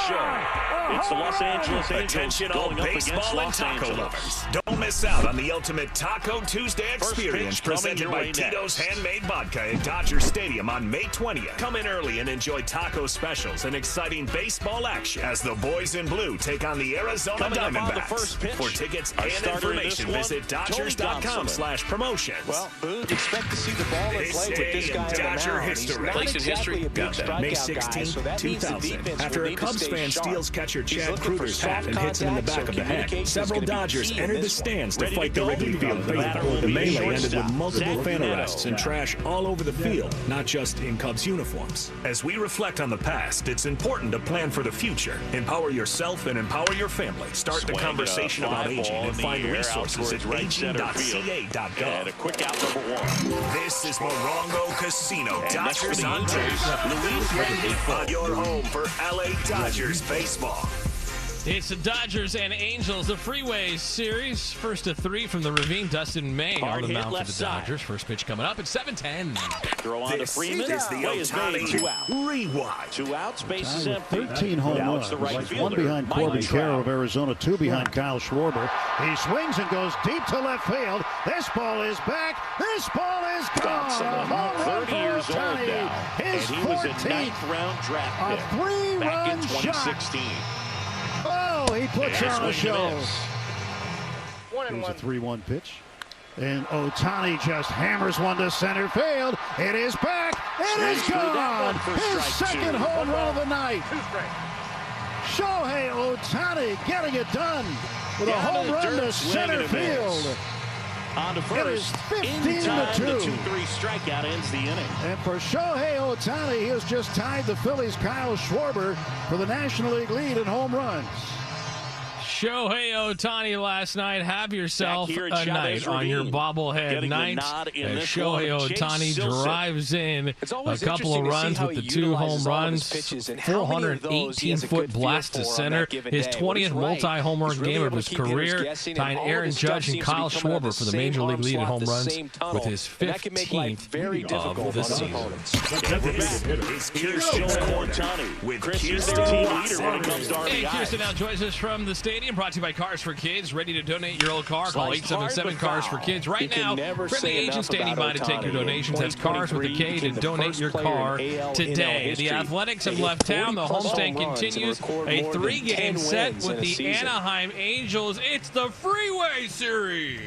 show. It's the Los Angeles Angels. Attention all going up against baseball and Los taco Angeles. lovers. Don't miss out on the ultimate Taco Tuesday experience pitch coming presented your by way Tito's next. Handmade Vodka at Dodger Stadium on May 20th. Come in early and enjoy taco specials and exciting baseball action as the boys in blue take on the Arizona Coming up on the Diamondbacks. first pitch, For tickets our and starter in this information, one, visit Tony Dodgers.com/promotions. Well, Boone, expect to see the ball in This play with day this guy in on the Dodger mound. history. He's not Place in exactly a big Got that. May strikeout guy, 16, so that means the 2000. defense After will a need to Cubs stay fan sharp. steals catcher He's Chad looking for Kruger's hat soft and hits him in the contact, back of so the head, communication's several gonna be Dodgers key in entered the this one. stands to Ready to fight the go. Wrigley Field The batter faithful. will The be melee ended shortstop. with multiple Zach fan Neto. arrests and trash all over the field, not just in Cubs uniforms. As we reflect on the past, it's important to plan for the future. Empower yourself and empower your family. Start the Swing, conversation fly about ball aging in and the find air, out resources at towards right center field. And a aging.ca.gov. quick out number one. This is Morongo Casino, And next for Dodgers the on Angels, tape. Luis Wrigley Field. on your home for LA Dodgers baseball. It's the Dodgers and Angels, the Freeway Series. First of three from the Ravine. Dustin May Hard on the hit mound for left the side. Dodgers. First pitch coming up at 7:10. Throw on to This Freeman. is the Play is made. Ohtani 2 out. Rewind. 2 outs, base is empty. 13 home Now runs. it's the right One fielder, behind Mikey Corbin Trout. Carroll of Arizona, 2 behind Kyle Schwarber. He swings and goes deep to left field. This ball is back. This ball is gone. A home run 30 for years old Ohtani. now. And His he was a 14th. 9th-round draft A pick three-run back in shot. 2016. Oh, he puts And on a swing and show. miss. Here's a 3-1 pitch. And Ohtani just hammers one to center field. It is back. It is Swings through that gone. one for His strike second 2. home run of the night. Shohei Ohtani getting it done with a Down home the run dirt, to swing center and a miss. field. On to It is first. 15 In time, to 2. the 2-3 strikeout ends the inning. And for Shohei Ohtani, he has just tied the Phillies' Kyle Schwarber for the National League lead in home runs. Shohei Ohtani last night. Have yourself Back here a at night Chavez on your Ravine. bobblehead Getting the night. nod in As this Shohei one, Chase Ohtani Silseth. drives in It's a always couple of interesting to see runs how with the he 2 utilizes home all of his runs, pitches and how many of those he has a 418-foot good feel blast to for on center, that given his day. 20th But he's right. multi-home run He's really game of able his to keep hitters career, guessing, tying and all of Aaron his stuff Judge and seems to be Kyle coming out of Schwarber the for the same Major League lead in slot, home the runs same tunnel. with his And that can make life 15th very difficult of the on season. opponents. This is Here's Kirsten's Shohei Corner Ohtani. with Chris, he's Kirsten their team Watson. leader when it comes to Hey, RBIs. Kirsten now joins us from the stadium, brought to you by Cars for Kids. Ready to donate your old car? Call Sliced hard 877 but Cars foul. for Kids right You can now. never Friendly say agent enough standing about by to take your Ohtani. donations. That's Cars with a 2023 K to became the donate first your player car in AL today. history The Athletics to have hit left town. The 40+ homestand home runs and continues. record A more than 3-game 10 set wins with in a the season. Anaheim Angels. It's the Freeway Series.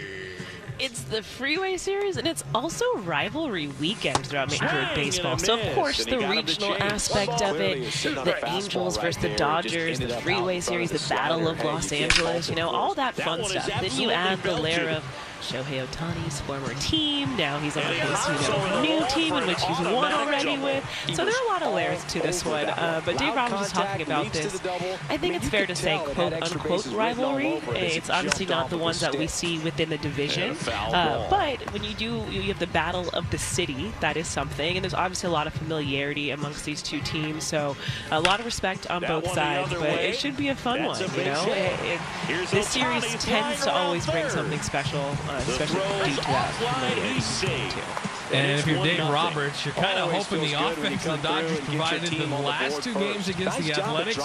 It's the Freeway Series, and it's also rivalry weekend throughout Major League Baseball. So, of miss, course, and he the got him to regional chase. aspect of Clearly it, is sitting on a the fastball Angels right versus the there, Dodgers, just the ended up out Freeway in front Series, of the the Battle slider. of Hey, Los you can't Angeles, fault all that That fun one is stuff. Then you absolutely add the layer belted. of Shohei Ohtani's former team. Now he's on his Hartzell new off team for in an which he's won automatic already double. with. So there are a lot of layers to this one. But Dave Roberts was talking about this. I think it's fair to say, quote-unquote rivalry. It's obviously not the ones that we see within the division. But when you have the battle of the city, that is something. And there's obviously a lot of familiarity amongst these two teams. So a lot of respect on both sides. But it should be a fun one, you know? This series tends to always bring something special, especially due to that familiarity too. And if you're Dave Roberts, you're kind of hoping the offense the Dodgers provided in the last 2 games against the Athletics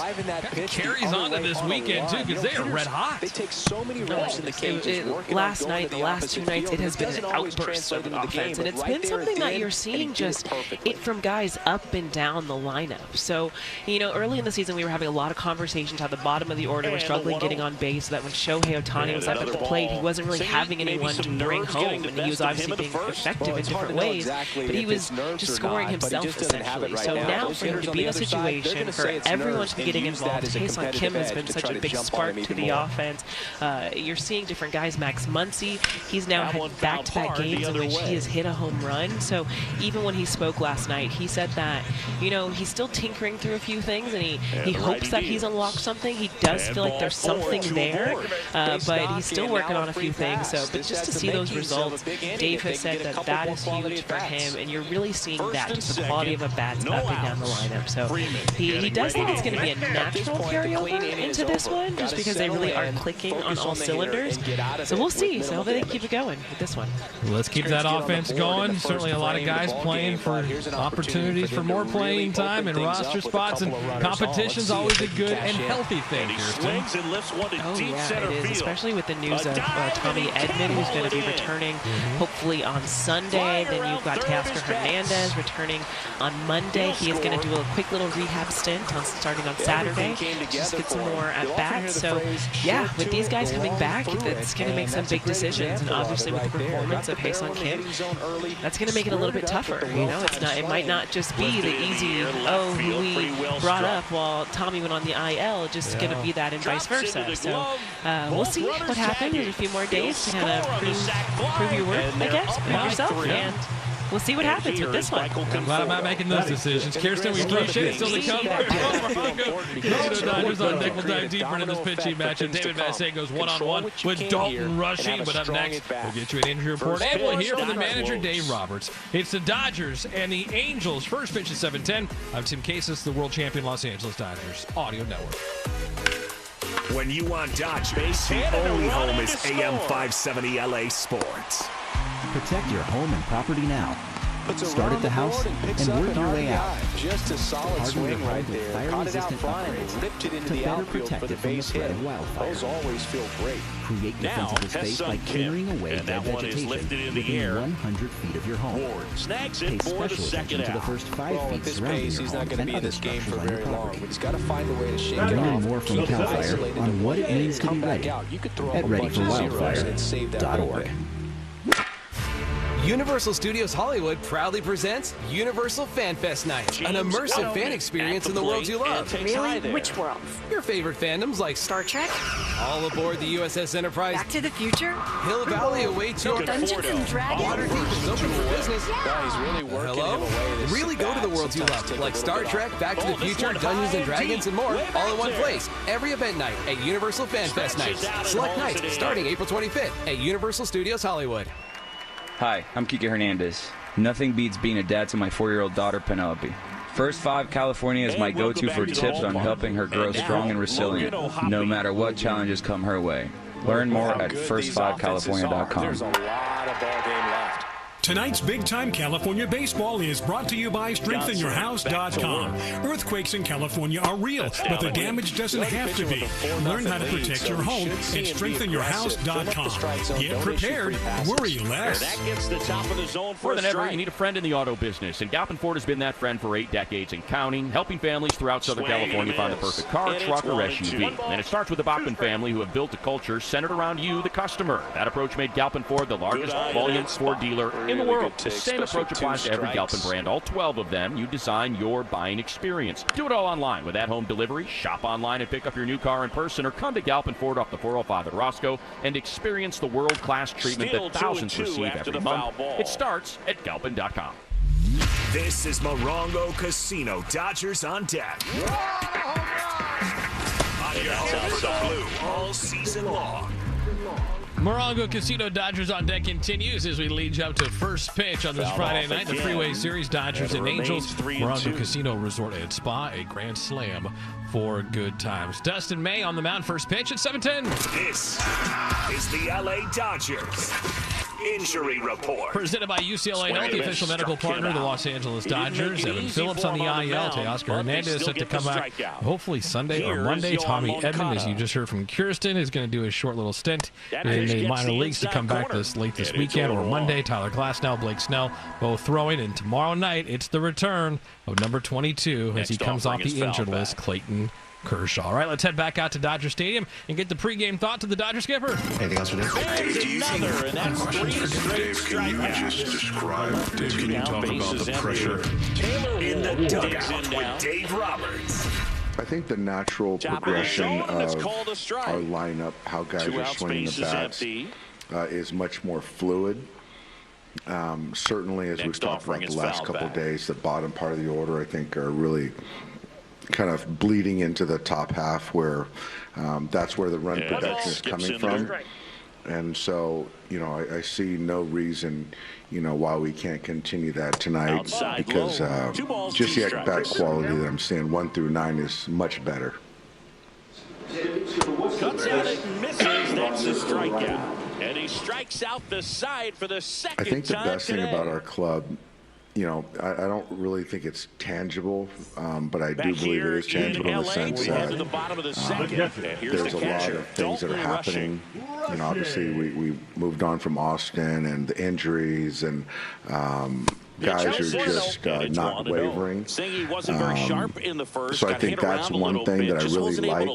carries on to this weekend, too, because they are red hot. They take so many reps in the cages. Last night, the last 2 nights, it has been an outburst of offense. And it's been something that you're seeing just it from guys up and down the lineup. So, you know, early in the season, we were having a lot of conversations how the bottom of the order was struggling getting on base, so that when Shohei Ohtani was up at the plate, he wasn't really having anyone to bring home, and he was obviously being effective in different ways, but he was just scoring himself essentially. So now for him to be in a situation for everyone to be getting involved, Ha-Seong Kim has been such a big spark to the offense. You're seeing different guys. Max Muncy, he's now had back-to-back games in which he has hit a home run. So even when he spoke last night, he said that, you know, he's still tinkering through a few things, and he hopes that he's unlocked something. He does feel like there's something there, but he's still working on a few things. So, but just to see those results, Dave has said that that is huge. huge for him, and you're really seeing that, just the quality of a bats up and down the lineup. So he does think it's going to be a natural carryover into this one, just because they really are clicking on all cylinders. So we'll see. So hopefully they keep it going with this one. Let's keep that offense going. Certainly a lot of guys playing for opportunities for more playing time and roster spots, and competition's always a good and healthy thing, Kirsten. Oh yeah, it is, especially with the news of Tommy Edman, who's going to be returning hopefully on Sunday. Then you've got Teoscar Hernandez returning on Monday. He is going to do a quick little rehab stint starting on Saturday, just get some more at bats. So yeah, with these guys coming back, it's going to make some big decisions, and obviously with the performance of Hae-Sung Kim, that's going to make it a little bit tougher. You know, it might not just be the easy, who we brought up while Tommy went on the IL, just going to be that and vice versa. So we'll see what happens in a few more days to kind of prove your worth, I guess, prove yourself, and we'll see what happens with this one. I'm glad I'm not making those decisions. Kirsten, we appreciate it. Still to come. Dodgers on deck. We'll dive deeper into this pitching matchup. David Vassegh goes one-on-one with Dalton Rushing. But up next, we'll get you an injury report, and we'll hear from the manager, Dave Roberts. It's the Dodgers and the Angels. First pitch at 7:10. I'm Tim Casas, the world champion Los Angeles Dodgers Audio Network. When you want Dodgers, the only home is AM 570 LA Sports. Protect your home and property now. Start at the house and work your way out. Just a solid swing right there. Caught it out front and ripped it into the outfield for the base hit. Those always feel great. Create defensible space by clearing away dead vegetation within 100 feet of your home. Pay special attention to the first 5 feet surrounding your home and other structures on your property. He's got to find a way to shake it off. Learn more from CAL FIRE on what it means to be ready at readyforwildfire.org. Universal Studios Hollywood proudly presents Universal Fan Fest Night, an immersive fan experience in the worlds you love. Really? Which worlds? Your favorite fandoms like Star Trek? All Aboard the USS Enterprise. Back to the Future? Hill Valley awaits your Dungeons and Dragons? Waterdeep is open for business. He's really working him away. Really go to the worlds you love, like Star Trek, Back to the Future, Dungeons and Dragons, and more, all in one place. Every event night at Universal Fan Fest Nights. Select nights starting April 25th at Universal Studios Hollywood. Hi, I'm Kike Hernandez. Nothing beats being a dad to my 4-year-old daughter, Penelope. First 5 California is my go-to for tips on helping her grow strong and resilient, no matter what challenges come her way. Learn more at first5california.com. There's a lot of ball game left. Tonight's big-time California baseball is brought to you by StrengthenYourHouse.com. Earthquakes in California are real, but the damage doesn't have to be. Learn how to protect your home at StrengthenYourHouse.com. Get prepared, worry less. That gets the top of the zone for More than ever, you need a friend in the auto business, and Galpin Ford has been that friend for 8 decades and counting, helping families throughout Southern California find the perfect car, truck, or SUV. And it starts with the Bachman family, who have built a culture centered around you, the customer. That approach made Galpin Ford the largest volume Ford dealer in the world. The same approach applies to every Galpin brand, all 12 of them. You design your buying experience. Do it all online with at-home delivery. Shop online and pick up your new car in person, or come to Galpin Ford off the 405 at Roscoe and experience the world-class treatment that thousands receive every month. It starts at Galpin.com. This is Morongo Casino. Dodgers on deck. On your home for the blue all season long. Morongo Casino Dodgers on deck continues as we lead you up to first pitch on this Friday night. The Freeway Series, Dodgers and Angels. Morongo Casino Resort and Spa, a grand slam for good times. Dustin May on the mound, first pitch at 7:10. This is the LA Dodgers Injury Report. Presented by UCLA Health, the official medical partner of the Los Angeles Dodgers. Evan Phillips on the IL. Teoscar Hernandez set to come back hopefully Sunday or Monday. Tommy Edman, as you just heard from Kirsten, is going to do a short little stint in the minor leagues to come back this weekend or Monday. Tyler Glasnow, Blake Snell, both throwing. And tomorrow night, it's the return of number 22 as he comes off the injured list, Clayton Kershaw. All right, let's head back out to Dodger Stadium and get the pregame thought to the Dodger skipper. Anything else for Dave? Another, and that's 3 straight strikeouts. Dave, can you talk about the pressure in the dugout with Dave Roberts? I think the natural progression of our lineup, how guys are swinging the bats, is much more fluid. Certainly, as we've talked about the last couple of days, the bottom part of the order, I think, are really kind of bleeding into the top half, where that's where the run production is coming from. And so, you know, I see no reason, you know, why we can't continue that tonight. Outside because low. just the at-bat quality that I'm seeing 1 through 9 is much better. Cuts at it and misses. That's a strikeout. And he strikes out the side for the second time. I think the best thing about our club, you know, I don't really think it's tangible, but I do believe it is tangible in the sense that there's a lot of things that are happening. You know, obviously we moved on from Austin and the injuries, and guys are just not wavering. He wasn't very sharp in the first. So I think that's one thing that I really like.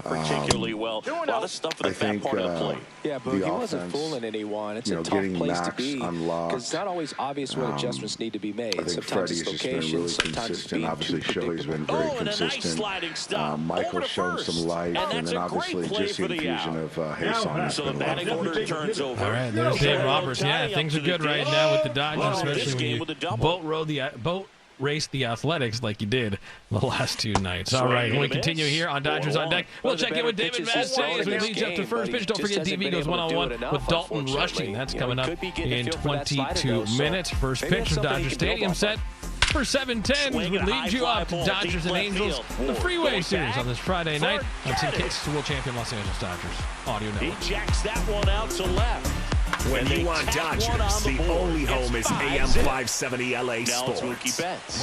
Particularly well. A lot of stuff in the back part of the plate. Yeah, but he wasn't fooling anyone. It's a tough place to be because it's not always obvious what adjustments need to be made. I think Sometimes Freddie's it's just been really consistent. Obviously, Shohei's been very consistent. Michael's shown some life, and then obviously just the infusion of Hasan. So the batting order turns over. All right, there's Dave Roberts. Yeah, things are good right now with the Dodgers, especially when you boat race the Athletics like you did the last 2 nights. All right, when we continue here on Dodgers on Deck, we'll check in with David Massey as we lead you up to first pitch. Don't forget, DB goes one-on-one with Dalton Rushing. That's coming up in 22 minutes. First pitch from Dodger Stadium set for 7:10. We lead you up to Dodgers and Angels, the Freeway Series on this Friday night on TK's World Champion Los Angeles Dodgers Audio Network. He jacks that one out to left. When you want Dodgers, the only home is AM 570 LA Sports.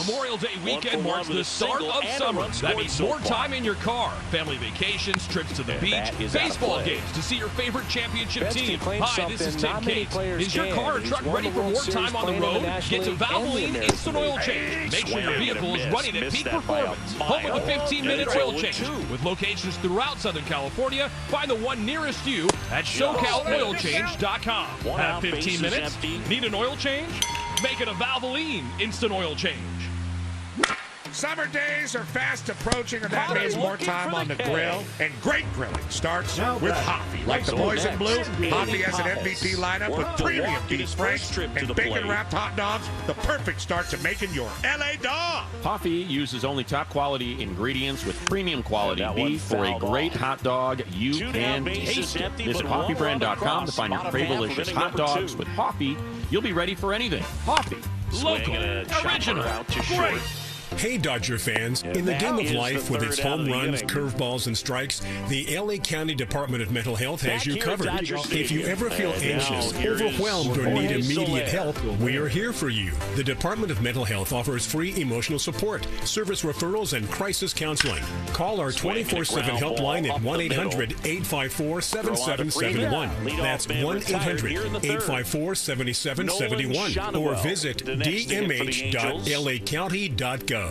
Memorial Day weekend marks the start of summer. That means more time in your car, family vacations, trips to the beach, baseball games to see your favorite championship team. Hi, this is Tim Cates. Is your car or truck ready for more time on the road? Get to Valvoline Instant Oil Change. Make sure your vehicle is running at peak performance. Home of the 15-minute oil change. With locations throughout Southern California, find the one nearest you at SoCalOilChange.com. Have 15 minutes? Need an oil change? Make it a Valvoline Instant Oil Change. Summer days are fast approaching, and that means more time on the grill. And great grilling starts with Hoffy. Like the boys in blue, Hoffy has an MVP lineup with premium beef franks and bacon-wrapped hot dogs. The perfect start to making your LA dog. Hoffy uses only top-quality ingredients with premium-quality beef for a great hot dog. You can taste it. Visit HoffyBrand.com to find your favorite hot dogs. With Hoffy, you'll be ready for anything. Hoffy. Local. Original. Great. Hey, Dodger fans. In the game of life, with its home runs, curveballs, and strikes, the LA County Department of Mental Health has you covered. If you ever feel anxious, overwhelmed, or need immediate help, we are here for you. The Department of Mental Health offers free emotional support, service referrals, and crisis counseling. Call our 24/7 helpline at 1-800-854-7771. That's 1-800-854-7771. Or visit dmh.lacounty.gov.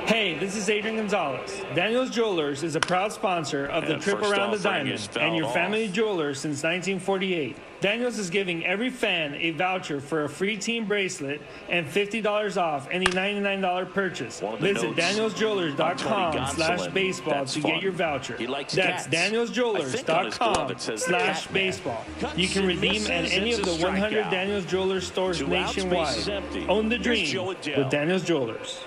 Hey, this is Adrian Gonzalez. Daniel's Jewelers is a proud sponsor of the Trip Around the Diamond and your family jeweler since 1948. Daniel's is giving every fan a voucher for a free team bracelet and $50 off any $99 purchase. Visit danielsjewelers.com/baseball to get your voucher. That's danielsjewelers.com/baseball. You can redeem at any of the 100 Daniel's Jewelers stores nationwide. Own the dream with Daniel's Jewelers.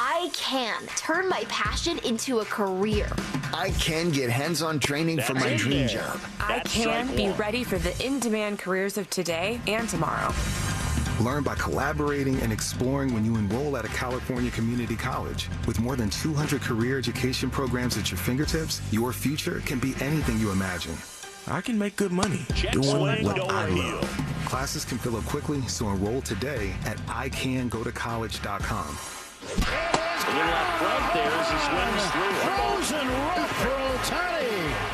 I can turn my passion into a career. I can get hands-on training for my dream job. I can be ready for the in-demand careers of today and tomorrow. Learn by collaborating and exploring when you enroll at a California community college. With more than 200 career education programs at your fingertips, your future can be anything you imagine. I can make good money doing what I love. Classes can fill up quickly, so enroll today at icangotocollege.com. A little out front there as he swings through. Frozen rough for Ohtani.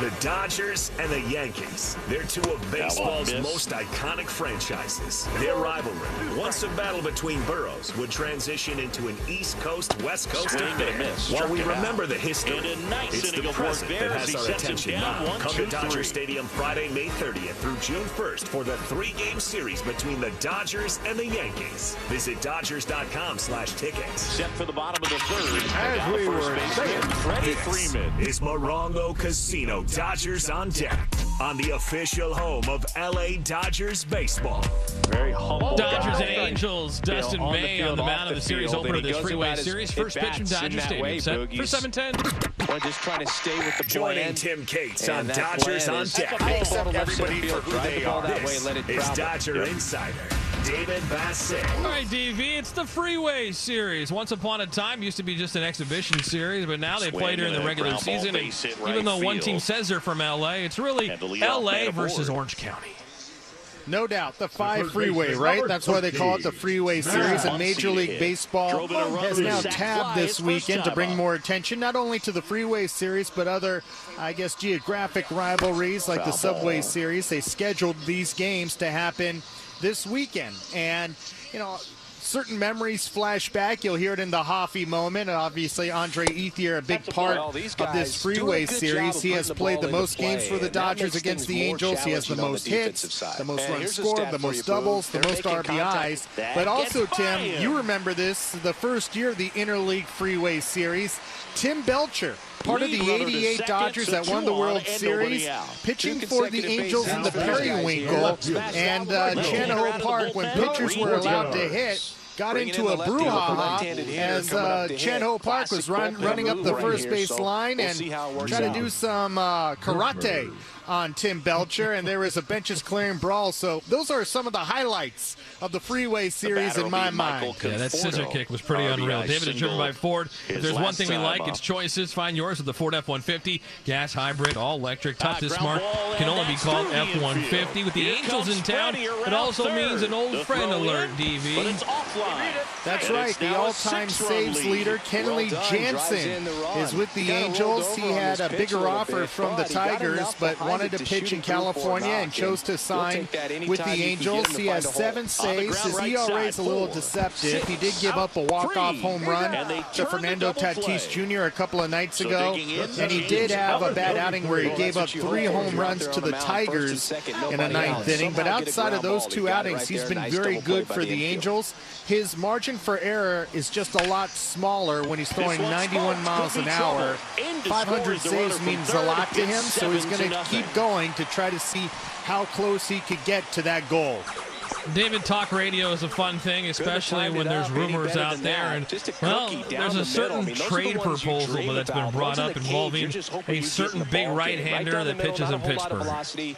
The Dodgers and the Yankees. They're two of baseball's most iconic franchises. Their rivalry, once a battle between boroughs, would transition into an East Coast, West Coast affair. While we remember the history, it's the present that has our attention now. Come to Dodger Stadium Friday, May 30th through June 1st for the 3-game series between the Dodgers and the Yankees. Visit Dodgers.com/tickets. Set for the bottom of the third. As we were saying, Freddie Freeman. Is Morongo Casino Dodgers on deck on the official home of LA Dodgers baseball. Very humble. Dodgers guy. and Angels. Dustin May on the mound of the series opener of this Freeway Series. First pitch from Dodger Stadium. Set for 7:10. Or just trying to stay with the Joining Tim Cates on Dodgers on deck. I accept everybody for who they are. This is Dodger Insider David Bassett. All right, DV, it's the Freeway Series. Once upon a time, used to be just an exhibition series, but now they play during the regular season. And even though one team says they're from LA, it's really LA versus Orange County. No doubt, the 5 freeway, right? That's why they call it the Freeway Series. And Major League Baseball has now tabbed this weekend to bring more attention, not only to the Freeway Series, but other, I guess, geographic rivalries like the Subway Series. They scheduled these games to happen this weekend. And, you know, certain memories flash back. You'll hear it in the Hoffy moment. Obviously, Andre Ethier, a big part of this Freeway Series. He has played the most games for the Dodgers against the Angels. He has the most hits, the most runs scored, the most doubles, the most RBIs. But also, Tim, you remember this, the first year of the Interleague Freeway Series. Tim Belcher, part of the 88 Dodgers that won the World Series, pitching for the Angels in the Periwinkle. And Chan-Ho Park, when pitchers were allowed to hit, got into a brouhaha as Chan-Ho Park was running up the first base line and trying to do some karate on Tim Belcher, and there was a benches clearing brawl. So those are some of the highlights of the Freeway Series in my mind. Yeah, that scissor kick was pretty unreal. David is driven by Ford. If there's one thing we like, it's choices. Find yours with the Ford F-150. Gas, hybrid, all electric, tough to smart. Can only be called F-150. With the Angels in town, it also means an old friend alert, DV. That's right. The all-time saves leader, Kenley Jansen, is with the Angels. He had a bigger offer from the Tigers, but wanted to pitch in California and chose to sign with the Angels. He has 7 saves. His ERA is a little deceptive. He did give up a walk-off home run to Fernando Tatis Jr. a couple of nights ago, and he did have a bad outing where he gave up 3 home runs to the Tigers in a 9th inning. But outside of those 2 outings, he's been very good for the Angels. His margin for error is just a lot smaller when he's throwing 91 miles an hour. 500 saves means a lot to him, so he's going to keep going to try to see how close he could get to that goal. David, talk radio is a fun thing, especially when there's rumors out there. And, well, there's a certain trade proposal that's been brought up involving a certain big right-hander that pitches in Pittsburgh.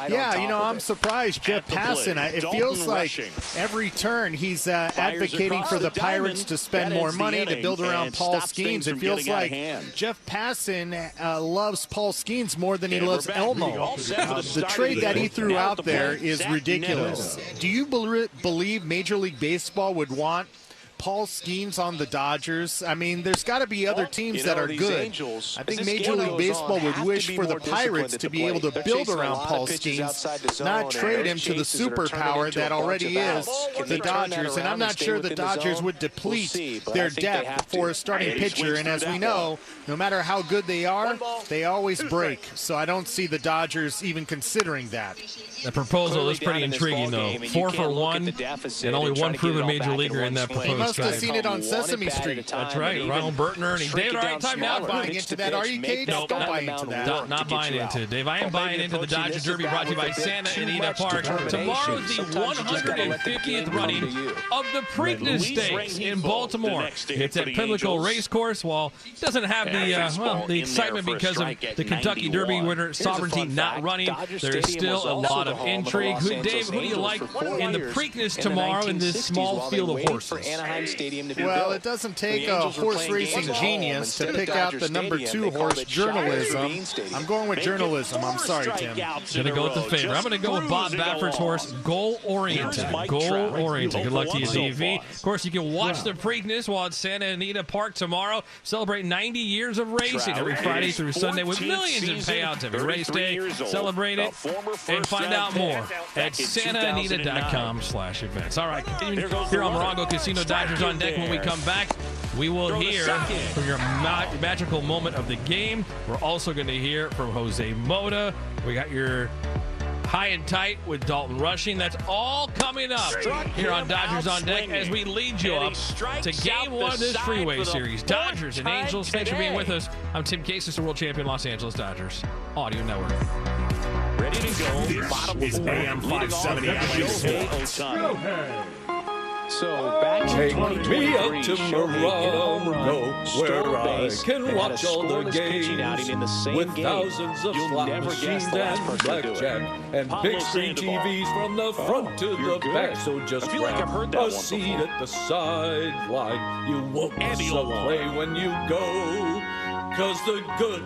Yeah, you know, I'm surprised. Jeff Passan, it feels like every turn he's advocating for the Pirates to spend more money to build around Paul Skeens. It feels like Jeff Passan loves Paul Skeens more than he loves Elmo. The trade that he threw out there is ridiculous. Do you believe Major League Baseball would want Paul Skeens on the Dodgers? I mean, there's got to be other teams that are good. I think Major League Baseball would wish for the Pirates to be able to build around Paul Skeens, not trade him to the superpower that already is the Dodgers. And I'm not sure the Dodgers would deplete their depth for a starting pitcher. And as we know, no matter how good they are, they always break. So I don't see the Dodgers even considering that. The proposal is pretty intriguing, though. 4 for 1, and only one proven major leaguer in that proposal. He must have seen it on Sesame Street. That's right. Ronald Burton, Ernie. David, all right, time now. Buying into that, are you, Kate? No, don't buy into that. Not buying into it, Dave. I am buying into the Dodger Derby brought to you by Santa Anita Park. Tomorrow is the 150th running of the Preakness Stakes in Baltimore. It's at Pimlico Racecourse. While it doesn't have the excitement because of the Kentucky Derby winner Sovereignty not running, there is still a lot of intrigue. Dave, who do you like in the Preakness tomorrow in this small field of horses? Well, it doesn't take a horse racing genius to pick out the number 2 horse, Journalism. I'm going with Journalism. I'm sorry, Tim. Going to go with the favorite. I'm going to go with Bob Baffert's horse, Goal Oriented. Goal Oriented. Good luck to you, DV. Of course, you can watch the Preakness while at Santa Anita Park tomorrow. Celebrate 90 years of racing every Friday through Sunday with millions in payouts every race day. Celebrate it and find out more at santaanita.com/events. All right, continuing here on Morongo Casino, Dodgers on deck. When we come back, we will hear from your magical moment of the game. We're also going to hear from Jose Mota. We got your High and Tight with Dalton Rushing. That's all coming up here on Dodgers on Deck as we lead you up to Game 1 of this Freeway Series. Dodgers and Angels, thanks for being with us. I'm Tim Casey, the world champion Los Angeles Dodgers Audio Network. Ready to go. This is AM 570 LA Sports. So back to Take me up to Morocco, where I can watch all the games with thousands of slot machines and blackjack and big screen TVs from the front to the back. So just grab a seat at the sideline. You won't miss a play when you go, 'cause the good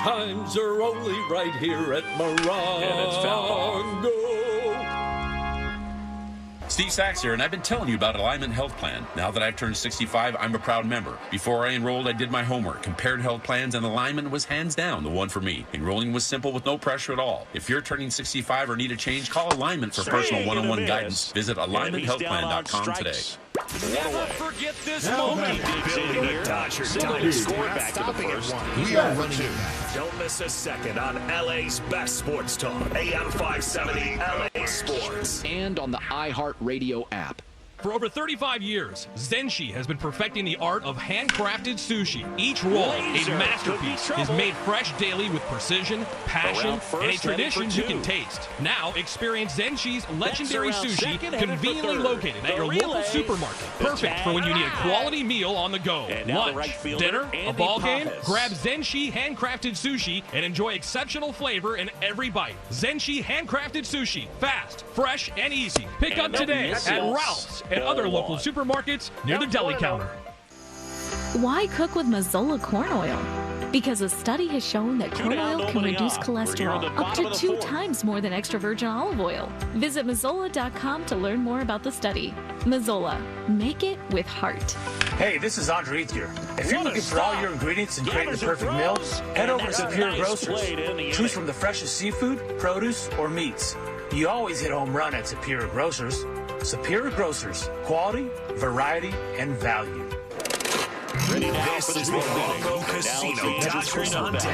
times are only right here at Morocco. Steve Sachs here, and I've been telling you about Alignment Health Plan. Now that I've turned 65, I'm a proud member. Before I enrolled, I did my homework, compared health plans, and Alignment was hands down the one for me. Enrolling was simple with no pressure at all. If you're turning 65 or need a change, call Alignment for personal one-on-one guidance. Visit AlignmentHealthPlan.com today. Never forget this moment. Dodgers score back to the first. We are running. Don't miss a second on LA's best sports talk. AM 570 LA Sports. And on the iHeartRadio app. For over 35 years, Zenshi has been perfecting the art of handcrafted sushi. Each roll, a masterpiece, is made fresh daily with precision, passion, and a tradition you can taste. Now, experience Zenshi's legendary sushi conveniently located at your local supermarket. Perfect for when you need a quality meal on the go. Lunch, dinner, a ball game, grab Zenshi handcrafted sushi and enjoy exceptional flavor in every bite. Zenshi handcrafted sushi, fast, fresh, and easy. Pick up today at Ralph's and other local supermarkets near the deli counter. Why cook with Mazola corn oil? Because a study has shown that corn oil can reduce cholesterol up to 2 times more than extra virgin olive oil. Visit Mazola.com to learn more about the study. Mazola, make it with heart. Hey, this is Andre Ethier. If you're looking for all your ingredients and creating the perfect meal, head over to Superior Grocers. Choose from the freshest seafood, produce, or meats. You always hit a home run at Superior Grocers. Superior Grocers, quality, variety, and value. This is the Loco Casino Dodgers on Deck.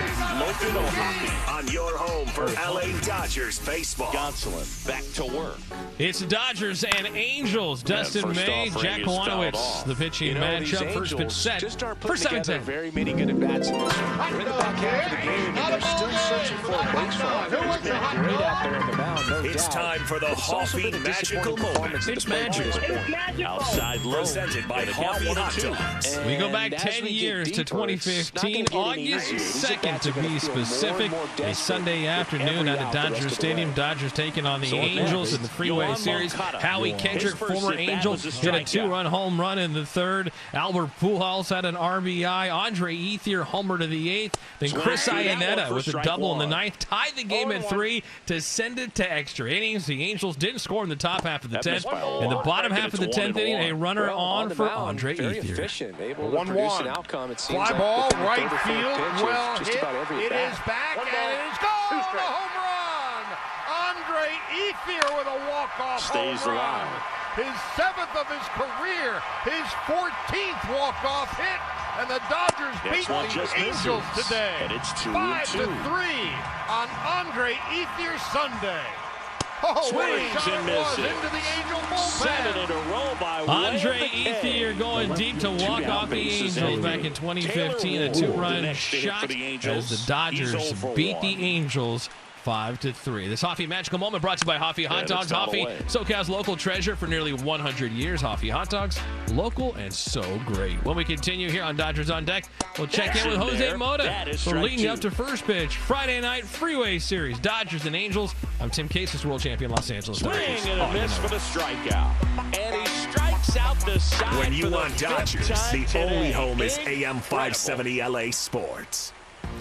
On your home for LA Dodgers baseball. Gonsolin back to work. It's the Dodgers and Angels. Dustin May, Jack Kwanowitz, the pitching matchup. First pitch set for 7-10. Very many good at bats in this one. We're in the back half of the game, and they're still searching for a base runner. He's been great out there on the mound, no doubt. It's time for the Hoffy Magical Moment. It's magical. Outside low. Presented by Hoffy Hot Dogs. We go back 10 years to 2015, August 2nd to be specific. A Sunday afternoon out at Dodger Stadium. Dodgers taking on the Angels in the Freeway Series. Howie Kendrick, former Angel, hit a 2-run home run in the third. Albert Pujols had an RBI. Andre Ethier homer to the 8th. Then Chris Iannetta with a double in the 9th. Tied the game at 3 to send it to extra innings. The Angels didn't score in the top half of the 10th. In the bottom half of the 10th inning, a runner on for Andre Ethier. 1-1. Outcome, it seems fly like ball, right field, well just hit. about every It is back, and it is gone. A home run. Andre Ethier with a walk-off Stays home alive. run. His 7th of his career, his 14th walk-off hit, and the Dodgers beat the Angels today. And it's 5-3 on Andre Ethier Sunday. Swings and misses. Into the Angel bullpen. 7 in a row by Andre Ethier going deep to walk off the Angels back in 2015. A 2-run shot as the Dodgers beat the Angels 5-3. This Hoffy Magical Moment brought to you by Hoffy Hot Dogs. Hoffy, SoCal's local treasure for nearly 100 years. Hoffy Hot Dogs, local and so great. When we continue here on Dodgers on Deck, we'll check in with Jose Mota for leading up to first pitch. Friday night Freeway Series, Dodgers and Angels. I'm Tim Casey, world champion Los Angeles Dodgers. Swing and a miss for the strikeout. And he strikes out the side. When you want Dodgers, the only home is AM 570 LA Sports.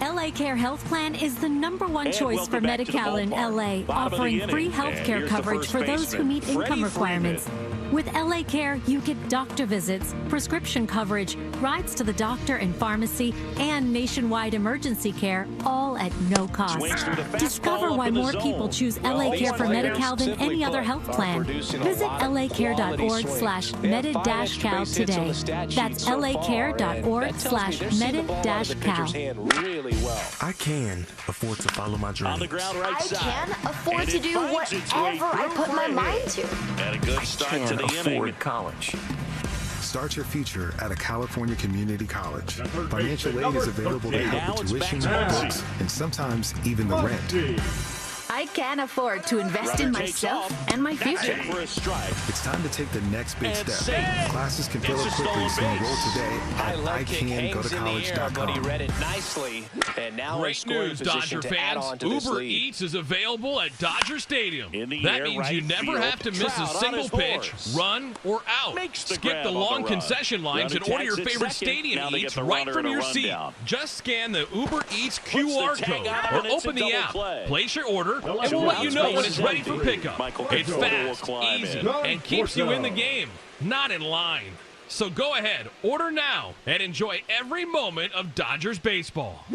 LA Care Health Plan is the #1 choice for Medi-Cal in LA, offering free health care coverage for those who meet income requirements. With LA Care, you get doctor visits, prescription coverage, rides to the doctor and pharmacy, and nationwide emergency care, all at no cost. Discover why more people choose LA Care for Medi-Cal than any other health plan. Visit lacare.org/Medi-Cal today. That's lacare.org/Medi-Cal. I can afford to follow my dreams. On the ground right I side. can afford to do whatever I put my mind to. And a good start to the inning. College. Start your future at a California community college. Financial aid is available to help with tuition, books, and sometimes even the rent. I can afford to invest in myself and my future. It's time to take the next big step. Classes can fill up quickly, so enroll today at iCanGoToCollege.com. Read it nicely, and now Great news, Dodger fans. Uber Eats is available at Dodger Stadium. That means you never have to miss a single pitch, run, or out. Skip the long concession lines and order your favorite stadium eats right from your seat. Just scan the Uber Eats QR code or open the app. Place your order, and we'll let you know when it's ready for pickup. It's fast, easy, and keeps you in the game, not in line. So go ahead, order now, and enjoy every moment of Dodgers baseball.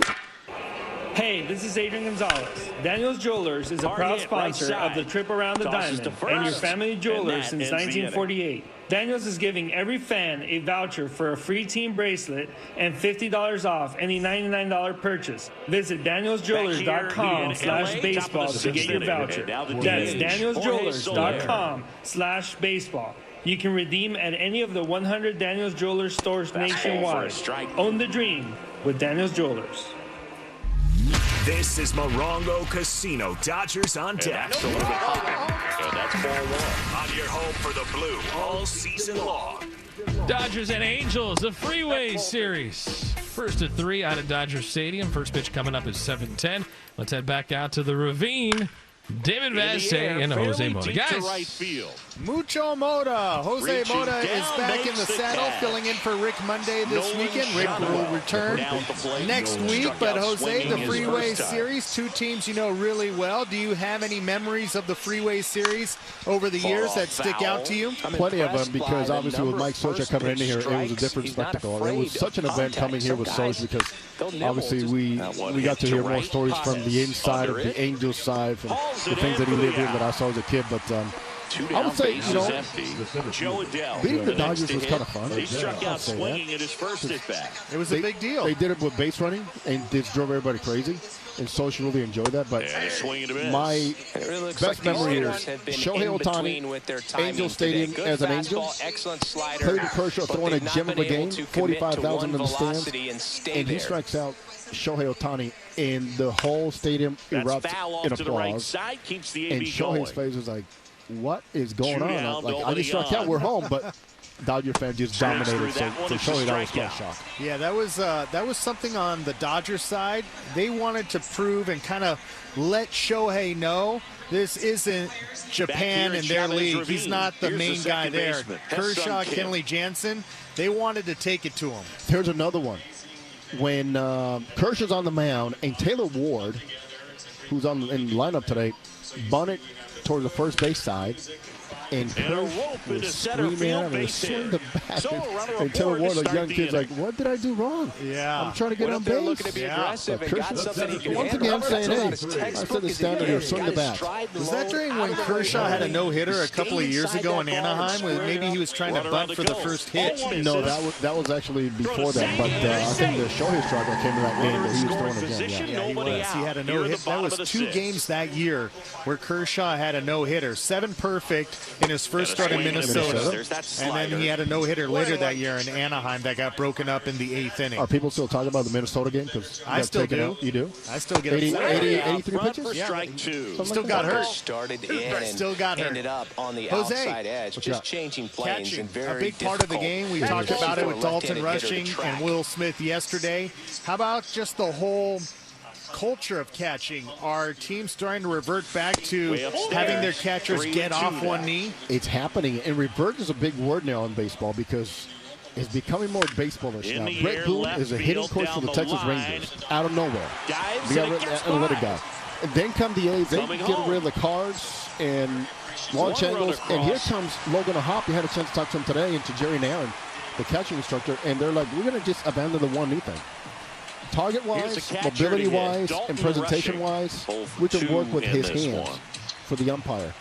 Hey, this is Adrian Gonzalez. Daniels Jewelers is a proud sponsor of the Trip Around the Diamond and your family jeweler since 1948. Daniels is giving every fan a voucher for a free team bracelet and $50 off any $99 purchase. Visit danielsjewelers.com/baseball to get your voucher. That's danielsjewelers.com/baseball. You can redeem at any of the 100 Daniels Jewelers stores nationwide. Own the dream with Daniels Jewelers. This is Morongo Casino. Dodgers on deck. That's a little bit hot. And that's ball one. On your home for the blue all season long. Dodgers and Angels, the Freeway Series. First at 3 out of Dodger Stadium. First pitch coming up is 7:10. Let's head back out to the Ravine. David Vassay and Jose Mota. Guys. Mucho Mota. Jose Mota is back in the saddle, filling in for Rick Monday this weekend. Rick will return next week. But Jose, the Freeway Series, two teams you know really well. Do you have any memories of the Freeway Series over the years that stick out to you? Plenty of them, because obviously with Mike Socha coming in here, it was a different spectacle. It was such an event coming here with Socha, because obviously we got to hear more stories from the inside of the Angels side, from the things that he lived in that I saw as a kid. But I would say, you know, beating the Dodgers was kind of fun. He struck out swinging at his first at bat. It was a big deal. They did it with base running, and this drove everybody crazy. And Socha really enjoyed that. But my best memory is Shohei Ohtani, Angel Stadium as an Angel. Played with Kershaw throwing a gem of a game, 45,000 in the stands. And he strikes out Shohei Ohtani, and the whole stadium erupts in applause. And Shohei's face was like, what is going on? Like, I just struck out. We're home, but Dodger fans just dominated. So for Shohei, that was quite a shock. Yeah, that was something on the Dodgers side. They wanted to prove and kind of let Shohei know this isn't Japan in their league. He's not the main guy there. Kershaw, Kenley Jansen, they wanted to take it to him. Here's another one. When Kershaw's on the mound and Taylor Ward, who's in the lineup today, bunted toward the first base side, and Kershaw was screaming out and swing the bat. And Taylor Ward, like young kids, like, what did I do wrong? Yeah, I'm trying to get on base. Once again, saying, hey, I said the standard here, swing the bat. Was that during when Kershaw had a no-hitter a couple of years ago in Anaheim? Maybe he was trying to bunt for the first hit. No, that was actually before that. But I think the Shohei strike that came to that game, but he was throwing again. Yeah, he was. He had a no-hit. That was 2 games that year where Kershaw had a no-hitter. 7 perfect in his first start in Minnesota. And then he had a no-hitter later that year in Anaheim that got broken up in the 8th inning. Are people still talking about the Minnesota game? I still do. You do? I still get 83 pitches? Yeah. Still got hurt. Started in still got hurt. Ended up on the Jose, outside edge, just changing planes and very a big part of the game. We talked about it with Dalton Rushing and Will Smith yesterday. How about just the whole culture of catching? Are teams starting to revert back to having their catchers get off one knee? It's happening, and revert is a big word now in baseball because it's becoming more baseballish now. Brett Boone is a hitting coach for the Texas Rangers out of nowhere. We got an analytic guy. And then come the A's. They get rid of the Cards, and launch angles, and here comes Logan Hop. We had a chance to talk to him today, and to Jerry Nairn, the catching instructor, and they're like, we're going to just abandon the one knee thing. Target-wise, mobility-wise, and presentation-wise, we can work with his hands for the umpire.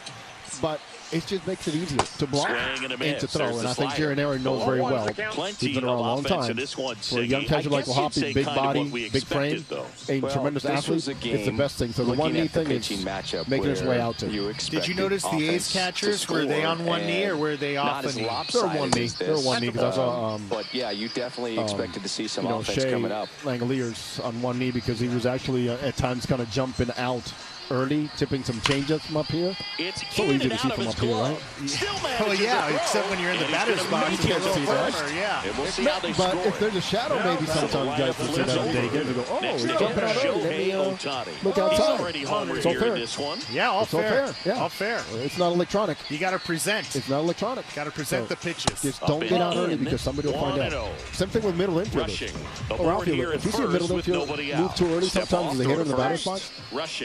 But it just makes it easier to block and to throw, and I think Jerry Nairn knows very well. He's been around a long time. For a young catcher like Wahhapi, big body, big frame, a tremendous athlete, it's the best thing. So the one knee thing is making its way out to. Did you notice the A's catchers? Were they on one knee or were they off a knee? They're one knee. They're one knee because I saw. But yeah, you definitely expected to see some offense coming up. Langoliers on one knee because he was actually at times kind of jumping out early, tipping some changeups from up here. It's so easy to see from up here, right? Oh yeah, except when you're in the batter's box, you can't see that. Yeah. And we'll see how they score. But if there's a shadow, maybe sometimes guys will sit down and take it and go, oh, he's jumping out early. Look outside. It's all fair. Yeah, all fair. Yeah, all fair. It's not electronic. You got to present. It's not electronic. Got to present the pitches. Just don't get out early because somebody will find out. Same thing with middle infielders or outfielders. If you see a middle infield move too early, sometimes as a hitter in the batter's box,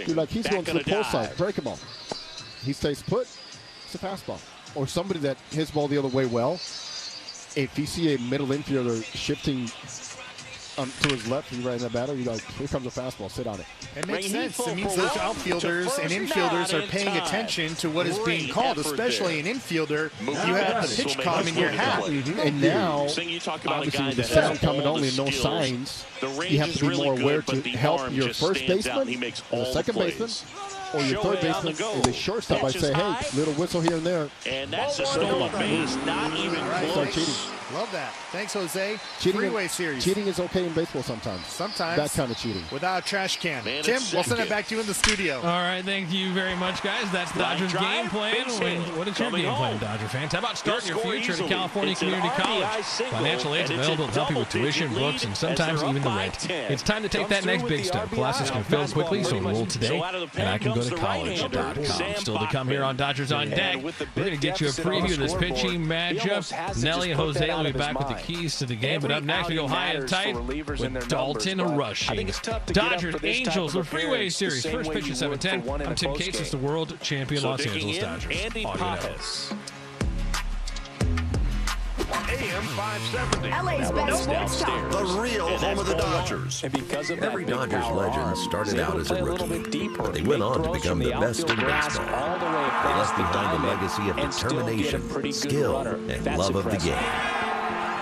you're like, he's going to the pull side. Break him off. He stays put. It's a fastball. Or somebody that hits ball the other way well. If you see a middle infielder shifting to his left, he's right in the batter, you're like, here comes a fastball. Sit on it. It makes sense. It means those outfielders and infielders are paying attention to what is being called, especially an infielder. You have the pitch com in your hat. And now, obviously with the sound coming only and no signs, you have to be more aware to help your first baseman or second baseman or your third baseman or the shortstop by saying, hey, little whistle here and there. And that's a stolen base, not even close. Start cheating. Love that. Thanks, Jose. Cheating, Freeway Series. Cheating is okay in baseball sometimes. Sometimes. That kind of cheating. Without a trash can. Tim, we'll send it back to you in the studio. All right, thank you very much, guys. That's Dodgers game plan. What is your game plan, Dodger fans? How about starting your future at a California community college? Financial aid's available to help you with tuition, books, and sometimes even the rent. It's time to take that next big step. Classes can fill quickly, so enroll today, and I can go to college.com. Still to come here on Dodgers on Deck. We're going to get you a preview of this pitching matchup. Nelly and Jose will be back with the keys to the game, but up next we go high and tight with Dalton Rushing. Dodgers, Angels, the Freeway Series. First pitch at 7:10. I'm Tim Cates. It's the world champion Los Angeles Dodgers. AM 570. LA's best sports talk. The real home of the Dodgers. And because of Every Dodgers legend started out as a rookie, but they went on to become the best in baseball. They left behind a legacy of determination, skill, and love of the game.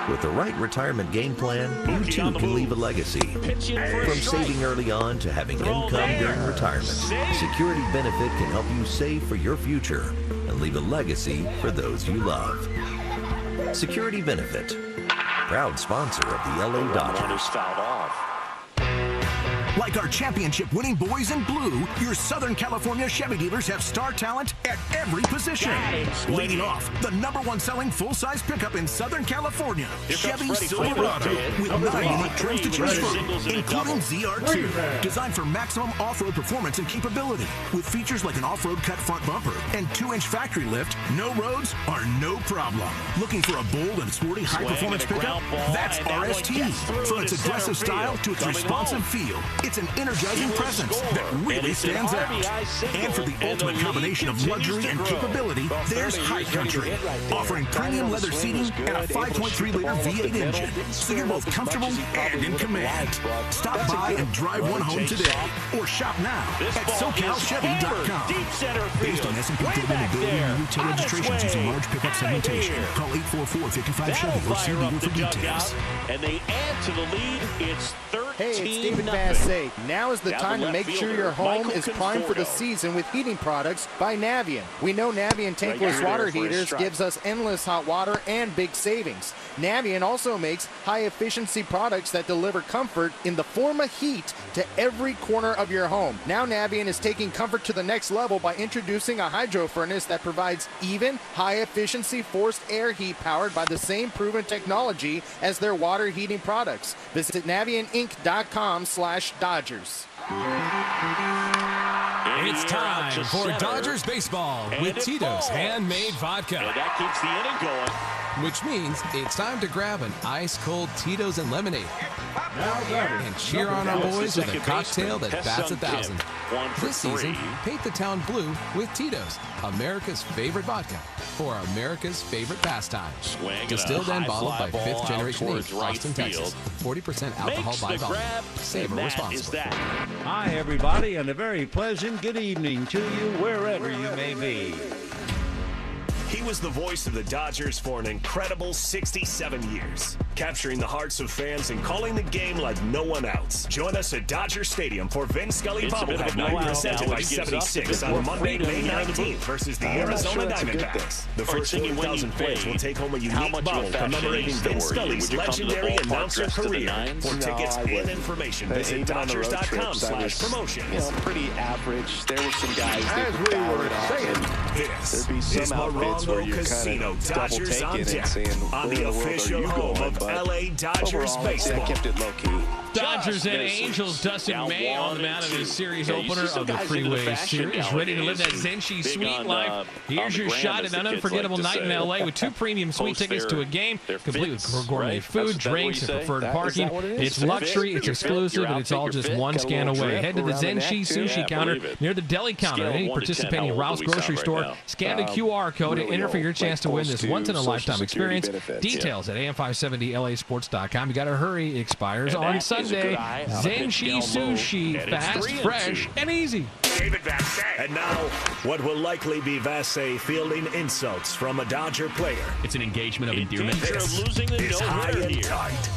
With the right retirement game plan, you too can leave a legacy. From saving early on to having income during retirement, Security Benefit can help you save for your future and leave a legacy for those you love. Security Benefit, proud sponsor of the LA Dodgers. Like our championship-winning boys in blue, your Southern California Chevy dealers have star talent at every position. Leading off, the #1 selling full-size pickup in Southern California, Chevy Silverado, with 9 unique trims to choose from, including ZR2, designed for maximum off-road performance and capability. With features like an off-road cut front bumper and 2-inch factory lift, no roads are no problem. Looking for a bold and sporty high-performance pickup? That's RST. From its aggressive style to its responsive feel, it's an energizing presence that really stands out. And for the ultimate combination of luxury and capability, there's High Country, offering premium leather seating and a 5.3-liter V8 engine, so you're both comfortable and in command. Stop by and drive one home today, or shop now at SoCalChevy.com. Based on S&P Global Mobility and Retail registrations using large pickup segmentation, call 844-55-CHEVY or see dealer for details. And they add to the lead. It's 13-0. Hey, it's David Bassett. Now is the time to make sure your home is primed for the season with heating products by Navien. We know Navien tankless water heaters gives us endless hot water and big savings. Navien also makes high-efficiency products that deliver comfort in the form of heat to every corner of your home. Now Navien is taking comfort to the next level by introducing a hydro furnace that provides even, high-efficiency forced air heat powered by the same proven technology as their water heating products. Visit NavienInc.com/Dodgers. It's time for Dodgers baseball with Tito's handmade vodka. And that keeps the inning going. Which means it's time to grab an ice-cold Tito's and lemonade and cheer on our boys with a cocktail that bats 1,000. This season, paint the town blue with Tito's, America's favorite vodka for America's favorite pastime. Distilled and bottled by 5th Generation Inc., Austin, Texas. 40% alcohol by volume. Savor responsibly. Hi, everybody, and a very pleasant good evening to you wherever you may be. He was the voice of the Dodgers for an incredible 67 years, capturing the hearts of fans and calling the game like no one else. Join us at Dodger Stadium for Vin Scully Bobblehead Night presented by 76 on Monday, May 19th versus the Arizona Diamondbacks. The first 4,000 fans will take home a unique bottle commemorating Vin Scully's legendary announcer career. For tickets and information, visit Dodgers.com/promotion. You know, pretty average. There were some guys that As we were saying, there'd be some outfits where you're kind of double taking and saying, on the official home of LA Dodgers baseball. I kept it low key. Dodgers and Angels. Dustin May on the mound of his series opener of the Freeway Series, ready to live that Zenshi Suite life. Here's your shot at an unforgettable night in LA with 2 premium suite tickets to a game, complete with gourmet food, drinks, and preferred parking. It's luxury, it's exclusive, and it's all just one scan away. Head to the Zenshi Sushi counter near the deli counter at any participating Ralph's grocery store. Scan the QR code and enter for your chance to win this once-in-a-lifetime experience. Details at am570lasports.com. You got to hurry. It expires on Sunday. Zenshi Sushi, fast, fresh, and easy. David Vassay. And now, what will likely be Vassay fielding insults from a Dodger player. It's an engagement of endearment. This is high and tight.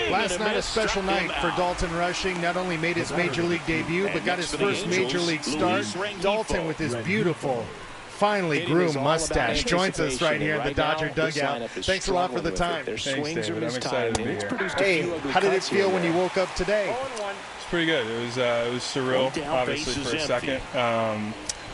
Last night, a special night for Dalton Rushing. Not only made his major league debut, but got his first major league start. Dalton with his beautiful, finely groomed mustache joins us right here in the Dodger dugout. Thanks a lot for the time. Thanks, David. I'm excited to be here. Hey, how did it feel when you woke up today? It's pretty good. It was surreal, obviously, for a second.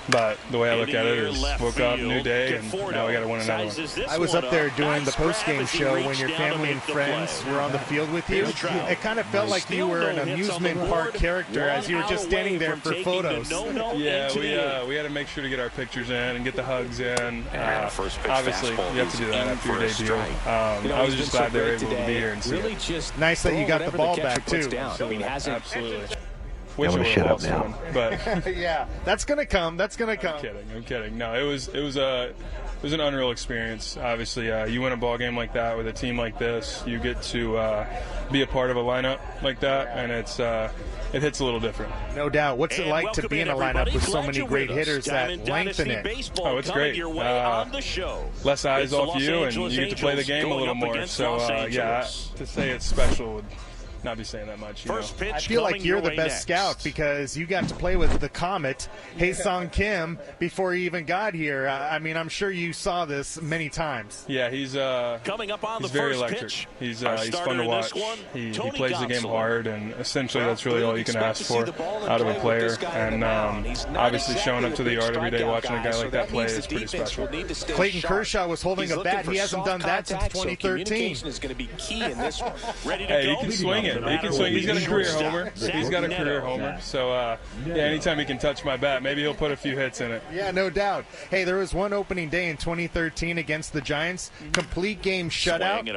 But the way I look at it is woke up, new day, and now we got to win another one. I was up there doing the post-game show when your family and friends were on the field with you. It kind of felt like you were an amusement park character as you were just standing there for photos. Yeah, we had to make sure to get our pictures in and get the hugs in. Obviously, you have to do that after your debut. I was just glad they were able to be here and see it. Nice that you got the ball back, too. Absolutely. I'm gonna shut up now. But yeah, that's gonna come. That's gonna come. I'm kidding. No, it was an unreal experience. Obviously, you win a ball game like that with a team like this, you get to be a part of a lineup like that, and it hits a little different. No doubt. What's it like to be in a lineup with so many great hitters that lengthen it? Oh, it's great. Less eyes off you, and you get to play the game a little more. So, yeah, to say it's special would not be saying that much. I feel like you're the best scout because you got to play with the Comet, Hae-Sung Kim, before he even got here. I mean, I'm sure you saw this many times. Yeah, he's coming up on he's the very first electric. pitch. He's fun to watch. He plays the game hard, and essentially that's really all you can ask for out of a player. And obviously showing up to the yard every day watching a guy like that play is pretty special. Clayton Kershaw was holding a bat. He hasn't done that since 2013. Hey, he can swing it. He can swing. He's got a career homer. So, yeah, anytime he can touch my bat, maybe he'll put a few hits in it. Yeah, no doubt. Hey, there was one opening day in 2013 against the Giants. Complete game shutout.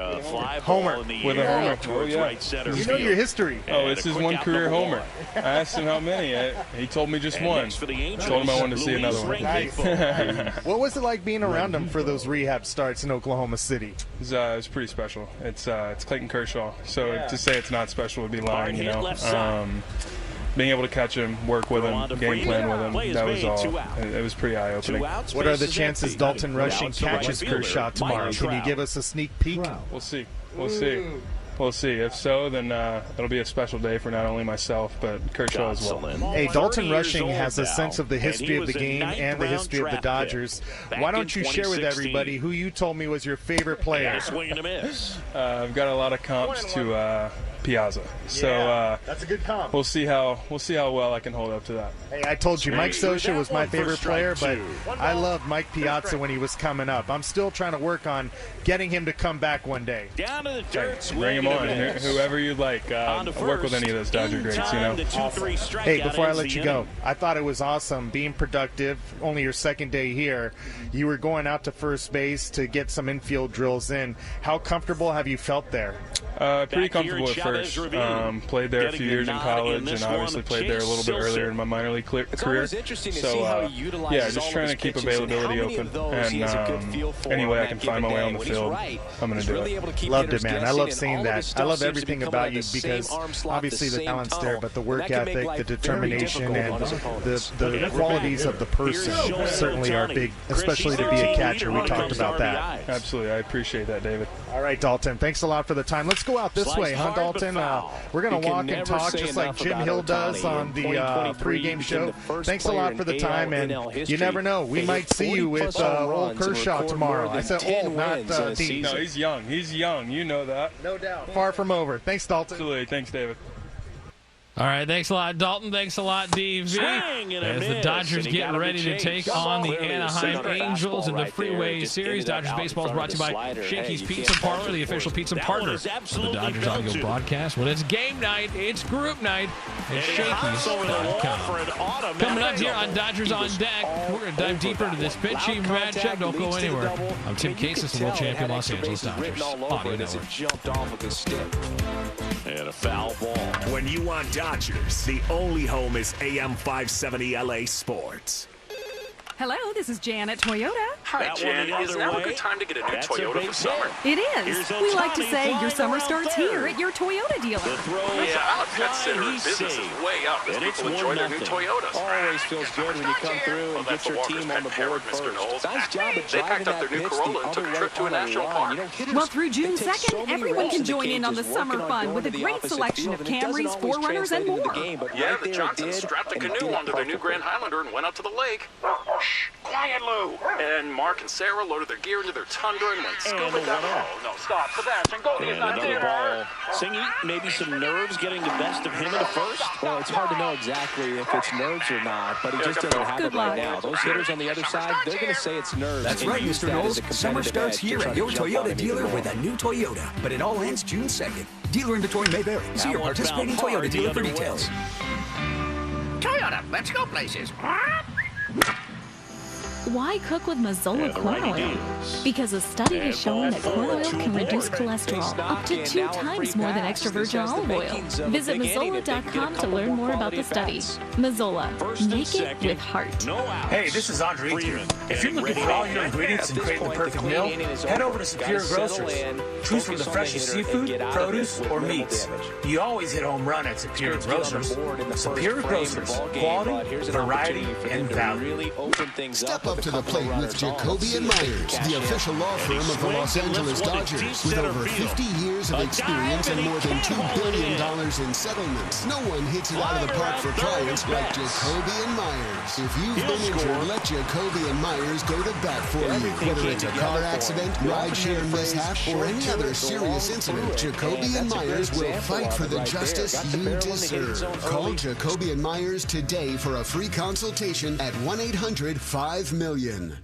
Homer. With a homer. Oh, yeah. You know your history. Oh, it's his one career homer. I asked him how many. He told me just one. I told him I wanted to see another one. Nice. What was it like being around him for those rehab starts in Oklahoma City? It was pretty special. It's Clayton Kershaw. So to say it's not special would be lying, you know. Being able to catch him, work with him, game plan with him, that was all. It was pretty eye-opening. What are the chances Dalton Rushing catches Kershaw tomorrow? Can you give us a sneak peek? We'll see. We'll see. If so, then it'll be a special day for not only myself, but Kershaw as well. Hey, Dalton Rushing has a sense of the history of the game and the history of the Dodgers. Why don't you share with everybody who you told me was your favorite player? I've got a lot of comps to Piazza. So that's a good comp. We'll see how well I can hold up to that. Hey, I told you Mike Scioscia was my favorite player, but I loved Mike Piazza when he was coming up. I'm still trying to work on getting him to come back one day. Down to the dirt. Bring him on, whoever you'd like. I'll work with any of those Dodger greats, you know. Awesome. Hey, before I let you go, I thought it was awesome being productive. Only your second day here, you were going out to first base to get some infield drills in. How comfortable have you felt there? Pretty comfortable at first. Played there a few years in college, and obviously played there a little bit earlier in my minor league career. So, yeah, just trying to keep availability open, and any way I can find my way on the field, I'm going to do it. Loved it, man. I love seeing that. I love everything about you because obviously the talent's there, but the work ethic, the determination, and the qualities of the person certainly are big, especially to be a catcher. We talked about that. Absolutely. I appreciate that, David. All right, Dalton. Thanks a lot for the time. Let's go out this way, huh, Dalton? We're going to walk and talk just like Jim Hill does on the pregame show. Thanks a lot for the time, and you never know. We might see you with old Kershaw tomorrow. I said old, not Dean. No, he's young. He's young. You know that. No doubt. Far from over. Thanks, Dalton. Absolutely. Thanks, David. All right, thanks a lot, Dalton. Thanks a lot, DV. As the Dodgers get ready to take on the Anaheim Angels in the Freeway Series. Dodgers baseball is brought to you by Shakey's Pizza Parlor, the official pizza partner of the Dodgers audio broadcast. When it's game night, it's group night at Shakey's.com. Coming up here on Dodgers on Deck, we're going to dive deeper into this pitching matchup. Don't go anywhere. I'm Tim Casey, the world champion Los Angeles Dodgers. Audio Network. And a foul ball. When you want Dodgers, the only home is AM 570 LA Sports. Hello, this is Jan at Toyota. Hi, Jan. Is now a good time to get a new Toyota for summer? It is. We like to say your summer starts here at your Toyota dealer. Yeah, I'm a pet sitter. Business is way up as people enjoy their new Toyotas. Always feels good when you come through and get your team on the board first. Nice job of driving that pitch the other way on the line. Well, through June 2nd, everyone can join in on the summer fun with a great selection of Camrys, 4Runners, and more. Yeah, the Johnsons strapped a canoe onto their new Grand Highlander and went out to the lake. Quiet, Lou! And Mark and Sarah loaded their gear into their Tundra and went scuba diving. Oh, no, stop. Sebastian, go. He's not there. Ball. Singy, maybe some nerves getting the best of him in the first? Well, it's hard to know exactly if it's nerves or not, but he just doesn't have it right now. Those hitters on the other side, they're going to say it's nerves. That's right, Mr. Knowles. Summer starts here at your Toyota dealer with a new Toyota, but it all ends June 2nd. Dealer inventory may vary. See your participating Toyota dealer for details. Toyota, let's go places. Why cook with Mazola corn oil? Because a study has shown that corn oil can reduce cholesterol up to 2 times more than extra virgin olive oil. Visit Mazola.com to learn more about the study. Mazola, make it with heart. Hey, this is Andre here. If you're looking for all your ingredients and create the perfect meal, head over to Superior Grocers. Choose from the freshest seafood, produce, or meats. You always hit home run at Superior Grocers. Superior Grocers, quality, variety, and value. Step up to the plate with Jacoby & Myers, the official law firm of the Los Angeles Dodgers. With over 50 years of experience and more than $2 billion in settlements, no one hits it out of the park for clients like Jacoby & Myers. If you've been injured, let Jacoby & Myers go to bat for you. Whether it's a car accident, ride-share mishap, or any other serious incident, Jacoby & Myers will fight for the justice you deserve. Call Jacoby & Myers today for a free consultation at 1-800-5-MILLION.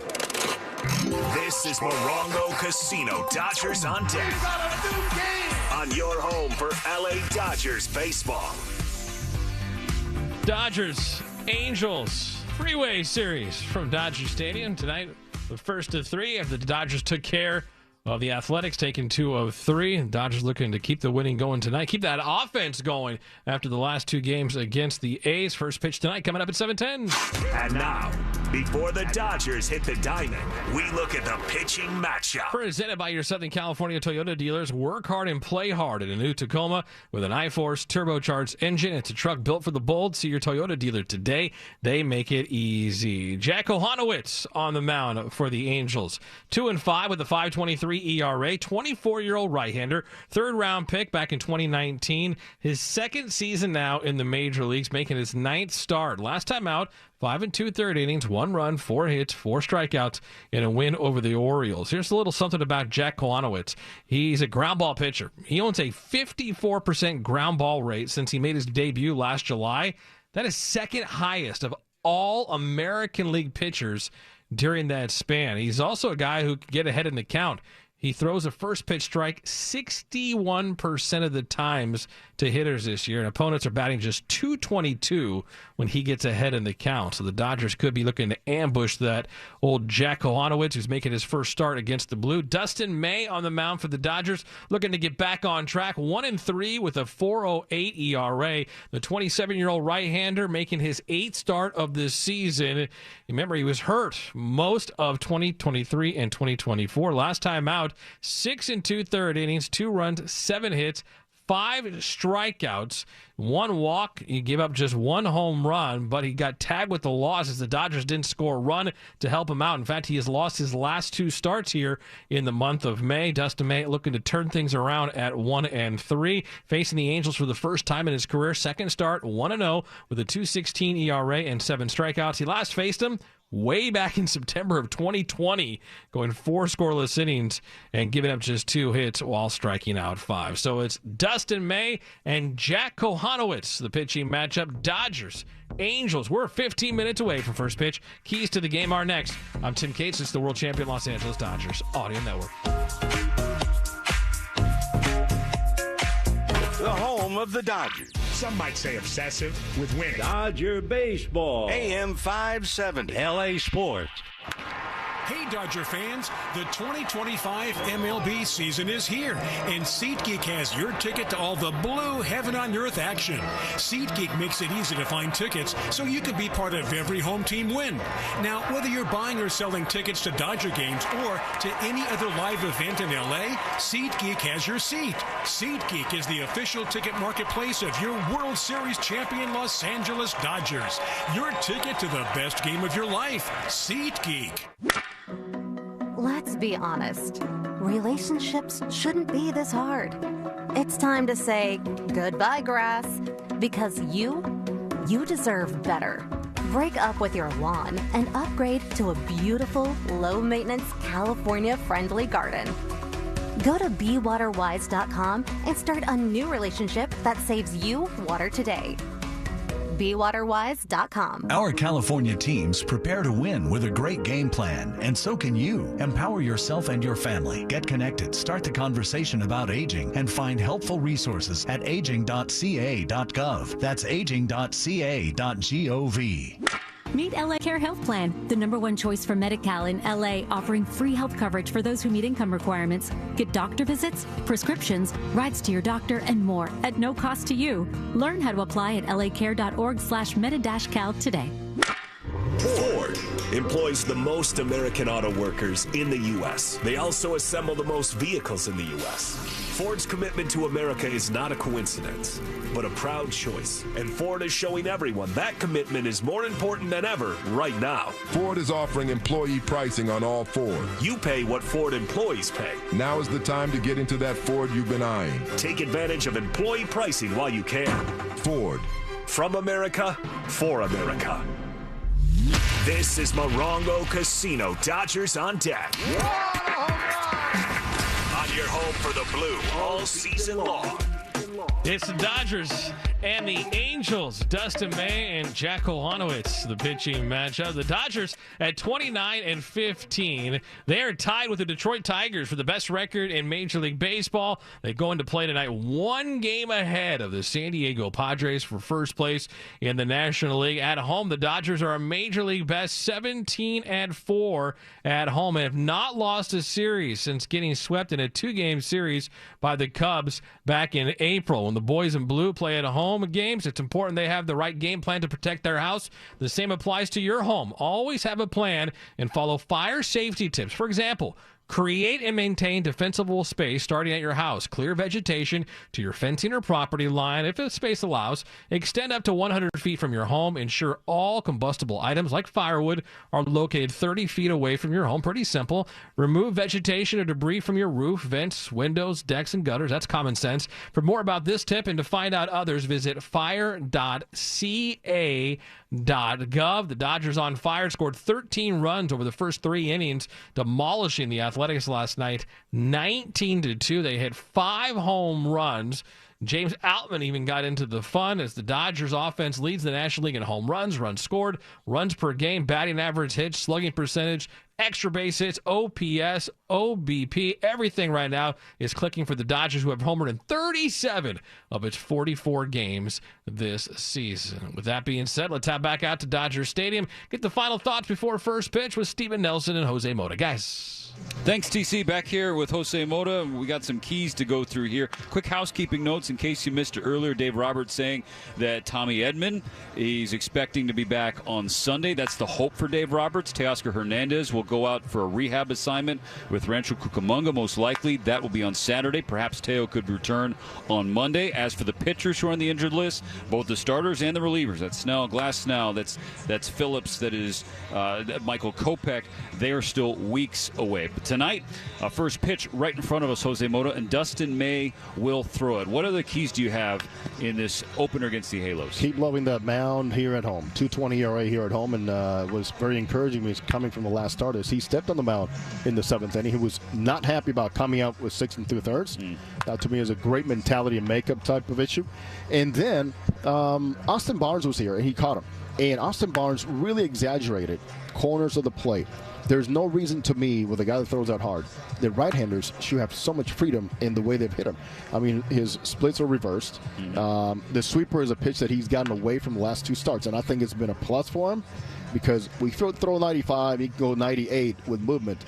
This is Morongo Casino Dodgers on Deck. On your home for LA Dodgers baseball. Dodgers, Angels, Freeway Series from Dodger Stadium. Tonight, the first of 3 after the Dodgers took care of the Athletics, taking 2 of 3. Dodgers looking to keep the winning going tonight. Keep that offense going after the last 2 games against the A's. First pitch tonight coming up at 7:10. And now, before the Dodgers hit the diamond, we look at the pitching matchup. Presented by your Southern California Toyota dealers. Work hard and play hard in a new Tacoma with an I-Force turbocharged engine. It's a truck built for the bold. See your Toyota dealer today. They make it easy. Jack Ohanowitz on the mound for the Angels. 2-5 with a .523 1.3 ERA, 24-year-old right-hander, third-round pick back in 2019. His second season now in the major leagues, making his 9th start. Last time out, 5 2/3 innings, 1 run, 4 hits, 4 strikeouts, and a win over the Orioles. Here's a little something about Jack Kohanowitz. He's a ground ball pitcher. He owns a 54% ground ball rate since he made his debut last July. That is second highest of all American League pitchers during that span. He's also a guy who can get ahead in the count. He throws a first pitch strike 61% of the times to hitters this year, and opponents are batting just .222 when he gets ahead in the count. So the Dodgers could be looking to ambush that old Jack Kohanowitz, who's making his first start against the Blue. Dustin May on the mound for the Dodgers, looking to get back on track. 1-3 with a 4.08 ERA. The 27-year-old right-hander making his 8th start of this season. Remember, he was hurt most of 2023 and 2024. Last time out, 6 2/3 innings, 2 runs, 7 hits, 5 strikeouts, 1 walk. He gave up just 1 home run, but he got tagged with the loss as the Dodgers didn't score a run to help him out. In fact, he has lost his last 2 starts here in the month of May. Dustin May looking to turn things around at 1-3, facing the Angels for the first time in his career. Second start, 1-0 with a 2.16 ERA and 7 strikeouts. He last faced him way back in September of 2020, going 4 scoreless innings and giving up just 2 hits while striking out 5. So it's Dustin May and Jack Kohanowitz, the pitching matchup. Dodgers, Angels. We're 15 minutes away from first pitch. Keys to the game are next. I'm Tim Cates. It's the world champion Los Angeles Dodgers Audio Network. The home of the Dodgers. Some might say obsessive with winning. Dodger baseball. AM 570. LA Sports. Hey, Dodger fans, the 2025 MLB season is here, and SeatGeek has your ticket to all the blue heaven-on-earth action. SeatGeek makes it easy to find tickets so you can be part of every home team win. Now, whether you're buying or selling tickets to Dodger games or to any other live event in LA, SeatGeek has your seat. SeatGeek is the official ticket marketplace of your World Series champion Los Angeles Dodgers. Your ticket to the best game of your life. SeatGeek. Let's be honest. Relationships shouldn't be this hard. It's time to say goodbye, grass, because you deserve better. Break up with your lawn and upgrade to a beautiful, low-maintenance, California-friendly garden. Go to BeWaterWise.com and start a new relationship that saves you water today. BeWaterWise.com. Our California teams prepare to win with a great game plan, and so can you. Empower yourself and your family. Get connected, start the conversation about aging, and find helpful resources at aging.ca.gov. That's aging.ca.gov. Meet LA Care Health Plan, the #1 choice for Medi-Cal in LA, offering free health coverage for those who meet income requirements. Get doctor visits, prescriptions, rides to your doctor, and more at no cost to you. Learn how to apply at lacare.org/medi-cal today. Ford employs the most American auto workers in the U.S. They also assemble the most vehicles in the U.S. Ford's commitment to America is not a coincidence, but a proud choice. And Ford is showing everyone that commitment is more important than ever right now. Ford is offering employee pricing on all Ford. You pay what Ford employees pay. Now is the time to get into that Ford you've been eyeing. Take advantage of employee pricing while you can. Ford. From America, for America. This is Morongo Casino. Dodgers on deck. On your home for the Blue all season long. It's the Dodgers and the Angels. Dustin May and Jack Kohanowitz, the pitching matchup. The Dodgers at 29-15. They are tied with the Detroit Tigers for the best record in Major League Baseball. They go into play tonight 1 game ahead of the San Diego Padres for first place in the National League. At home, the Dodgers are a Major League best 17-4 at home and have not lost a series since getting swept in a 2-game series by the Cubs back in April. When the boys in blue play at home games, it's important they have the right game plan to protect their house. The same applies to your home. Always have a plan and follow fire safety tips. For example, Create and maintain defensible space starting at your house. Clear vegetation to your fencing or property line if the space allows. Extend up to 100 feet from your home. Ensure all combustible items like firewood are located 30 feet away from your home. Pretty simple. Remove vegetation or debris from your roof, vents, windows, decks, and gutters. That's common sense. For more about this tip and to find out others, visit fire.ca.gov. The Dodgers on fire scored 13 runs over the first 3 innings, demolishing the Athletics last night 19-2. They hit 5 home runs. James Outman even got into the fun as the Dodgers offense leads the National League in home runs, runs scored, runs per game, batting average, hits, slugging percentage, extra base hits, OPS, OBP. Everything right now is clicking for the Dodgers, who have homered in 37 of its 44 games this season. With that being said, let's head back out to Dodger Stadium. Get the final thoughts before first pitch with Steven Nelson and Jose Mota. Guys. Thanks, TC. Back here with Jose Mota. We got some keys to go through here. Quick housekeeping notes in case you missed it earlier. Dave Roberts saying that Tommy Edman, he's expecting to be back on Sunday. That's the hope for Dave Roberts. Teoscar Hernandez will go out for a rehab assignment with Rancho Cucamonga, most likely. That will be on Saturday. Perhaps Teo could return on Monday. As for the pitchers who are on the injured list, both the starters and the relievers, that's Snell, Glass Snell, that's Phillips, that is Michael Kopech, they are still weeks away. But tonight, first pitch right in front of us, Jose Mota, and Dustin May will throw it. What other keys do you have in this opener against the Halos? Keep loving that mound here at home. 2.20 ERA here at home, and was very encouraging when he's coming from the last start as he stepped on the mound in the 7th inning. He was not happy about coming out with 6 2/3. That to me is a great mentality and makeup type of issue. And then Austin Barnes was here, and he caught him. And Austin Barnes really exaggerated corners of the plate. There's no reason to me, with a guy that throws out hard, that right-handers should have so much freedom in the way they've hit him. I mean, his splits are reversed. The sweeper is a pitch that he's gotten away from the last 2 starts, and I think it's been a plus for him because we throw 95, he can go 98 with movement.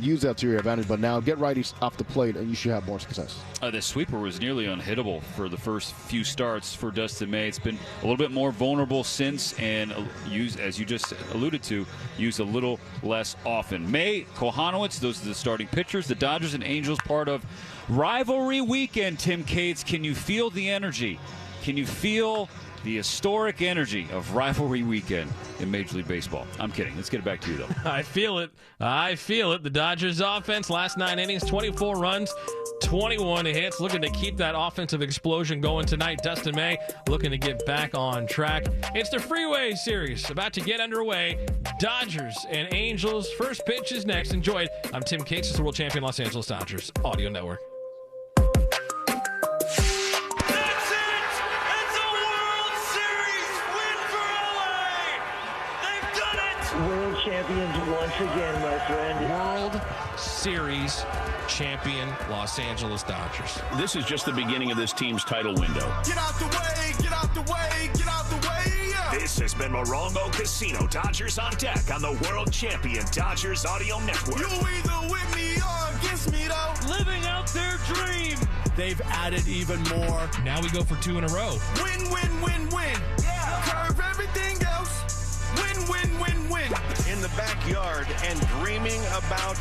Use that to your advantage, but now get righties off the plate, and you should have more success. The sweeper was nearly unhittable for the first few starts for Dustin May. It's been a little bit more vulnerable since, and used, as you just alluded to, used a little less often. May, Kohanowitz, those are the starting pitchers. The Dodgers and Angels part of rivalry weekend, Tim Cates. Can you feel the energy? Can you feel the historic energy of rivalry weekend in Major League Baseball? I'm kidding. Let's get it back to you, though. I feel it. I feel it. The Dodgers offense, last 9 innings, 24 runs, 21 hits. Looking to keep that offensive explosion going tonight. Dustin May looking to get back on track. It's the Freeway Series about to get underway. Dodgers and Angels. First pitch is next. Enjoy it. I'm Tim Cates. It's the World Champion Los Angeles Dodgers Audio Network. World champions once again, my friend. World Series champion Los Angeles Dodgers. This is just the beginning of this team's title window. Get out the way, get out the way, get out the way. This has been Morongo Casino. Dodgers on deck on the world champion Dodgers Audio Network. You either with me or against me, though. Living out their dream. They've added even more. Now we go for 2 in a row. Win, win, win, win. Yeah. Curve everything else. Win, win, win, win. In the backyard and dreaming about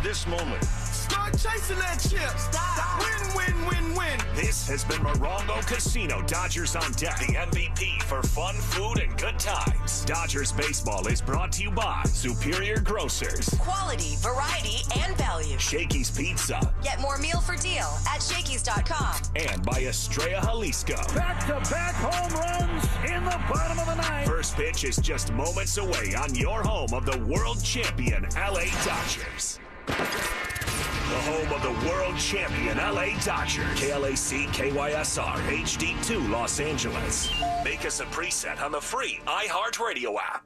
this moment. Start chasing that chip. Stop. Win, win, win, win. This has been Morongo Casino. Dodgers on deck. The MVP for fun, food, and good times. Dodgers baseball is brought to you by Superior Grocers. Quality, variety, and value. Shakey's Pizza. Get more meal for deal at Shakey's.com. And by Estrella Jalisco. Back-to-back home runs in the bottom of the ninth. First pitch is just moments away on your home of the world champion LA Dodgers. The home of the world champion LA Dodgers. KLAC KYSR HD2 Los Angeles. Make us a preset on the free iHeartRadio app.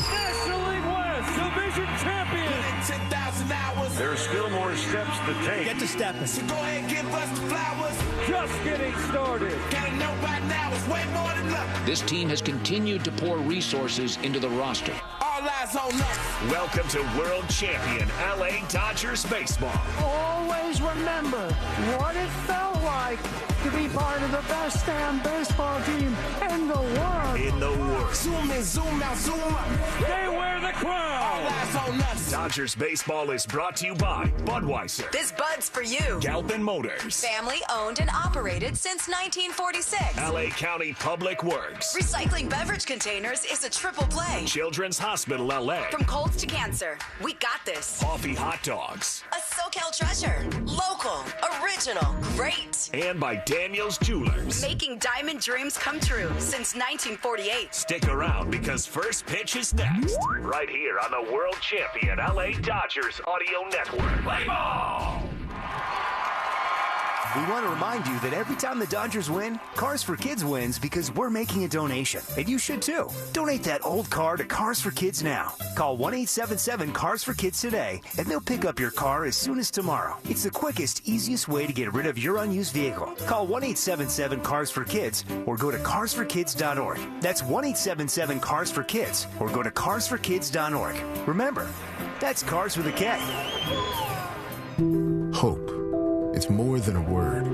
National League West Division champion. 10,000 hours. There's still more steps to take. Get to stepping. So go ahead and give us the flowers. Just getting started. Gotta know by now it's way more than luck. This team has continued to pour resources into the roster. All eyes on us. Welcome to world champion LA Dodgers baseball. Always remember what it felt like to be part of the best damn baseball team in the world. in the world. Zoom in, zoom out, zoom up. They wear the crown. Dodgers baseball is brought to you by Budweiser. This Bud's for you. Galpin Motors. Family owned and operated since 1946. LA County Public Works. Recycling beverage containers is a triple play. Children's Hospital LA. From colds to cancer, we got this. Coffee Hot Dogs. A SoCal treasure. Local, original, great. And by Daniel's Jewelers. Making diamond dreams come true since 1948. Stick around because First Pitch is next. Right here on the world champion LA Dodgers Audio Network. Play ball! We want to remind you that every time the Dodgers win, Cars for Kids wins because we're making a donation. And you should too. Donate that old car to Cars for Kids now. Call 1-877-CARS-FOR-KIDS today, and they'll pick up your car as soon as tomorrow. It's the quickest, easiest way to get rid of your unused vehicle. Call 1-877-CARS-FOR-KIDS or go to carsforkids.org. That's 1-877-CARS-FOR-KIDS or go to carsforkids.org. Remember, that's Cars with a K. Hope. It's more than a word.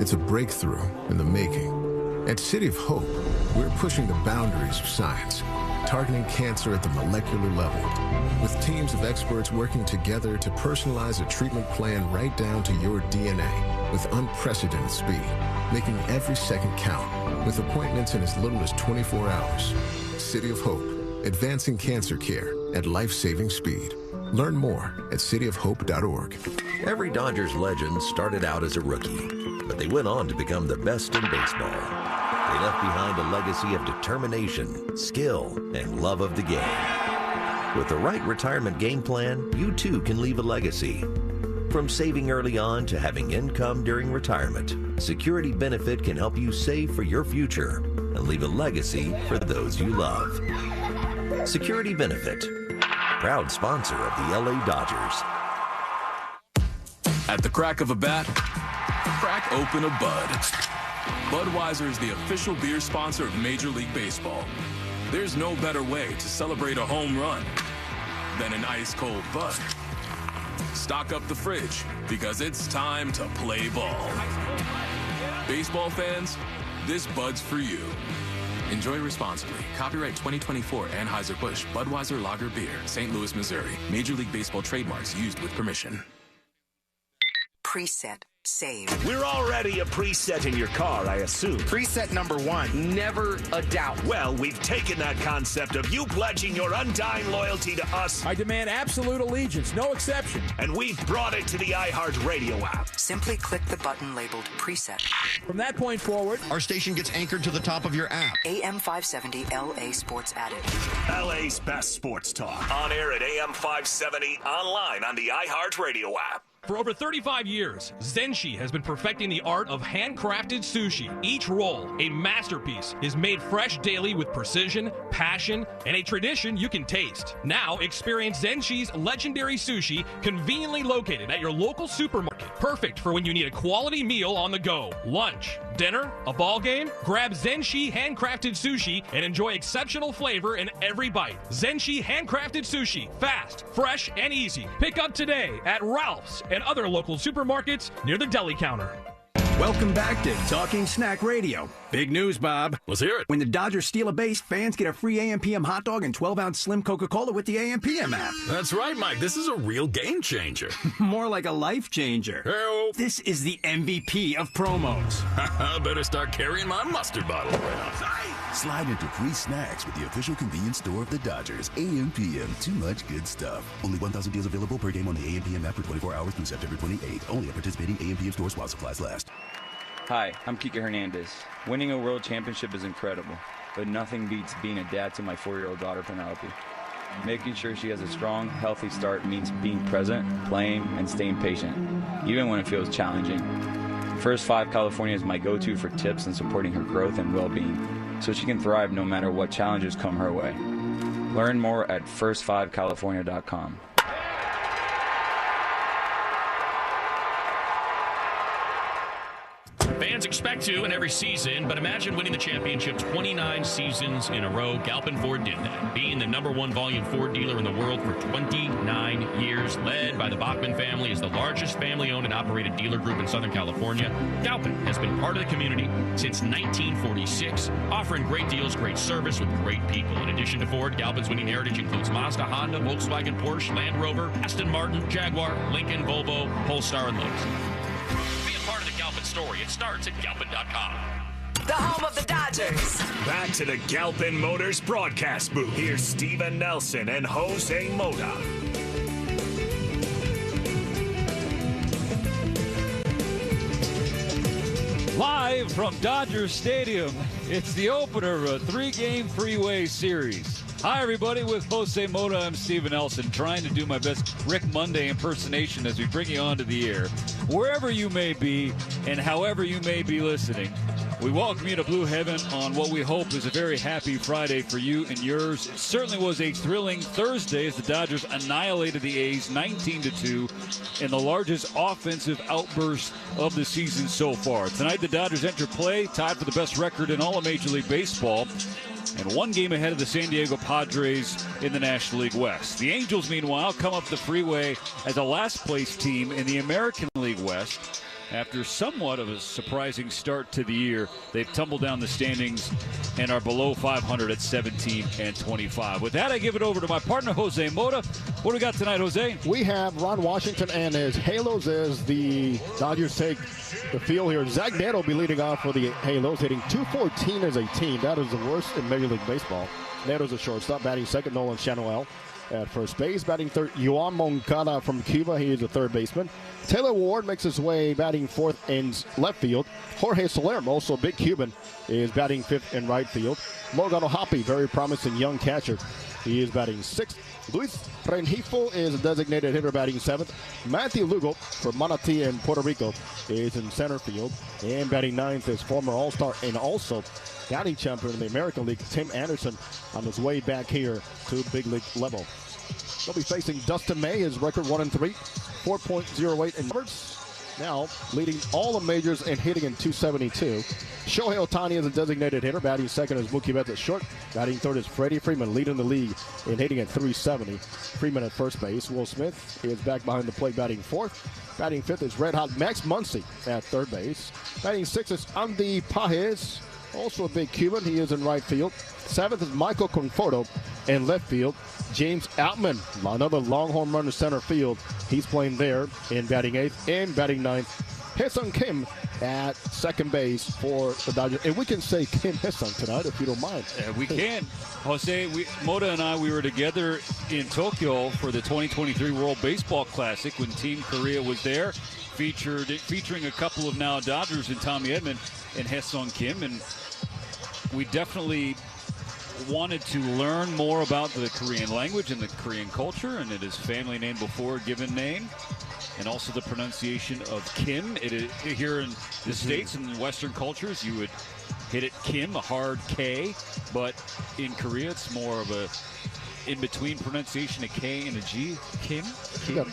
It's a breakthrough in the making. At City of Hope, we're pushing the boundaries of science, targeting cancer at the molecular level, with teams of experts working together to personalize a treatment plan right down to your DNA with unprecedented speed, making every second count, with appointments in as little as 24 hours. City of Hope, advancing cancer care at life-saving speed. Learn more at cityofhope.org. Every Dodgers legend started out as a rookie, but they went on to become the best in baseball. They left behind a legacy of determination, skill, and love of the game. With the right retirement game plan, you too can leave a legacy. From saving early on to having income during retirement, Security Benefit can help you save for your future and leave a legacy for those you love. Security Benefit, proud sponsor of the LA Dodgers. At the crack of a bat, crack open a Bud. Budweiser is the official beer sponsor of Major League Baseball. There's no better way to celebrate a home run than an ice-cold Bud. Stock up the fridge because it's time to play ball. Baseball fans, this Bud's for you. Enjoy responsibly. Copyright 2024 Anheuser-Busch Budweiser Lager Beer, St. Louis, Missouri. Major League Baseball trademarks used with permission. Preset. Save. We're already a preset in your car, I assume. Preset number one. Never a doubt. Well, we've taken that concept of you pledging your undying loyalty to us. I demand absolute allegiance, no exception. And we've brought it to the iHeartRadio app. Simply click the button labeled Preset. From that point forward, our station gets anchored to the top of your app. AM 570 LA Sports added. LA's best sports talk. On air at AM 570, online on the iHeartRadio app. For over 35 years, Zenshi has been perfecting the art of handcrafted sushi. Each roll, a masterpiece, is made fresh daily with precision, passion, and a tradition you can taste. Now, experience Zenshi's legendary sushi conveniently located at your local supermarket. Perfect for when you need a quality meal on the go. Lunch, dinner, a ball game? Grab Zenshi handcrafted sushi and enjoy exceptional flavor in every bite. Zenshi handcrafted sushi, fast, fresh, and easy. Pick up today at Ralph's and other local supermarkets near the deli counter. Welcome back to Talking Snack Radio. Big news, Bob. Let's hear it. When the Dodgers steal a base, fans get a free AM/PM hot dog and 12-ounce slim Coca-Cola with the AM/PM app. That's right, Mike. This is a real game changer. More like a life changer. Hello. This is the MVP of promos. Better start carrying my mustard bottle around. Slide into free snacks with the official convenience store of the Dodgers. AM/PM. Too much good stuff. Only 1,000 deals available per game on the AM/PM app for 24 hours through September 28th. Only at participating AM/PM stores while supplies last. Hi, I'm Kike Hernandez. Winning a world championship is incredible, but nothing beats being a dad to my 4-year-old daughter, Penelope. Making sure she has a strong, healthy start means being present, playing, and staying patient, even when it feels challenging. First 5 California is my go-to for tips and supporting her growth and well-being, so she can thrive no matter what challenges come her way. Learn more at first5california.com. Fans expect to in every season, but imagine winning the championship 29 seasons in a row. Galpin Ford did that, being the #1 volume Ford dealer in the world for 29 years, led by the Bachman family as the largest family-owned and operated dealer group in Southern California. Galpin has been part of the community since 1946, offering great deals, great service with great people. In addition to Ford, Galpin's winning heritage includes Mazda, Honda, Volkswagen, Porsche, Land Rover, Aston Martin, Jaguar, Lincoln, Volvo, Polestar, and Lowe's. Be a part of the Galpin story. It starts at Galpin.com. The home of the Dodgers. Back to the Galpin Motors broadcast booth. Here's Steven Nelson and Jose Mota. Live from Dodger Stadium, it's the opener of a 3-game Freeway Series. Hi, everybody. With Jose Mota, I'm Steven Nelson, trying to do my best Rick Monday impersonation as we bring you onto the air. Wherever you may be and however you may be listening, we welcome you to Blue Heaven on what we hope is a very happy Friday for you and yours. It certainly was a thrilling Thursday as the Dodgers annihilated the A's 19-2 in the largest offensive outburst of the season so far. Tonight, the Dodgers enter play, tied for the best record in all of Major League Baseball, and 1 game ahead of the San Diego Padres in the National League West. The Angels, meanwhile, come up the freeway as a last-place team in the American League West. After somewhat of a surprising start to the year, they've tumbled down the standings and are below 500 at 17-25. With that, I give it over to my partner, Jose Mota. What do we got tonight, Jose? We have Ron Washington and his Halos as the Dodgers take the field here. Zach Neto will be leading off for the Halos, hitting .214 as a team. That is the worst in Major League Baseball. Neto's a shortstop, batting second. Nolan Chanuel at first base. Batting third, Yoan Moncada from Cuba. He is a third baseman. Taylor Ward makes his way batting fourth in left field. Jorge Salermo, also a big Cuban, is batting fifth in right field. Morgan O'Hoppe, very promising young catcher. He is batting sixth. Luis Rengifo is a designated hitter, batting seventh. Matthew Lugo from Manatí in Puerto Rico is in center field. And batting ninth is former All-Star and also batting champion in the American League, Tim Anderson, on his way back here to big league level. They'll be facing Dustin May, his record 1-3, 4.08 in numbers. Now leading all the majors and hitting in .272. Shohei Ohtani is a designated hitter. Batting second is Mookie Betts at short. Batting third is Freddie Freeman, leading the league in hitting at .370. Freeman at first base. Will Smith is back behind the plate, batting fourth. Batting fifth is red hot Max Muncy at third base. Batting sixth is Andy Pages, also a big Cuban. He is in right field. Seventh is Michael Conforto in left field. James Outman, another long home run to center field. He's playing there in batting eighth. And batting ninth, Hae-Sung Kim at second base for the Dodgers. And we can say Kim Hae-Sung tonight if you don't mind. We can. Jose, Mota and I, we were together in Tokyo for the 2023 World Baseball Classic when Team Korea was there, featuring a couple of now Dodgers in Tommy Edman and Hae-Sung Kim. And we definitely wanted to learn more about the Korean language and the Korean culture, and it is family name before given name, and also the pronunciation of Kim. It is here in the States and in Western cultures, you would hit it Kim, a hard K, but in Korea it's more of a in-between pronunciation, a K and a G. Kim.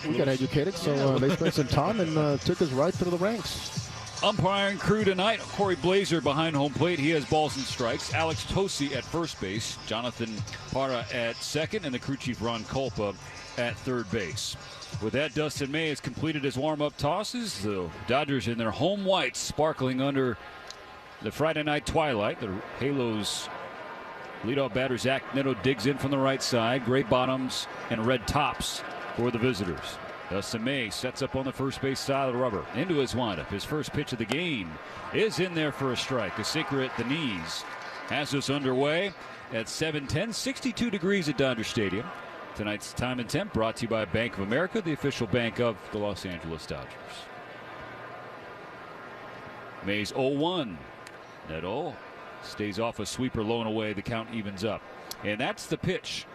We got educated, so they spent some time and took us right through the ranks. Umpiring crew tonight, Corey Blazer behind home plate. He has balls and strikes. Alex Tosi at first base. Jonathan Parra at second. And the crew chief, Ron Kulpa, at third base. With that, Dustin May has completed his warm-up tosses. The Dodgers in their home whites sparkling under the Friday night twilight. The Halos leadoff batter, Zach Neto, digs in from the right side. Gray bottoms and red tops for the visitors. Dustin May sets up on the first base side of the rubber. Into his windup. His first pitch of the game is in there for a strike. A sinker at the knees has us underway at 7:10. 62 degrees at Dodger Stadium. Tonight's time and temp brought to you by Bank of America, the official bank of the Los Angeles Dodgers. May's 0-1. Neto stays off a sweeper low and away. The count evens up. And that's the pitch.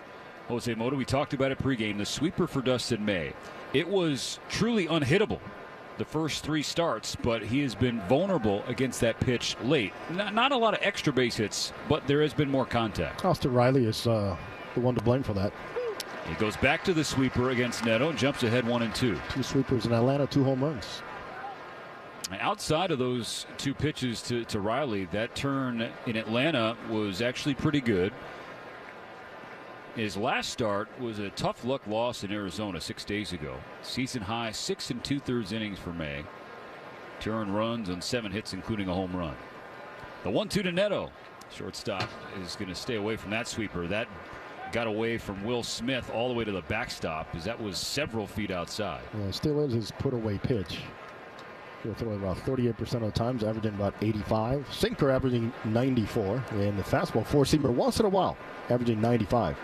Jose Mota, we talked about it pregame. The sweeper for Dustin May. It was truly unhittable the first three starts, but he has been vulnerable against that pitch late. Not a lot of extra base hits, but there has been more contact. Austin Riley is the one to blame for that. He goes back to the sweeper against Neto and jumps ahead 1-2. 2 sweepers in Atlanta, 2 home runs. Outside of those 2 pitches to Riley, that turn in Atlanta was actually pretty good. His last start was a tough luck loss in Arizona 6 days ago. Season high 6 2/3 innings for May. 2 earned runs on 7 hits, including a home run. The 1-2 to Neto. Shortstop is going to stay away from that sweeper. That got away from Will Smith all the way to the backstop, as that was several feet outside. Yeah, still is his put-away pitch. He'll throw it about 38% of the times, averaging about 85. Sinker averaging 94. And the fastball four-seamer once in a while, averaging 95.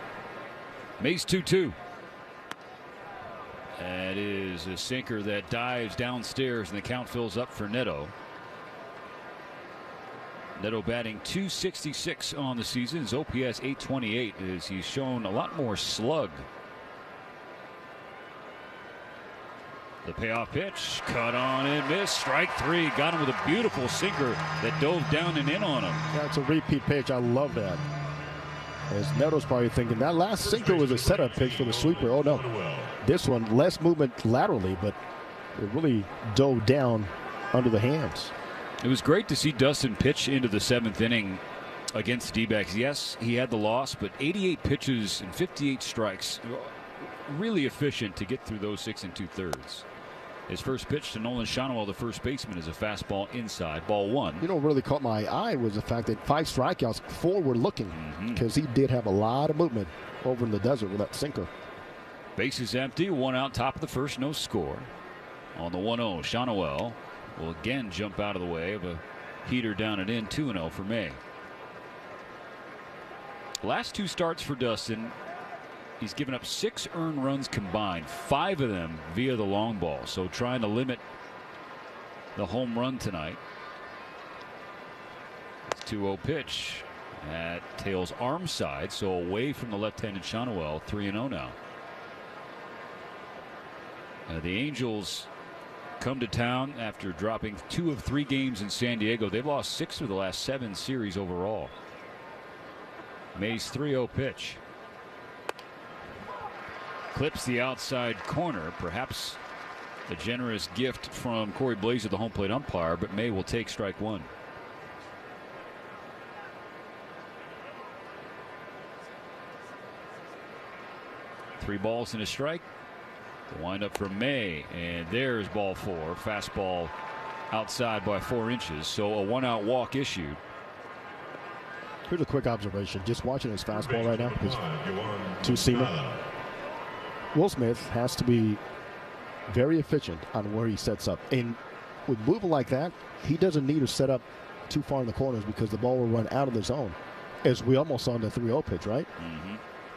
Mays 2-2. That is a sinker that dives downstairs, and the count fills up for Neto. Neto batting .266 on the season. His OPS .828 as he's shown a lot more slug. The payoff pitch, cut on and missed. Strike 3. Got him with a beautiful sinker that dove down and in on him. That's a repeat pitch. I love that. As Neto's probably thinking that last sinker was a setup pitch for the sweeper. Oh no, this one less movement laterally, but it really dove down under the hands. It was great to see Dustin pitch into the 7th inning against the D-backs. Yes, he had the loss, but 88 pitches and 58 strikes. Really efficient to get through those 6 2/3. His first pitch to Nolan Shonwell, the first baseman, is a fastball inside, ball 1. You know what really caught my eye was the fact that 5 strikeouts, 4 were looking, because he did have a lot of movement over in the desert with that sinker. Base is empty, 1 out, top of the first, no score. On the 1-0, Shonwell will again jump out of the way of a heater down and in. 2-0 for May. Last 2 starts for Dustin, he's given up 6 earned runs combined, 5 of them via the long ball. So trying to limit the home run tonight. 2-0 pitch at Tails' arm side, so away from the left-handed Shonwell. 3-0 now. The Angels come to town after dropping 2 of 3 games in San Diego. They've lost 6 of the last 7 series overall. May's 3-0 pitch. Clips the outside corner. Perhaps a generous gift from Corey Blazer, the home plate umpire, but May will take strike 1. Three balls and a strike. The windup from May, and there's ball 4. Fastball outside by 4 inches, so a 1-out walk issued. Here's a quick observation. Just watching his fastball right now, his two-seamer. Will Smith has to be very efficient on where he sets up. And with moving like that, he doesn't need to set up too far in the corners because the ball will run out of the zone, as we almost saw in the 3-0 pitch, right?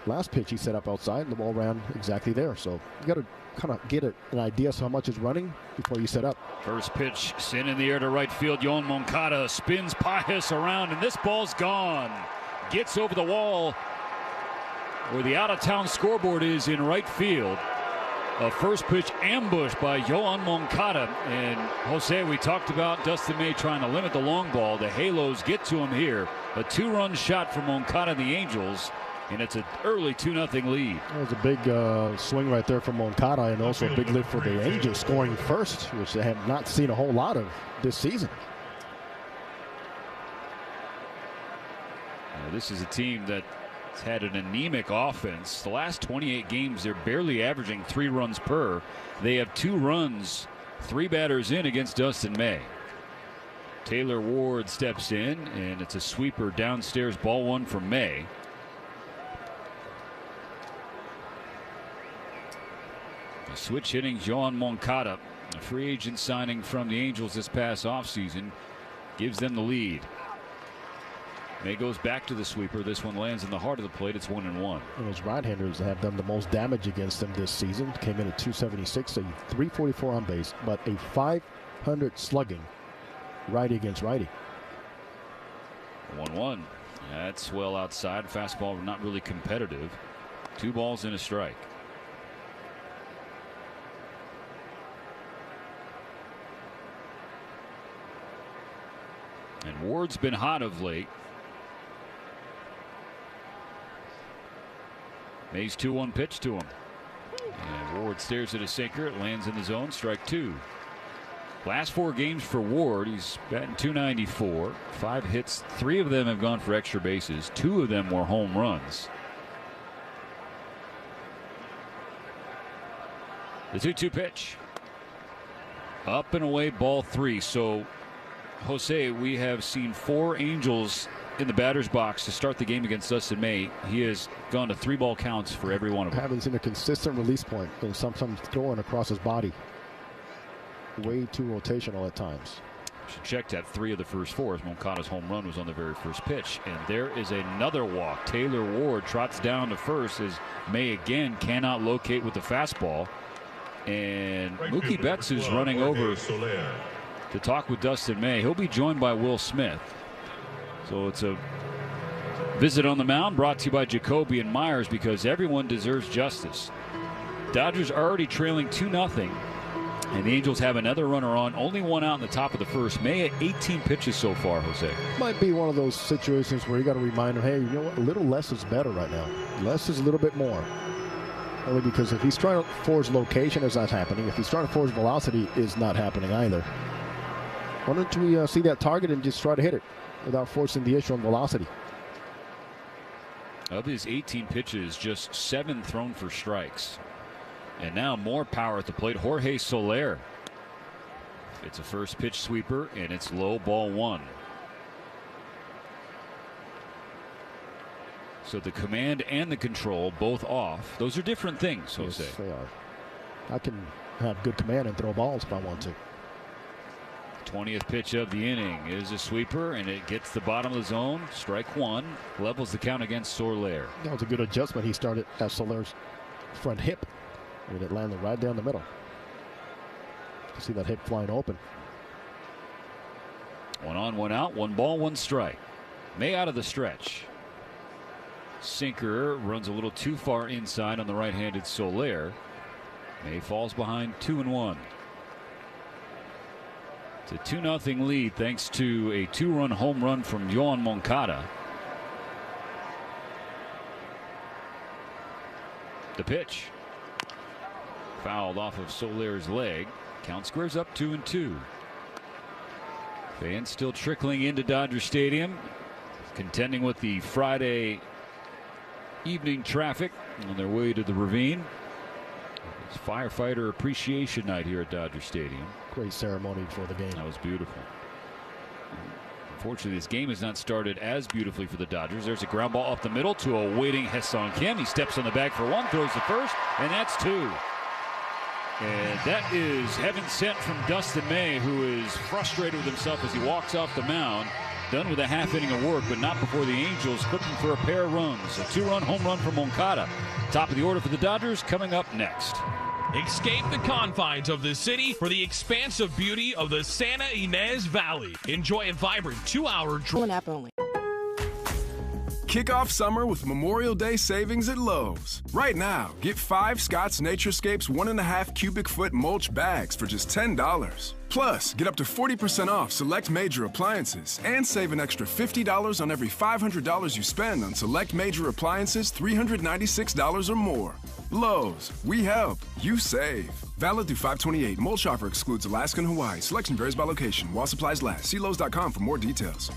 Last pitch he set up outside and the ball ran exactly there. So you got to kind of get an idea of how much is running before you set up. First pitch sent in the air to right field. Yoan Moncada spins Pajas around, and this ball's gone. Gets over the wall where the out-of-town scoreboard is in right field. A first pitch ambush by Yoan Moncada. And Jose, we talked about Dustin May trying to limit the long ball. The Halos get to him here. A 2-run shot from Moncada and the Angels. And it's an early 2-0 lead. That was a big swing right there from Moncada, and also a big lift for the Angels, scoring first, which they have not seen a whole lot of this season. This is a team that's had an anemic offense. The last 28 games, they're barely averaging 3 runs per. They have 2 runs, 3 batters in against Dustin May. Taylor Ward steps in, and it's a sweeper downstairs, ball 1 from May. Switch hitting Yoan Moncada, a free agent signing from the Angels this past offseason, gives them the lead. May goes back to the sweeper. This one lands in the heart of the plate. It's 1-1. And his right-handers have done the most damage against them this season. Came in at .276, a .344 on base, but a .500 slugging righty against righty. 1-1. That's well outside. Fastball not really competitive. 2 balls and a strike. And Ward's been hot of late. May's 2-1 pitch to him. And Ward stares at a sinker. It lands in the zone. Strike 2. Last 4 games for Ward, he's batting .294, 5 hits, 3 of them have gone for extra bases, 2 of them were home runs. The 2-2 pitch. Up and away, ball 3. So, Jose, we have seen 4 Angels in the batter's box to start the game against Dustin May. He has gone to 3-ball counts for every one of them. I haven't seen a consistent release point, and sometimes throwing across his body. Way too rotational at times. She checked at 3 of the first 4 as Moncada's home run was on the very first pitch. And there is another walk. Taylor Ward trots down to first as May again cannot locate with the fastball. And Mookie Betts is running over to talk with Dustin May. He'll be joined by Will Smith. So it's a visit on the mound brought to you by Jacoby and Myers, because everyone deserves justice. Dodgers already trailing 2-0. And the Angels have another runner on, only 1 out in the top of the first. May at 18 pitches so far, Jose. Might be one of those situations where you got to remind him, hey, you know what? A little less is better right now. Less is a little bit more. Only because if he's trying to force location, it's not happening. If he's trying to force velocity, it's not happening either. Why don't we see that target and just try to hit it without forcing the issue on velocity? Of his 18 pitches, just 7 thrown for strikes. And now more power at the plate. Jorge Soler. It's a first pitch sweeper, and it's low, ball 1. So the command and the control both off. Those are different things, Jose. Yes, they are. I can have good command and throw balls if I want to. 20th pitch of the inning is a sweeper, and it gets the bottom of the zone. Strike 1. Levels the count against Soler. That was a good adjustment. He started at Soler's front hip. And it landed right down the middle. You see that hip flying open. 1 on, 1 out, 1 ball, 1 strike. May out of the stretch. Sinker runs a little too far inside on the right-handed Soler. May falls behind 2-1. It's a 2-0 lead thanks to a 2-run home run from Yoan Moncada. The pitch. Fouled off of Soler's leg. Count squares up 2-2. Fans still trickling into Dodger Stadium, contending with the Friday evening traffic on their way to the Ravine. It's firefighter appreciation night here at Dodger Stadium. Great ceremony before the game. That was beautiful. Unfortunately, this game has not started as beautifully for the Dodgers. There's a ground ball up the middle to a waiting Ha-Seong Kim. He steps on the bag for 1, throws the first, and that's 2. And that is heaven sent from Dustin May, who is frustrated with himself as he walks off the mound. Done with a half inning of work, but not before the Angels cooking for a pair of runs. A 2-run home run from Moncada. Top of the order for the Dodgers coming up next. Escape the confines of the city for the expansive beauty of the Santa Ynez Valley. Enjoy a vibrant 2-hour drive. App only. Kick off summer with Memorial Day savings at Lowe's. Right now, get 5 Scott's Naturescapes 1.5 cubic foot mulch bags for just $10. Plus, get up to 40% off select major appliances and save an extra $50 on every $500 you spend on select major appliances $396 or more. Lowe's, we help, you save. Valid through 5/28. Mulch offer excludes Alaska and Hawaii. Selection varies by location. While supplies last. See Lowe's.com for more details.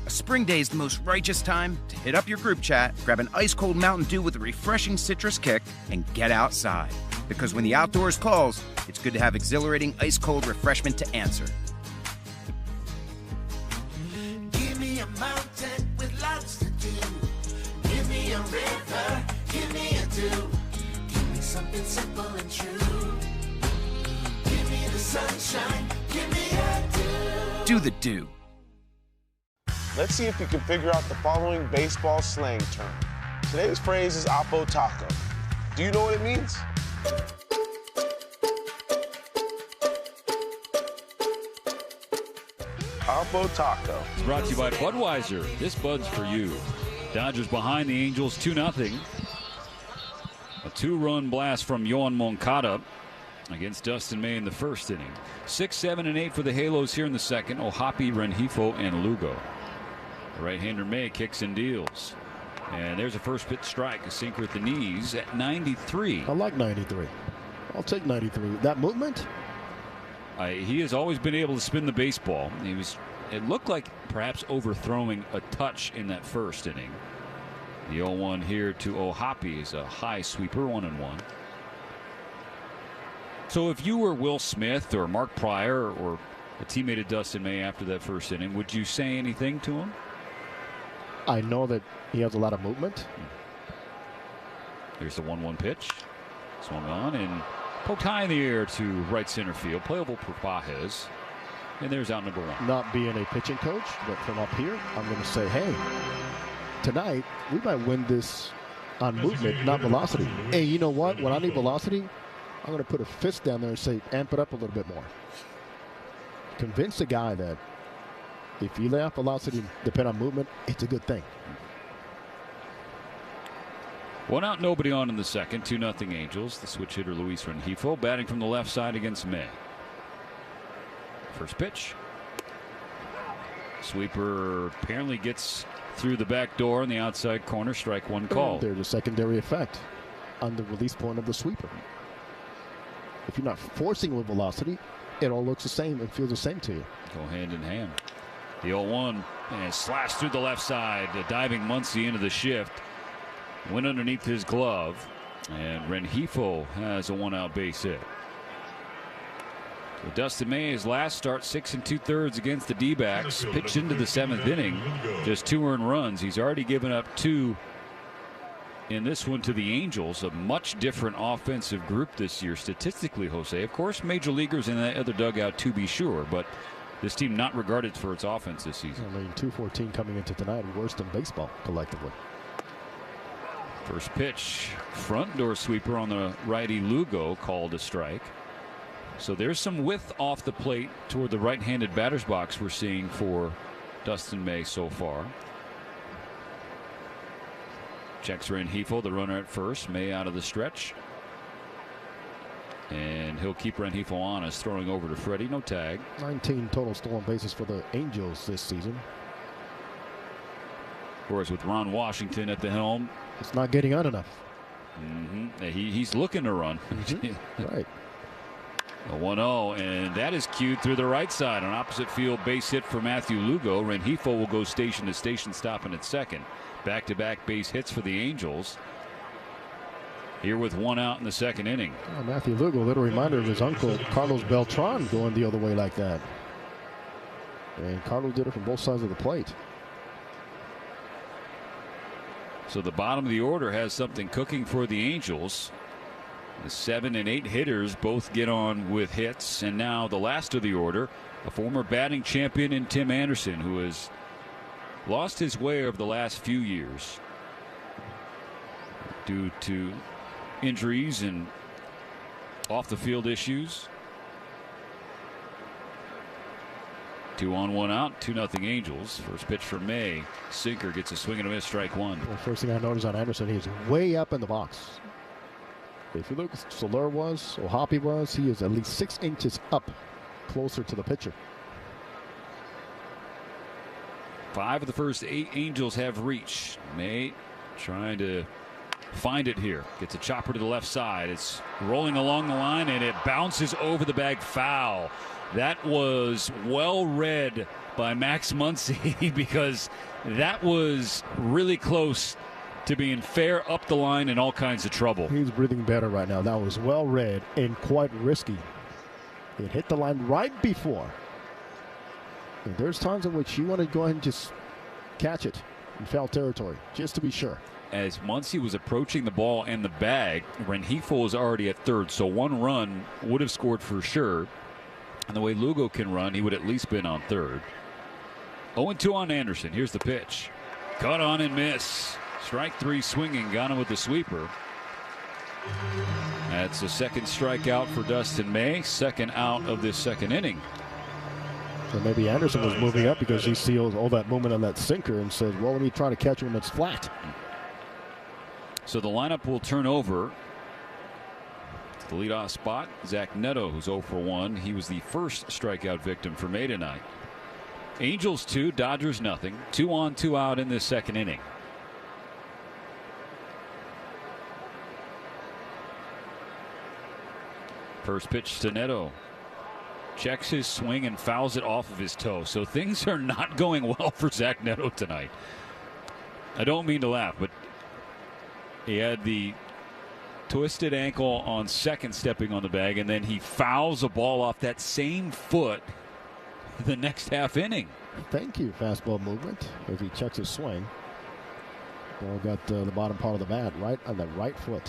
A spring day is the most righteous time to hit up your group chat, grab an ice-cold Mountain Dew with a refreshing citrus kick, and get outside. Because when the outdoors calls, it's good to have exhilarating ice-cold refreshment to answer. Give me a mountain with lots to do. Give me a river, give me a dew. Give me something simple and true. Give me the sunshine, give me a dew. Do the Dew. Let's see if you can figure out the following baseball slang term. Today's phrase is Oppo Taco. Do you know what it means? Oppo Taco. It's brought to you by Budweiser. This Bud's for you. Dodgers behind the Angels 2-0. A 2-run blast from Yoan Moncada against Dustin May in the first inning. 6, 7, and 8 for the Halos here in the second. Ohapi, Rengifo, and Lugo. The right-hander May kicks and deals. And there's a first pitch strike, a sinker at the knees at 93. I like 93. I'll take 93. That movement, He has always been able to spin the baseball. It looked like perhaps overthrowing a touch in that first inning. The 0-1 here to Ohtani is a high sweeper, 1-1. So if you were Will Smith or Mark Pryor or a teammate of Dustin May after that first inning, would you say anything to him? I know that he has a lot of movement. Here's the 1-1 pitch. Swung on and poked high in the air to right center field. Playable for Pages. And there's out number 1. Not being a pitching coach, but from up here, I'm going to say, hey, tonight we might win this on movement, not velocity. Hey, you know what? When I need velocity, I'm going to put a fist down there and say, amp it up a little bit more. Convince the guy that if you lay off velocity, depend on movement, it's a good thing. 1 out, nobody on in the second. 2-0 Angels. The switch hitter Luis Rengifo batting from the left side against May. First pitch. Sweeper apparently gets through the back door in the outside corner. Strike 1 call. There's a secondary effect on the release point of the sweeper. If you're not forcing with velocity, it all looks the same and feels the same to you. Go hand in hand. The 0-1 and slashed through the left side. Diving Muncy into the shift. Went underneath his glove. And Rengifo has a 1-out base hit. So Dustin May, his last start, 6 2/3 against the D-backs. Pitched into the 7th inning. Just 2 earned runs. He's already given up 2 in this one to the Angels. A much different offensive group this year statistically, Jose. Of course, major leaguers in that other dugout to be sure, but this team not regarded for its offense this season. I mean, 214 coming into tonight, worse than baseball collectively. First pitch, front door sweeper on the righty Lugo, called a strike. So there's some width off the plate toward the right-handed batter's box we're seeing for Dustin May so far. Checks Rengifo, the runner at first. May out of the stretch. And he'll keep Rengifo honest, throwing over to Freddie. No tag. 19 total stolen bases for the Angels this season. Of course, with Ron Washington at the helm. It's not getting on enough. He's looking to run. Right. A 1-0, and that is cued through the right side. An opposite field base hit for Matthew Lugo. Rengifo will go station to station, stopping at second. Back-to-back base hits for the Angels. Here with 1 out in the second inning. Oh, Matthew Lugo, a little reminder of his uncle Carlos Beltran going the other way like that. And Carlos did it from both sides of the plate. So the bottom of the order has something cooking for the Angels. The 7 and 8 hitters both get on with hits, and now the last of the order, a former batting champion in Tim Anderson, who has lost his way over the last few years due to injuries and off the field issues. 2 on, 1 out, 2-0 Angels. First pitch for May. Sinker gets a swing and a miss, strike 1. Well, first thing I noticed on Anderson, he's way up in the box. If you look at Soler was, Ohtani was, he is at least 6 inches up, closer to the pitcher. 5 of the first 8 Angels have reached. May trying to find it here. Gets a chopper to the left side. It's rolling along the line, and it bounces over the bag, foul. That was well read by Max Muncy because that was really close to being fair up the line in all kinds of trouble. He's breathing better right now. That was well read and quite risky. It hit the line right before. And there's times in which you want to go ahead and just catch it in foul territory, just to be sure. As Muncy was approaching the ball and the bag, Rengifo was already at third, so 1 run would have scored for sure. And the way Lugo can run, he would at least been on third. 0-2 on Anderson. Here's the pitch. Cut on and miss. Strike 3 swinging. Got him with the sweeper. That's a second strikeout for Dustin May. Second out of this second inning. So maybe Anderson was moving up because he sees all that movement on that sinker and says, well, let me try to catch him when it's flat. So the lineup will turn over. The leadoff spot, Zach Neto, who's 0 for 1. He was the first strikeout victim for May tonight. Angels 2, Dodgers nothing. 2 on, 2 out in this second inning. First pitch to Neto. checks his swing and fouls it off of his toe. So things are not going well for Zach Neto tonight. I don't mean to laugh, but he had the twisted ankle on second stepping on the bag, and then he fouls a ball off that same foot the next half inning. Thank you, fastball movement, as he checks his swing. Ball got the bottom part of the bat right on the right foot.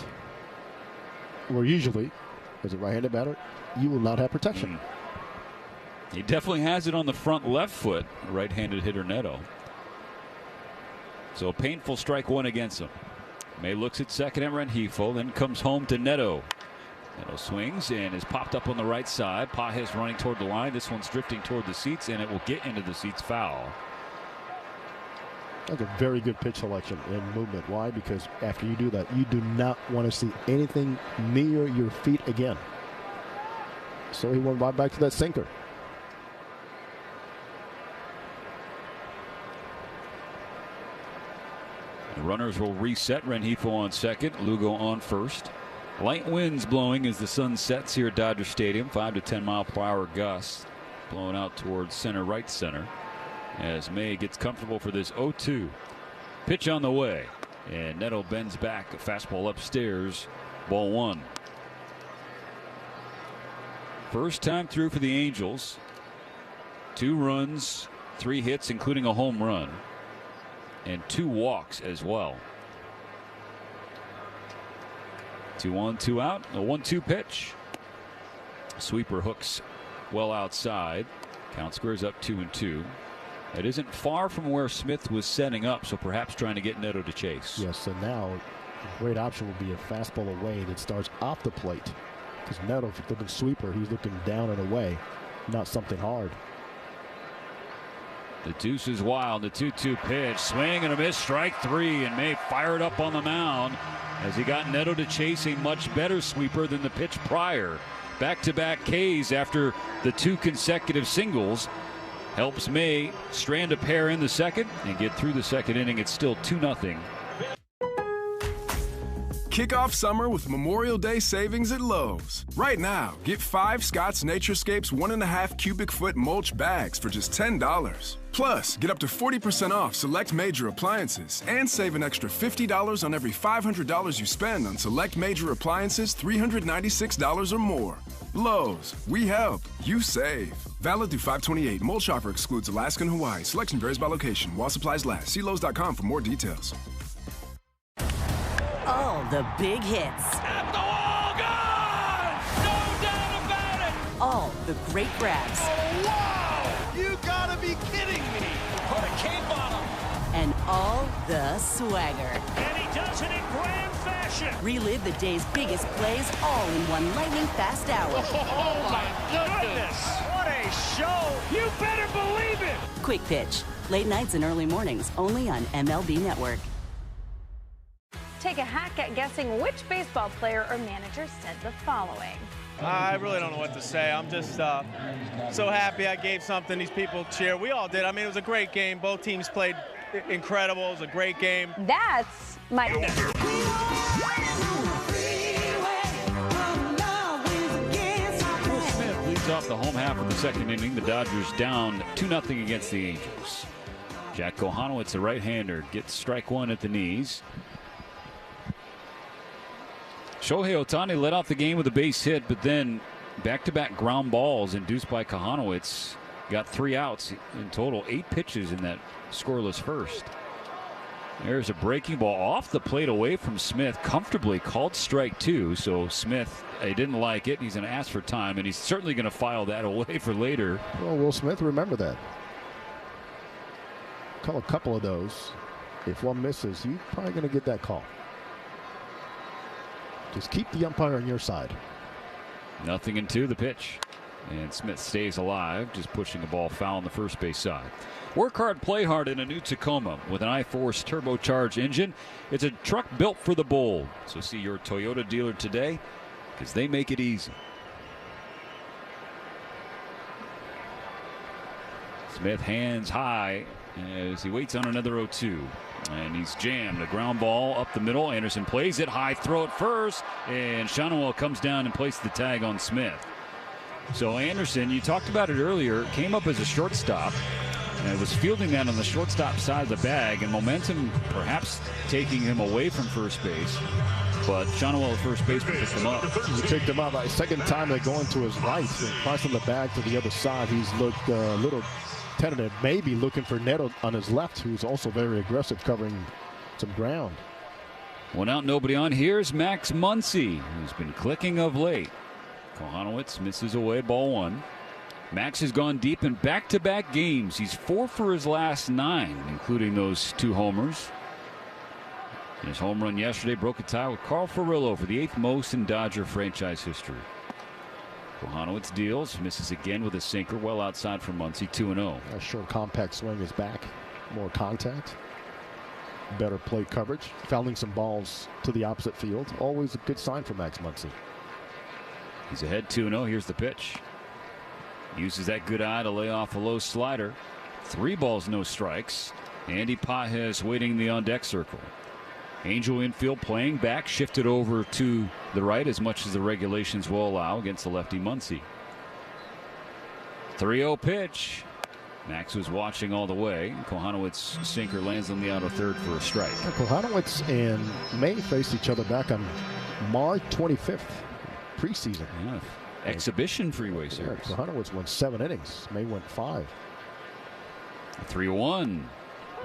Where usually, as a right-handed batter, you will not have protection. He definitely has it on the front left foot, right-handed hitter Neto. So a painful strike one against him. May looks at second at Rengifo, then comes home to Neto. Neto swings and is popped up on the right side. Pages running toward the line. This one's drifting toward the seats, and it will get into the seats, foul. That's a very good pitch selection and movement. Why? Because after you do that, you do not want to see anything near your feet again. So he went right back to that sinker. The runners will reset. Rengifo on second, Lugo on first. Light winds blowing as the sun sets here at Dodger Stadium. 5 to 10 mile per hour gusts blowing out towards center, right center, as May gets comfortable for this 0-2 pitch on the way, and Neto bends back, a fastball upstairs, ball one. First time through for the Angels. 2 runs, 3 hits, including a home run, and 2 walks as well. 2-1, 2 out. A 1-2 pitch. Sweeper hooks well outside. Count squares up 2-2. It isn't far from where Smith was setting up, so perhaps trying to get Neto to chase. Yes, so now a great option would be a fastball away that starts off the plate. Because Neto, if you look at sweeper, he's looking down and away, not something hard. The deuce is wild. The 2-2 pitch. Swing and a miss. Strike 3. And May fired up on the mound as he got Neto to chase a much better sweeper than the pitch prior. Back-to-back Ks after the 2 consecutive singles helps May strand a pair in the second and get through the second inning. It's still 2-0. Kick off summer with Memorial Day savings at Lowe's. Right now, get 5 Scott's Naturescapes 1.5 cubic foot mulch bags for just $10. Plus, get up to 40% off select major appliances and save an extra $50 on every $500 you spend on select major appliances $396 or more. Lowe's, we help, you save. Valid through 5/28. Mulch offer excludes Alaska and Hawaii. Selection varies by location. While supplies last. See Lowe's.com for more details. All the big hits. At the wall, gone! No doubt about it! All the great grabs. Oh, wow! You gotta be kidding me! Put a cape on him! And all the swagger. And he does it in grand fashion! Relive the day's biggest plays all in one lightning-fast hour. Oh, my goodness! What a show! You better believe it! Quick Pitch. Late nights and early mornings, only on MLB Network. Take a hack at guessing which baseball player or manager said the following. I really don't know what to say. I'm just so happy I gave something these people cheer. We all did. I mean, it was a great game. Both teams played incredible. It was a great game. That's my... Smith leads off the home half of the second inning. The Dodgers down 2-0 against the Angels. Jack Kohanowitz, the right-hander, gets strike 1 at the knees. Shohei Ohtani led off the game with a base hit, but then back-to-back ground balls induced by Kohanowitz. Got 3 outs in total, 8 pitches in that scoreless first. There's a breaking ball off the plate away from Smith, comfortably called strike 2. So Smith, he didn't like it. He's going to ask for time, and he's certainly going to file that away for later. Well, Will Smith, remember that. Call a couple of those. If one misses, you're probably going to get that call. Just keep the umpire on your side. 0-2 the pitch. And Smith stays alive, just pushing the ball foul on the first base side. Work hard, play hard in a new Tacoma with an I-Force turbocharged engine. It's a truck built for the bold. So see your Toyota dealer today, because they make it easy. Smith hands high as he waits on another 0-2. And he's jammed. A ground ball up the middle. Anderson plays it high, throw it first, and Shonwell comes down and places the tag on Smith. So Anderson, you talked about it earlier, came up as a shortstop and was fielding that on the shortstop side of the bag, and momentum perhaps taking him away from first base. But Shonwell, first baseman, picked him up. He picked him up. Second time they go into his right, crossing the bag to the other side. He's looked a little tentative, maybe looking for Neto on his left, who's also very aggressive, covering some ground. One out, nobody on. Here's Max Muncy, who's been clicking of late. Kohanowitz misses away, ball one. Max has gone deep in back-to-back games. He's 4 for his last 9, including those 2 homers. His home run yesterday broke a tie with Carl Furillo for the 8th most in Dodger franchise history. Kohanowitz deals, misses again with a sinker, well outside for Muncy, 2-0. A short, compact swing is back. More contact. Better plate coverage. Fouling some balls to the opposite field. Always a good sign for Max Muncy. He's ahead 2-0. Here's the pitch. Uses that good eye to lay off a low slider. 3 balls, no strikes. Andy Pages waiting in the on-deck circle. Angel infield playing back, shifted over to the right as much as the regulations will allow against the lefty Muncy. 3-0 pitch. Max was watching all the way. Kohanowitz sinker lands on the outer third for a strike. Kohanowitz and May faced each other back on March 25th, preseason. Yeah. Exhibition Freeway Series. Yeah, Kohanowitz went 7 innings. May went 5. 3-1.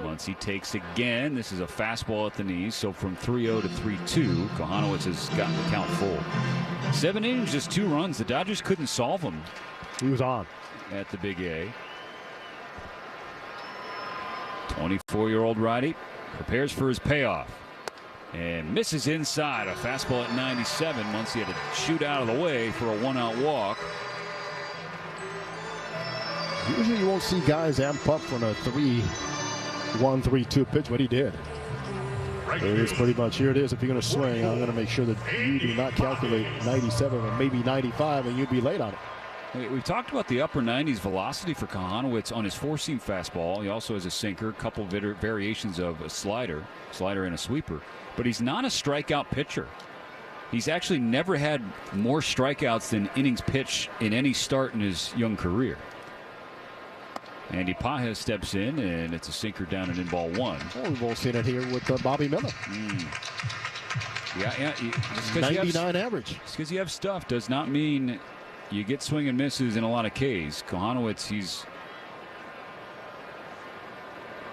Muncy takes again. This is a fastball at the knees. So from 3-0 to 3-2, Kohanowitz has gotten the count full. 7 innings, just 2 runs. The Dodgers couldn't solve him. He was on at the Big A. 24-year-old righty prepares for his payoff and misses inside. A fastball at 97. Muncy had to shoot out of the way for a 1-out walk. Usually you won't see guys amp up on a 3-1, 3-2 pitch, but he did. It is pretty much, here it is. If you're going to swing, I'm going to make sure that you do not calculate 97 or maybe 95, and you'd be late on it. We've talked about the upper 90s velocity for Kohanowitz on his 4-seam fastball. He also has a sinker, a couple variations of a slider and a sweeper. But he's not a strikeout pitcher. He's actually never had more strikeouts than innings pitched in any start in his young career. Andy Pages steps in, and it's a sinker down and in ball 1. Well, we've all seen it here with Bobby Miller. Yeah. 99 average. Just because you have stuff does not mean you get swing and misses in a lot of Ks. Kohanowitz, he's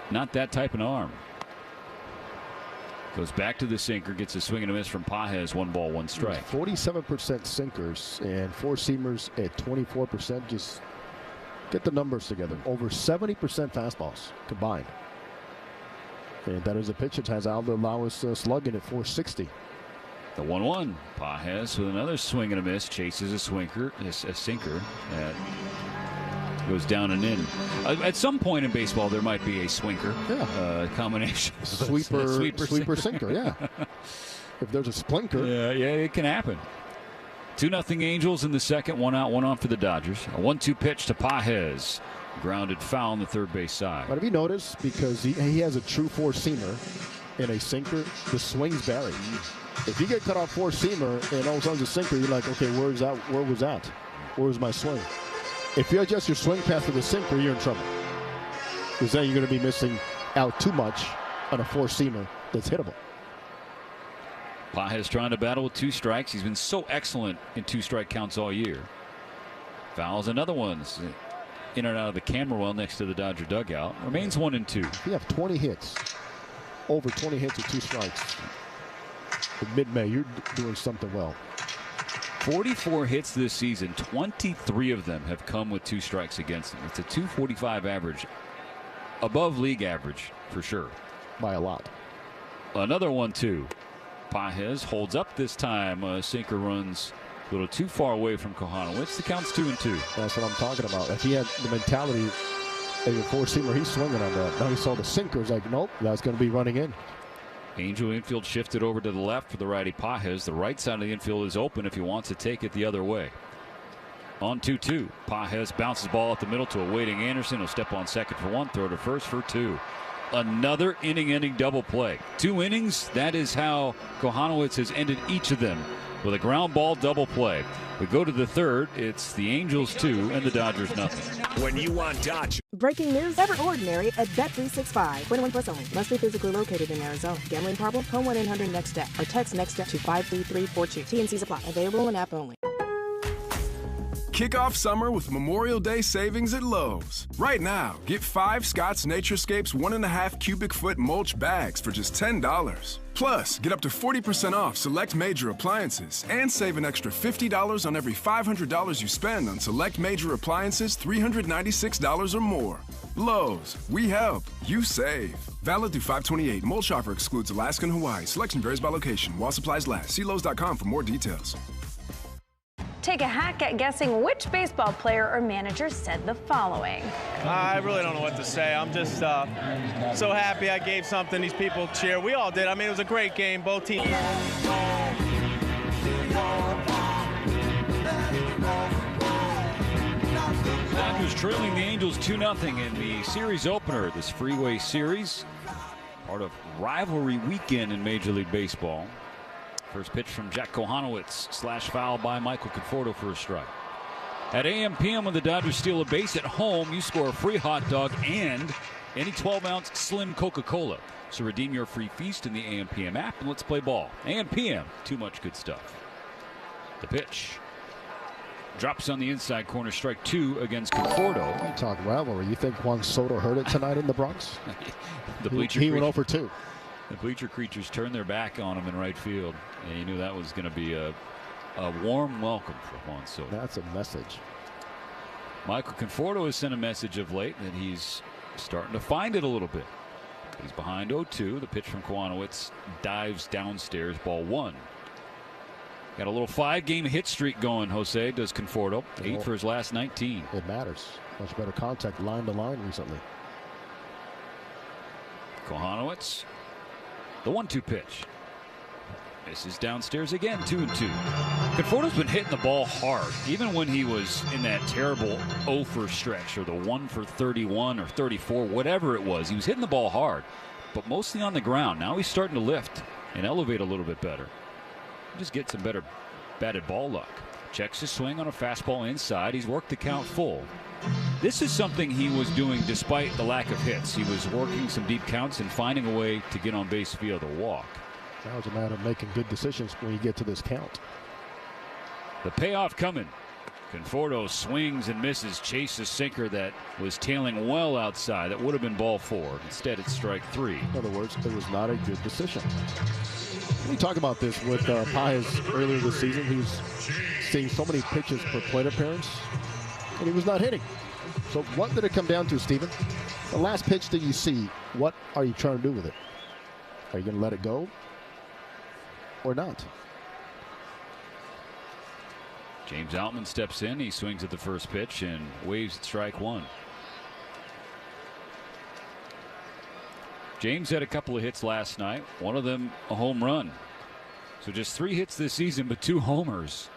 not that type of arm. Goes back to the sinker, gets a swing and a miss from Pages. 1 ball, 1 strike. 47% sinkers and 4-seamers at 24%. Just get the numbers together. Over 70% fastballs combined. And that is a pitch that has allowed slugging at 460. The 1-1. Pages with another swing and a miss. Chases a sinker that goes down and in. At some point in baseball, there might be a swinker combination. Sweeper sinker, yeah. If there's a splinker. Yeah, it can happen. 2-0 Angels in the second. 1 out, 1 on for the Dodgers. A 1-2 pitch to Pages. Grounded foul on the third base side. But have you noticed, because he has a true 4-seamer and a sinker, the swing's buried. If you get cut off 4-seamer and all of a sudden it's a sinker, you're like, okay, where was that? Where was my swing? If you adjust your swing path to the sinker, you're in trouble. Because then you're going to be missing out too much on a 4-seamer that's hittable. Pages trying to battle with 2 strikes. He's been so excellent in 2-strike counts all year. Fouls another one. In and out of the camera well next to the Dodger dugout. Remains 1-2. You have 20 hits. Over 20 hits with 2 strikes. In mid-May, you're doing something well. 44 hits this season. 23 of them have come with 2 strikes against him. It's a .245 average. Above league average, for sure. By a lot. Another 1-2. Pages holds up this time. Sinker runs a little too far away from Kohanowitz. The count's 2-2. That's what I'm talking about. If he had the mentality of a 4-seamer, he's swinging on that. Now he saw the sinker. He's like, nope, that's going to be running in. Angel infield shifted over to the left for the righty Pages. The right side of the infield is open if he wants to take it the other way. On 2-2. Pages bounces ball up the middle to a waiting Anderson. He'll step on second for 1, throw to first for 2. Another inning-ending double play. 2 innings. That is how Kohanowitz has ended each of them with a ground ball double play. We go to the third. It's the Angels 2 and the Dodgers nothing. When you want Dodgers. Breaking news, never ordinary at Bet365. 21 plus only. Must be physically located in Arizona. Gambling problem? Call 1-800-NEXT-STEP or text NEXT-STEP to 53342. T&Cs apply. Available in app only. Kick off summer with Memorial Day savings at Lowe's. Right now, get 5 Scott's Naturescapes 1.5 cubic foot mulch bags for just $10. Plus, get up to 40% off select major appliances and save an extra $50 on every $500 you spend on select major appliances $396 or more. Lowe's, we help, you save. Valid through 5/28. Mulch offer excludes Alaska and Hawaii. Selection varies by location. While supplies last. See Lowe's.com for more details. Take a hack at guessing which baseball player or manager said the following. I really don't know what to say. I'm just so happy I gave something these people cheer. We all did. I mean, it was a great game. Both teams. Dodgers trailing the Angels 2-0 in the series opener. This Freeway Series, part of rivalry weekend in Major League Baseball. First pitch from Jack Kohanowitz, slash foul by Michael Conforto for a strike. At AM/PM, when the Dodgers steal a base at home, you score a free hot dog and any 12-ounce slim Coca-Cola. So redeem your free feast in the AM/PM app and let's play ball. AM/PM, too much good stuff. The pitch drops on the inside corner, strike 2 against Conforto. You talk rivalry. You think Juan Soto heard it tonight in the Bronx? He went over 2. The bleacher creatures turned their back on him in right field, and you knew that was going to be a warm welcome for Juan Soto. That's a message. Michael Conforto has sent a message of late that he's starting to find it a little bit. He's behind 0-2. The pitch from Kohanowitz dives downstairs, ball 1. Got a little 5-game hit streak going, Jose, does Conforto. 8 for his last 19. It matters. Much better contact line to line recently. Kohanowitz. The 1-2 pitch. This is downstairs again, 2-2. Conforto's been hitting the ball hard, even when he was in that terrible 0 for stretch or the 1 for 31 or 34, whatever it was. He was hitting the ball hard, but mostly on the ground. Now he's starting to lift and elevate a little bit better. Just get some better batted ball luck. Checks his swing on a fastball inside. He's worked the count full. This is something he was doing despite the lack of hits. He was working some deep counts and finding a way to get on base via the walk. Now it's a matter of making good decisions when you get to this count. The payoff coming. Conforto swings and misses, chases sinker that was tailing well outside. That would have been ball 4. Instead, it's strike 3. In other words, it was not a good decision. We talked about this with Paez earlier this season. He was seeing so many pitches per plate appearance, and he was not hitting. So what did it come down to, Steven? The last pitch that you see, what are you trying to do with it? Are you going to let it go or not? James Outman steps in. He swings at the first pitch and waves at strike 1. James had a couple of hits last night. One of them a home run. So just 3 hits this season, but 2 homers.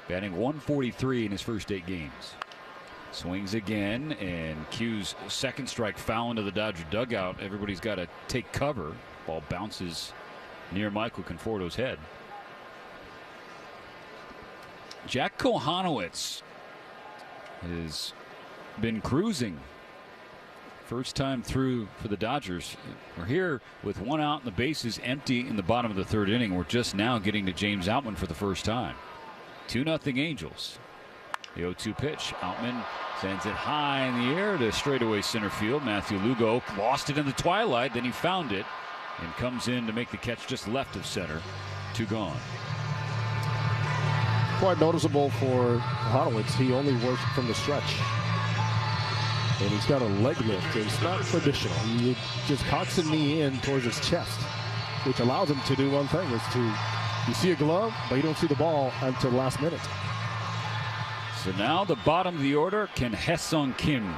Batting .143 in his first 8 games. Swings again and cues second strike foul into the Dodger dugout. Everybody's got to take cover. Ball bounces near Michael Conforto's head. Jack Kohanowitz has been cruising. First time through for the Dodgers. We're here with 1 out and the bases empty in the bottom of the 3rd inning. We're just now getting to James Outman for the first time. 2-0 Angels. The 0-2 pitch. Outman sends it high in the air to straightaway center field. Matthew Lugo lost it in the twilight. Then he found it and comes in to make the catch just left of center. 2 gone. Quite noticeable for Kohanowitz. He only works from the stretch. And he's got a leg lift. It's not traditional. He just cocks the knee in towards his chest, which allows him to do one thing, is to, you see a glove, but you don't see the ball until the last minute. So now the bottom of the order, can Hae-Sung Kim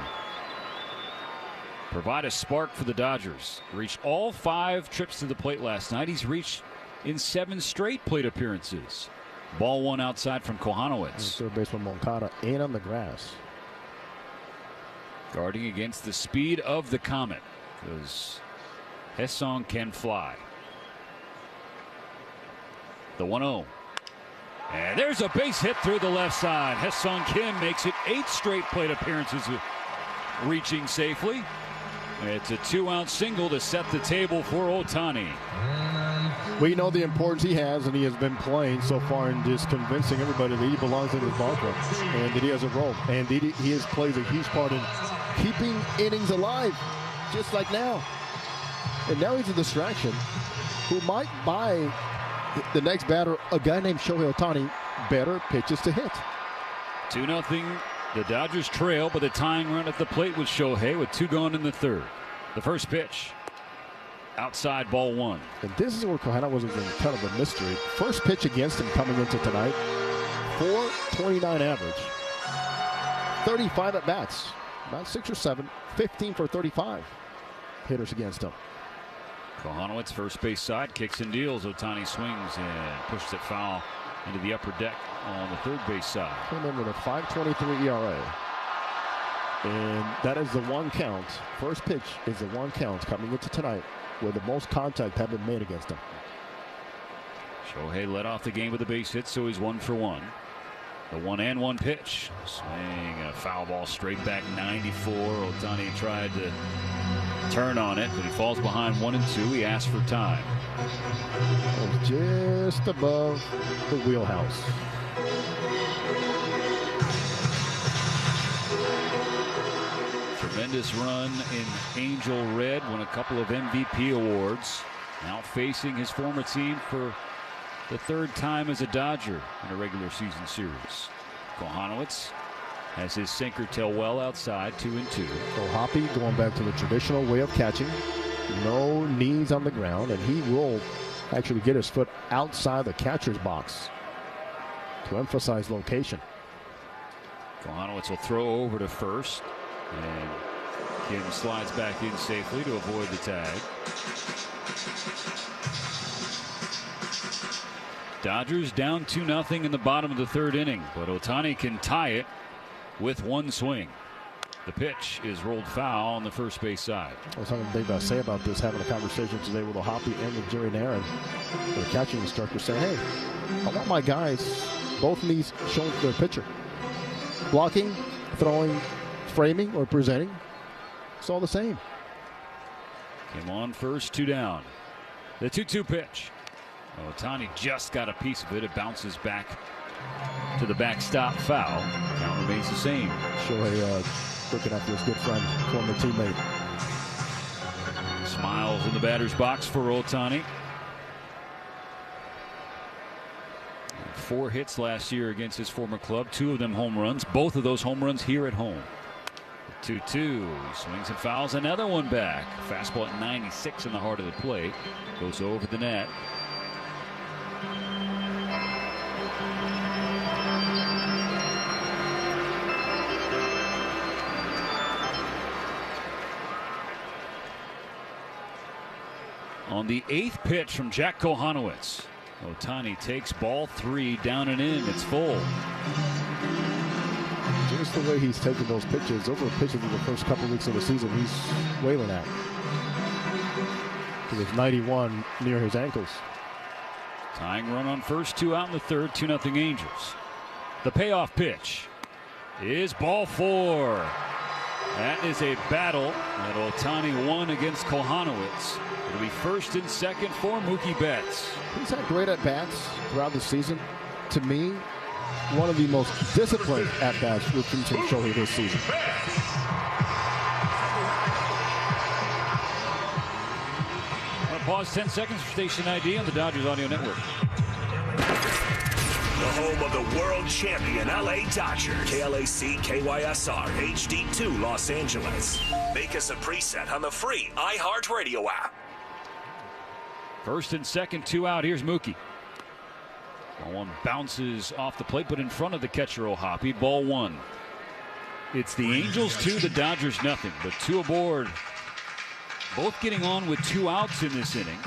provide a spark for the Dodgers? Reached all 5 trips to the plate last night. He's reached in 7 straight plate appearances. Ball 1 outside from Kohanowitz. Third baseman Moncada in on the grass. Guarding against the speed of the Comet, because Hae-Sung can fly. The 1-0. And there's a base hit through the left side. Ha-Seong Kim makes it 8 straight plate appearances reaching safely. It's a 2-out single to set the table for Ohtani. We know the importance he has, and he has been playing so far and just convincing everybody that he belongs in this ballpark and that he has a role. And he has played a huge part in keeping innings alive, just like now. And now he's a distraction who might buy the next batter, a guy named Shohei Ohtani, better pitches to hit. 2-0. The Dodgers trail, but the tying run at the plate with Shohei with 2 gone in the third. The first pitch. Outside, ball 1. And this is where Kohana was kind of a mystery. First pitch against him coming into tonight. .429 average. 35 at bats. About 6 or 7. 15 for 35 hitters against him. Kohanowitz, first base side, kicks and deals. Ohtani swings and pushes it foul into the upper deck on the third base side. Came in with a 5.23 ERA. And that is the 1 count. First pitch is the 1 count coming into tonight where the most contact have been made against him. Shohei led off the game with a base hit, so he's 1 for 1. The 1-1 pitch. Swing and a foul ball straight back 94. Ohtani tried to turn on it, but he falls behind 1-2. He asked for time. Just above the wheelhouse. Tremendous run in Angel Red, won a couple of MVP awards. Now facing his former team for the 3rd time as a Dodger in a regular season series. Kohanowitz has his sinker tail well outside, 2-2. So Hoppy going back to the traditional way of catching. No knees on the ground, and he will actually get his foot outside the catcher's box to emphasize location. Kohanowitz will throw over to first, and Kim slides back in safely to avoid the tag. Dodgers down 2-0 in the bottom of the 3rd inning, but Ohtani can tie it with 1 swing. The pitch is rolled foul on the first base side. I was talking to Dave Bassett about this, having a conversation today with Hoppy and with Jerry Naron, the catching instructor, saying, hey, I want my guys, both knees showing their pitcher. Blocking, throwing, framing, or presenting, it's all the same. Came on first, 2 down. The 2-2 pitch. Ohtani just got a piece of it. It bounces back to the backstop foul. Count remains the same. Shohei looking after his good friend, former teammate. Smiles in the batter's box for Ohtani. 4 hits last year against his former club, 2 of them home runs. Both of those home runs here at home. 2-2. He swings and fouls another one back. Fastball at 96 in the heart of the plate. Goes over the net. On the 8th pitch from Jack Kohanowitz, Ohtani takes ball 3 down and in. It's full. Just the way he's taking those pitches. Those were pitches in the first couple weeks of the season he's wailing at. He was 91 near his ankles. Tying run on first, 2 out in the 3rd, 2-0 Angels. The payoff pitch is ball 4. That is a battle that Ohtani won against Kohanowitz. It'll be first and second for Mookie Betts. He's had great at-bats throughout the season. To me, one of the most disciplined at-bats we've seen from Shohei this season. I'm going to pause 10 seconds for station ID on the Dodgers Audio Network. The home of the world champion LA Dodgers. KLAC KYSR HD2 Los Angeles. Make us a preset on the free iHeartRadio app. First and second, 2 out. Here's Mookie. Ball 1 bounces off the plate, but in front of the catcher, O'Hoppe. Ball 1. It's the Angels 2, the Dodgers nothing, but 2 aboard. Both getting on with 2 outs in this inning.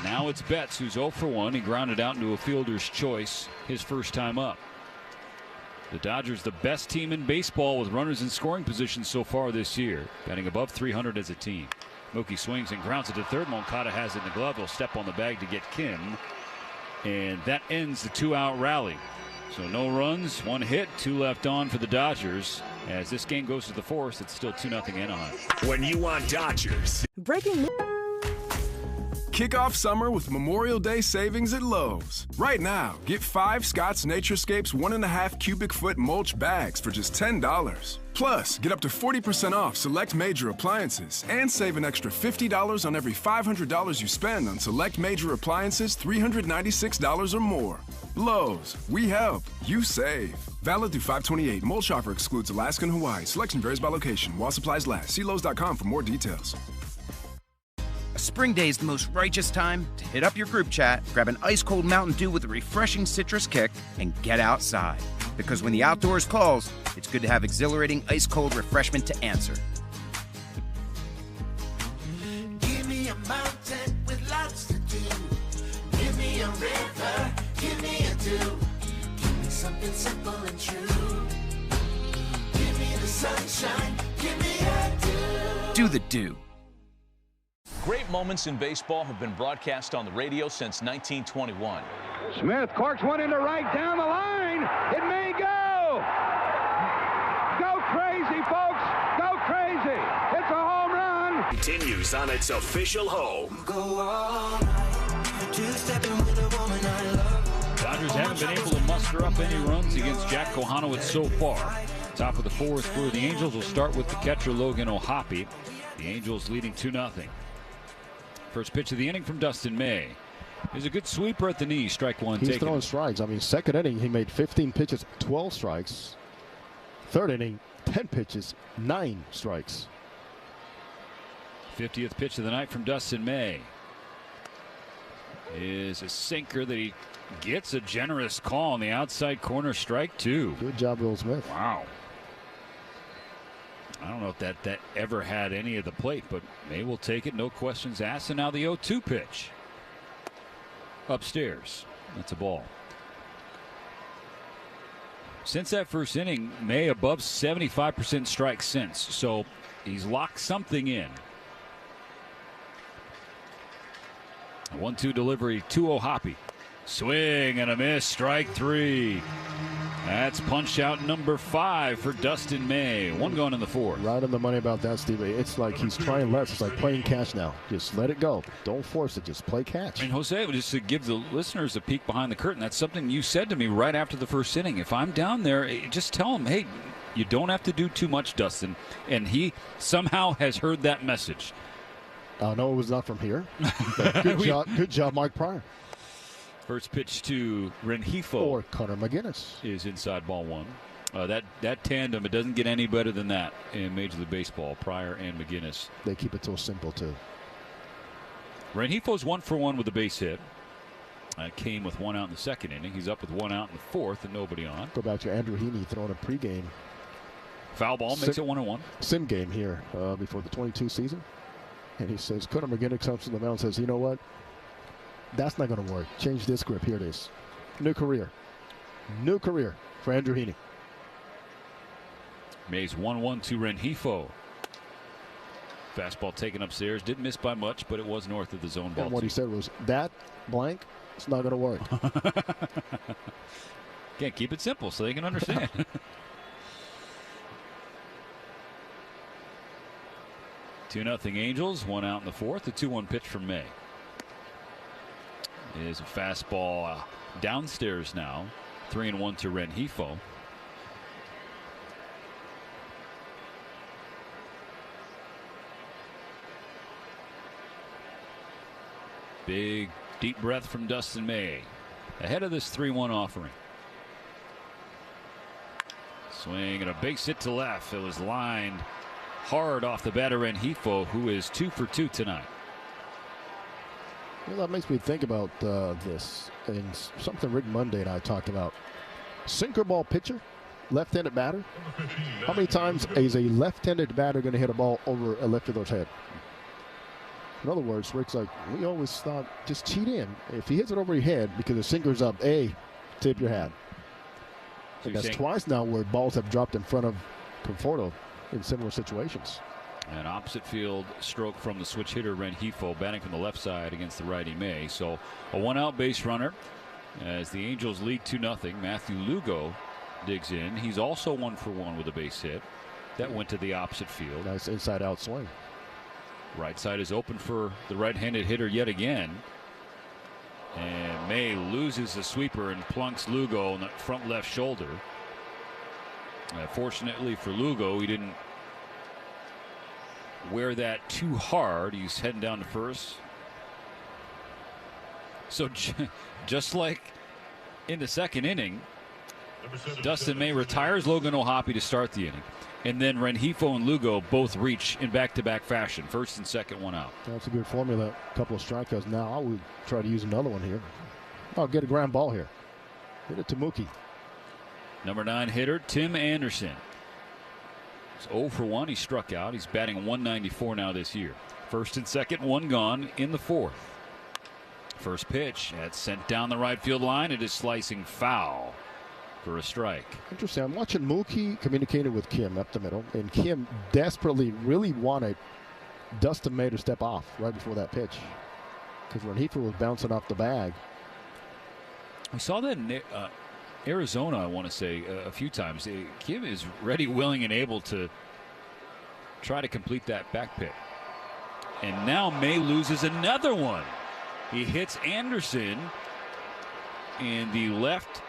Now it's Betts, who's 0 for 1. He grounded out into a fielder's choice his first time up. The Dodgers, the best team in baseball with runners in scoring position so far this year, batting above 300 as a team. Mookie swings and grounds it to third. Moncada has it in the glove. He'll step on the bag to get Kim. And that ends the 2-out rally. So no runs, 1 hit, 2 left on for the Dodgers. As this game goes to the 4th, it's still 2-0 Anaheim. When you want Dodgers. Breaking news. Kick off summer with Memorial Day savings at Lowe's. Right now, get 5 Scott's Naturescapes 1.5 cubic foot mulch bags for just $10. Plus, get up to 40% off select major appliances and save an extra $50 on every $500 you spend on select major appliances $396 or more. Lowe's, we help, you save. Valid through 5/28. Mulch offer excludes Alaska and Hawaii. Selection varies by location. While supplies last. See Lowe's.com for more details. Spring Day is the most righteous time to hit up your group chat, grab an ice-cold Mountain Dew with a refreshing citrus kick, and get outside. Because when the outdoors calls, it's good to have exhilarating ice-cold refreshment to answer. Give me a mountain with lots to do. Give me a river, give me a dew. Give me something simple and true. Give me the sunshine, give me a dew. Do the dew. Great moments in baseball have been broadcast on the radio since 1921. Smith corks one into right down the line. It may go. Go crazy, folks. Go crazy. It's a home run. Continues on its official home. Go all night. Two-stepping with a woman I love. Dodgers haven't been able to muster up any runs against Jack Kohanowitz so far. Top of the 4th for the Angels will start with the catcher Logan O'Hoppe. The Angels leading 2-0. First pitch of the inning from Dustin May. He's a good sweeper at the knee. Strike 1 taken. He's throwing strikes. I mean, second inning, he made 15 pitches, 12 strikes. Third inning, 10 pitches, 9 strikes. 50th pitch of the night from Dustin May is a sinker that he gets a generous call on the outside corner. Strike 2. Good job, Will Smith. Wow. I don't know if that ever had any of the plate, but May will take it. No questions asked. And now the 0-2 pitch. Upstairs. That's a ball. Since that first inning, May above 75% strike since. So he's locked something in. 1-2 delivery to O'Hoppe. Swing and a miss. Strike 3. That's punch out number 5 for Dustin May. 1 going in the 4th. Right on the money about that, Steve. It's like he's trying less. It's like playing catch now. Just let it go. Don't force it. Just play catch. And Jose, just to give the listeners a peek behind the curtain, that's something you said to me right after the first inning. If I'm down there, just tell him, hey, you don't have to do too much, Dustin. And he somehow has heard that message. No, it was not from here. Good job, Mike Pryor. First pitch to Rengifo. Or Connor McGinnis. Is inside ball 1. That tandem, it doesn't get any better than that in Major League Baseball. Pryor and McGinnis. They keep it so simple, too. Rengifo's 1 for 1 with a base hit. Came with 1 out in the second inning. He's up with 1 out in the 4th and nobody on. Go back to Andrew Heaney throwing a pregame. Foul ball makes it 1-1. Sim game here before the 22 season. And he says, Connor McGinnis comes to the mound and says, you know what? That's not going to work. Change this grip. Here it is. New career. New career for Andrew Heaney. May's 1-1 to Rengifo. Fastball taken upstairs. Didn't miss by much, but it was north of the zone ball. And what he said was, that blank, it's not going to work. Can't keep it simple so they can understand. 2-0 Angels. 1 out in the 4th. The 2-1 pitch from May. Is a fastball downstairs now. 3-1 to Rengifo. Big deep breath from Dustin May ahead of this 3-1 offering. Swing and a base hit to left. It was lined hard off the batter Rengifo, who is 2 for 2 tonight. Well, that makes me think about this, and something Rick Monday and I talked about. Sinker ball pitcher, left-handed batter. How many times is a left-handed batter going to hit a ball over a left fielder's head? In other words, Rick's like, we always thought, just cheat in. If he hits it over your head because the sinker's up, tip your hat. And that's twice now where balls have dropped in front of Conforto in similar situations. An opposite field stroke from the switch hitter Rengifo, batting from the left side against the righty May. So a 1-out base runner As the Angels lead 2-0, Matthew Lugo digs in. He's also 1 for 1 with a base hit. That went to the opposite field. Nice inside-out swing. Right side is open for the right-handed hitter yet again. And May loses the sweeper and plunks Lugo on the front left shoulder. Fortunately for Lugo, he didn't wear that too hard. He's heading down to first. So just like in the second inning, Dustin May retires Logan O'Hoppe to start the inning. And then Rengifo and Lugo both reach in back-to-back fashion. First and second, 1 out. That's a good formula. A couple of strikeouts. Now I would try to use another one here. I'll get a ground ball here. Hit it to Mookie. Number 9 hitter, Tim Anderson. He's 0 for 1. He struck out. He's batting 194 now this year. First and second, 1 gone in the 4th. First pitch, that's sent down the right field line. It is slicing foul for a strike. Interesting. I'm watching Mookie communicating with Kim up the middle, and Kim desperately really wanted Dustin May to step off right before that pitch because Rengifo was bouncing off the bag. We saw that in Arizona, I want to say, a few times. Kim is ready, willing, and able to try to complete that back pick. And now May loses another one. He hits Anderson in the left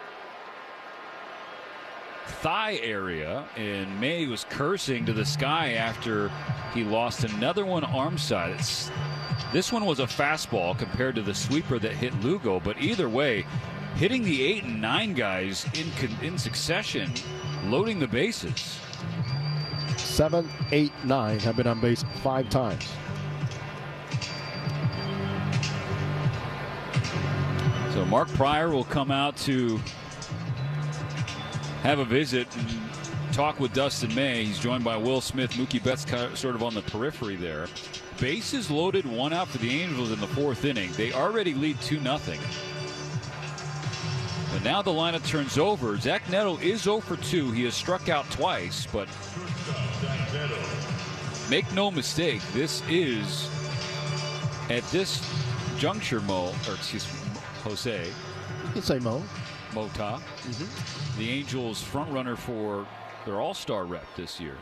thigh area, and May was cursing to the sky after he lost another one arm side. This one was a fastball compared to the sweeper that hit Lugo, but either way, hitting the 8 and 9 guys in succession, loading the bases. 7, 8, 9 have been on base 5 times. So Mark Pryor will come out to have a visit and talk with Dustin May. He's joined by Will Smith. Mookie Betts sort of on the periphery there. Bases loaded, 1 out for the Angels in the 4th inning. They already lead 2-0. But now the lineup turns over. Zach Neto is 0 for 2. He has struck out twice, but make no mistake, this is, at this juncture, Jose. You can say Mota. The Angels front runner for their all-star rep this year.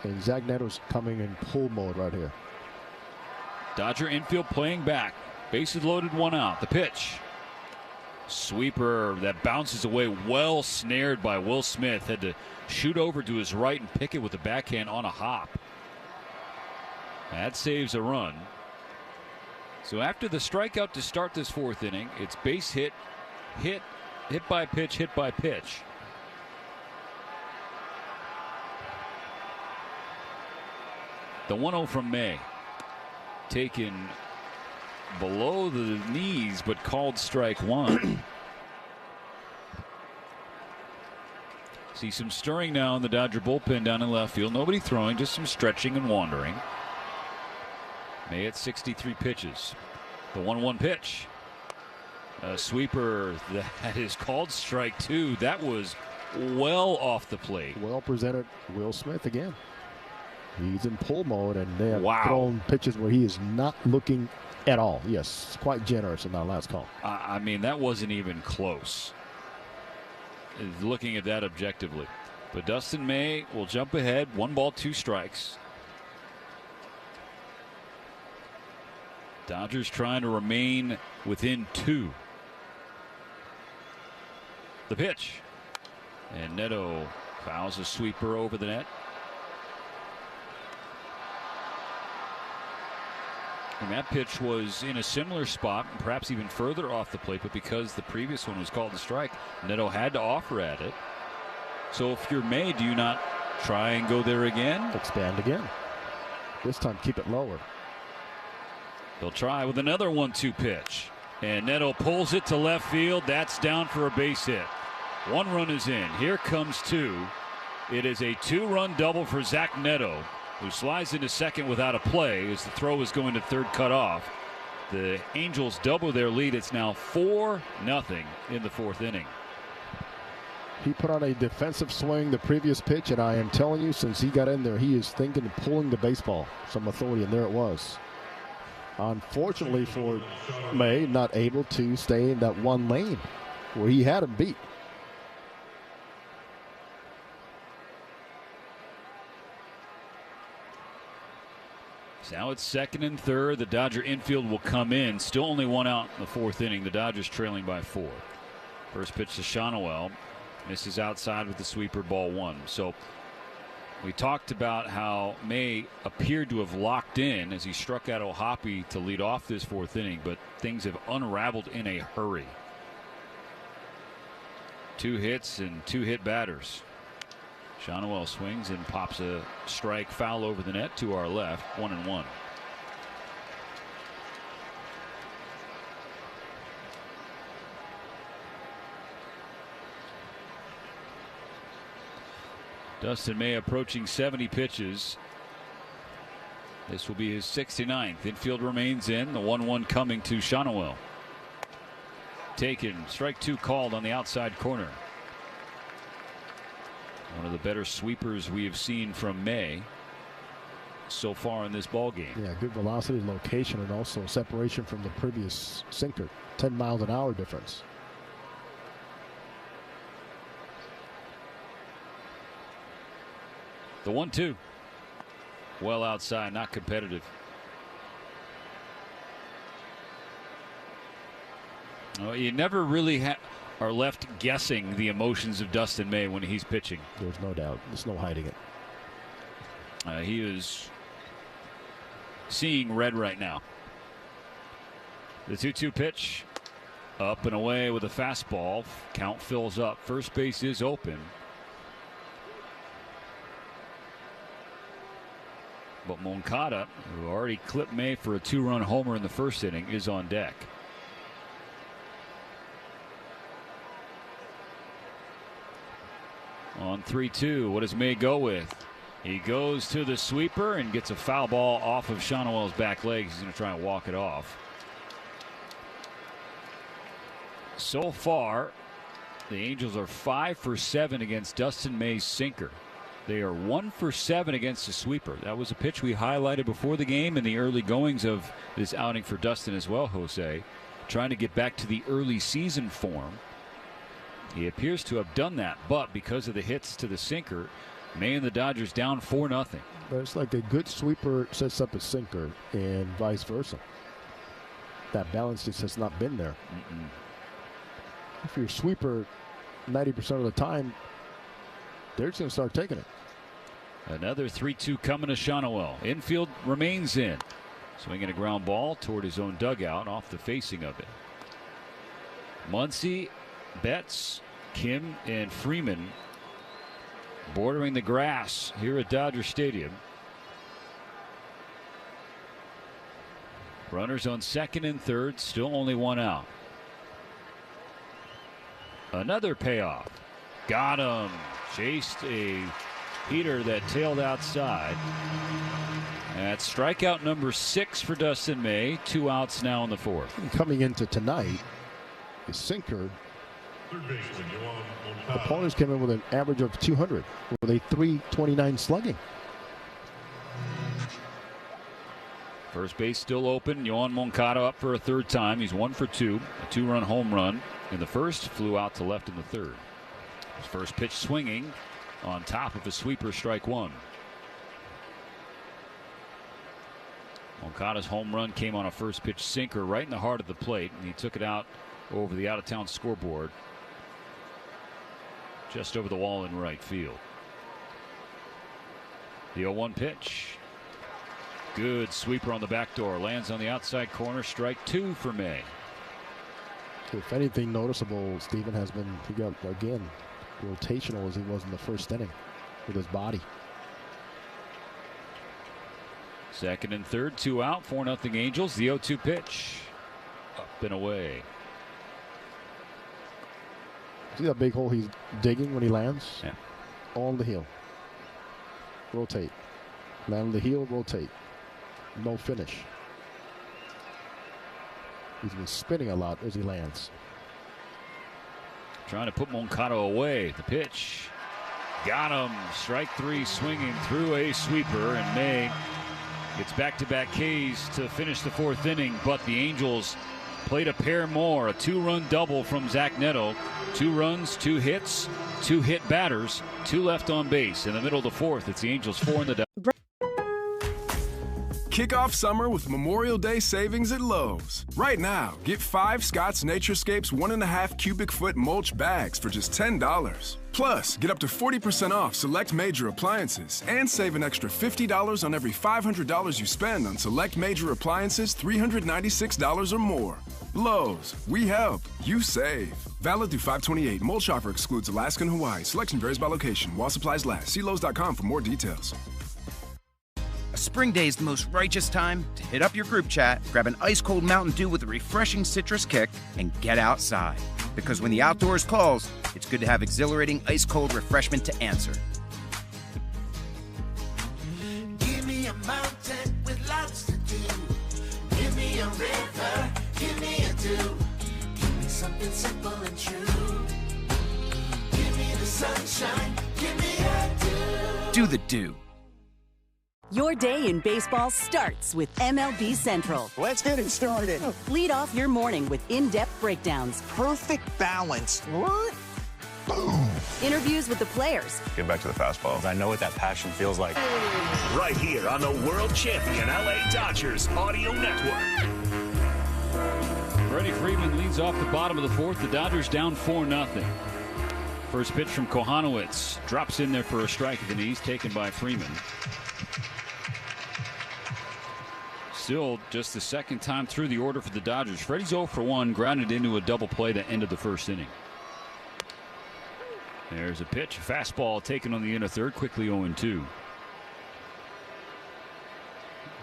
And Zach Neto's coming in pull mode right here. Dodger infield playing back. Bases loaded, 1 out. The pitch. Sweeper that bounces away, well snared by Will Smith. Had to shoot over to his right and pick it with the backhand on a hop. That saves a run. So after the strikeout to start this 4th inning, it's base hit, hit by pitch, hit by pitch. The 1-0 from May. Taken below the knees, but called strike 1. See some stirring now in the Dodger bullpen down in left field. Nobody throwing, just some stretching and wandering. May at 63 pitches. The 1-1 pitch. A sweeper that is called strike 2. That was well off the plate. Well presented. Will Smith again. He's in pull mode, and they have thrown pitches where he is not looking at all. Yes, quite generous in that last call. I mean, that wasn't even close. Looking at that objectively. But Dustin May will jump ahead. 1 ball, 2 strikes. Dodgers trying to remain within 2. The pitch. And Neto fouls a sweeper over the net. And that pitch was in a similar spot, perhaps even further off the plate, but because the previous one was called a strike, Neto had to offer at it. So if you're May, do you not try and go there again? Expand again. This time keep it lower. They'll try with another 1-2 pitch. And Neto pulls it to left field. That's down for a base hit. 1 run is in. Here comes 2. It is a 2-run double for Zach Neto, who slides into second without a play as the throw is going to third cut off. The Angels double their lead. It's now 4-0 in the 4th inning. He put on a defensive swing the previous pitch, and I am telling you, since he got in there, he is thinking of pulling the baseball. Some authority, and there it was. Unfortunately for May, not able to stay in that one lane where he had him beat. So now it's second and third. The Dodger infield will come in. Still only one out in the fourth inning. The Dodgers trailing by 4. First pitch to Shohei. Misses outside with the sweeper, ball 1. So we talked about how May appeared to have locked in as he struck out Ohtani to lead off this fourth inning, but things have unraveled in a hurry. 2 hits and 2 hit batters. Shohei swings and pops a strike foul over the net to our left, 1-1. Dustin May approaching 70 pitches. This will be his 69th. Infield remains in. The 1-1 coming to Shohei. Taken. Strike 2 called on the outside corner. One of the better sweepers we have seen from May so far in this ball game. Yeah, good velocity, location, and also separation from the previous sinker. 10 miles an hour difference. The 1-2. Well outside, not competitive. Well, you never really are left guessing the emotions of Dustin May when he's pitching. There's no doubt. There's no hiding it. He is seeing red right now. The 2-2 pitch. Up and away with a fastball. Count fills up. First base is open. But Moncada, who already clipped May for a 2-run homer in the first inning, is on deck. On 3-2, what does May go with? He goes to the sweeper and gets a foul ball off of Shohei's back legs. He's going to try and walk it off. So far, the Angels are 5 for 7 against Dustin May's sinker. They are 1 for 7 against the sweeper. That was a pitch we highlighted before the game in the early goings of this outing for Dustin as well, Jose. Trying to get back to the early season form. He appears to have done that, but because of the hits to the sinker, May and the Dodgers down 4-0. But it's like a good sweeper sets up a sinker and vice versa. That balance just has not been there. If you're a sweeper 90% of the time, they're just going to start taking it. Another 3-2 coming to Shohei. Infield remains in. Swinging a ground ball toward his own dugout off the facing of it. Muncy, Betts, Kim, and Freeman bordering the grass here at Dodger Stadium. Runners on second and third, still only 1 out. Another payoff. Got him. Chased a heater that tailed outside. That's strikeout number 6 for Dustin May. 2 outs now in the fourth. Coming into tonight, the sinker. Opponents came in with an average of 200 with a .329 slugging. First base still open. Yohan Moncada up for a third time. He's 1 for 2. A 2-run home run in the first. Flew out to left in the third. His first pitch swinging on top of a sweeper, strike 1. Moncada's home run came on a first pitch sinker right in the heart of the plate, and he took it out over the out-of-town scoreboard just over the wall in right field. The 0-1 pitch. Good sweeper on the back door. Lands on the outside corner. Strike 2 for May. If anything noticeable, Steven has been, he got, again, rotational as he was in the first inning with his body. Second and third, 2 out, 4-0 Angels. The 0-2 pitch. Up and away. See that big hole he's digging when he lands? Yeah. On the heel. Rotate. Land on the heel, rotate. No finish. He's been spinning a lot as he lands. Trying to put Moncada away. The pitch. Got him. Strike 3 swinging through a sweeper, and May Gets back-to-back Ks to finish the 4th inning, but the Angels played a pair more. A 2-run double from Zach Neto. 2 runs, 2 hits, 2 hit batters, 2 left on base. In the middle of the 4th, it's the Angels 4 and the Kick off summer with Memorial Day savings at Lowe's. Right now, get 5 Scott's Naturescapes 1.5 cubic foot mulch bags for just $10. Plus, get up to 40% off select major appliances and save an extra $50 on every $500 you spend on select major appliances $396 or more. Lowe's, we help, you save. Valid through 5/28. Mulch offer excludes Alaska and Hawaii. Selection varies by location. While supplies last. See Lowe's.com for more details. A spring day is the most righteous time to hit up your group chat, grab an ice-cold Mountain Dew with a refreshing citrus kick, and get outside. Because when the outdoors calls, it's good to have exhilarating ice-cold refreshment to answer. Give me a mountain with lots to do. Give me a river, give me a dew. Give me something simple and true. Give me the sunshine, give me a dew. Do the dew. Your day in baseball starts with MLB Central. Let's get it started. Lead off your morning with in-depth breakdowns. Perfect balance. What? Boom. Interviews with the players. Get back to the fastball. I know what that passion feels like. Right here on the world champion LA Dodgers Audio Network. Freddie Freeman leads off the bottom of the 4th. The Dodgers down 4-0. First pitch from Kohanowitz. Drops in there for a strike at the knees, taken by Freeman. Still just the 2nd time through the order for the Dodgers. Freddie's 0 for 1, grounded into a double play to end of the 1st inning. There's a pitch, fastball taken on the inner 3rd, quickly 0-2.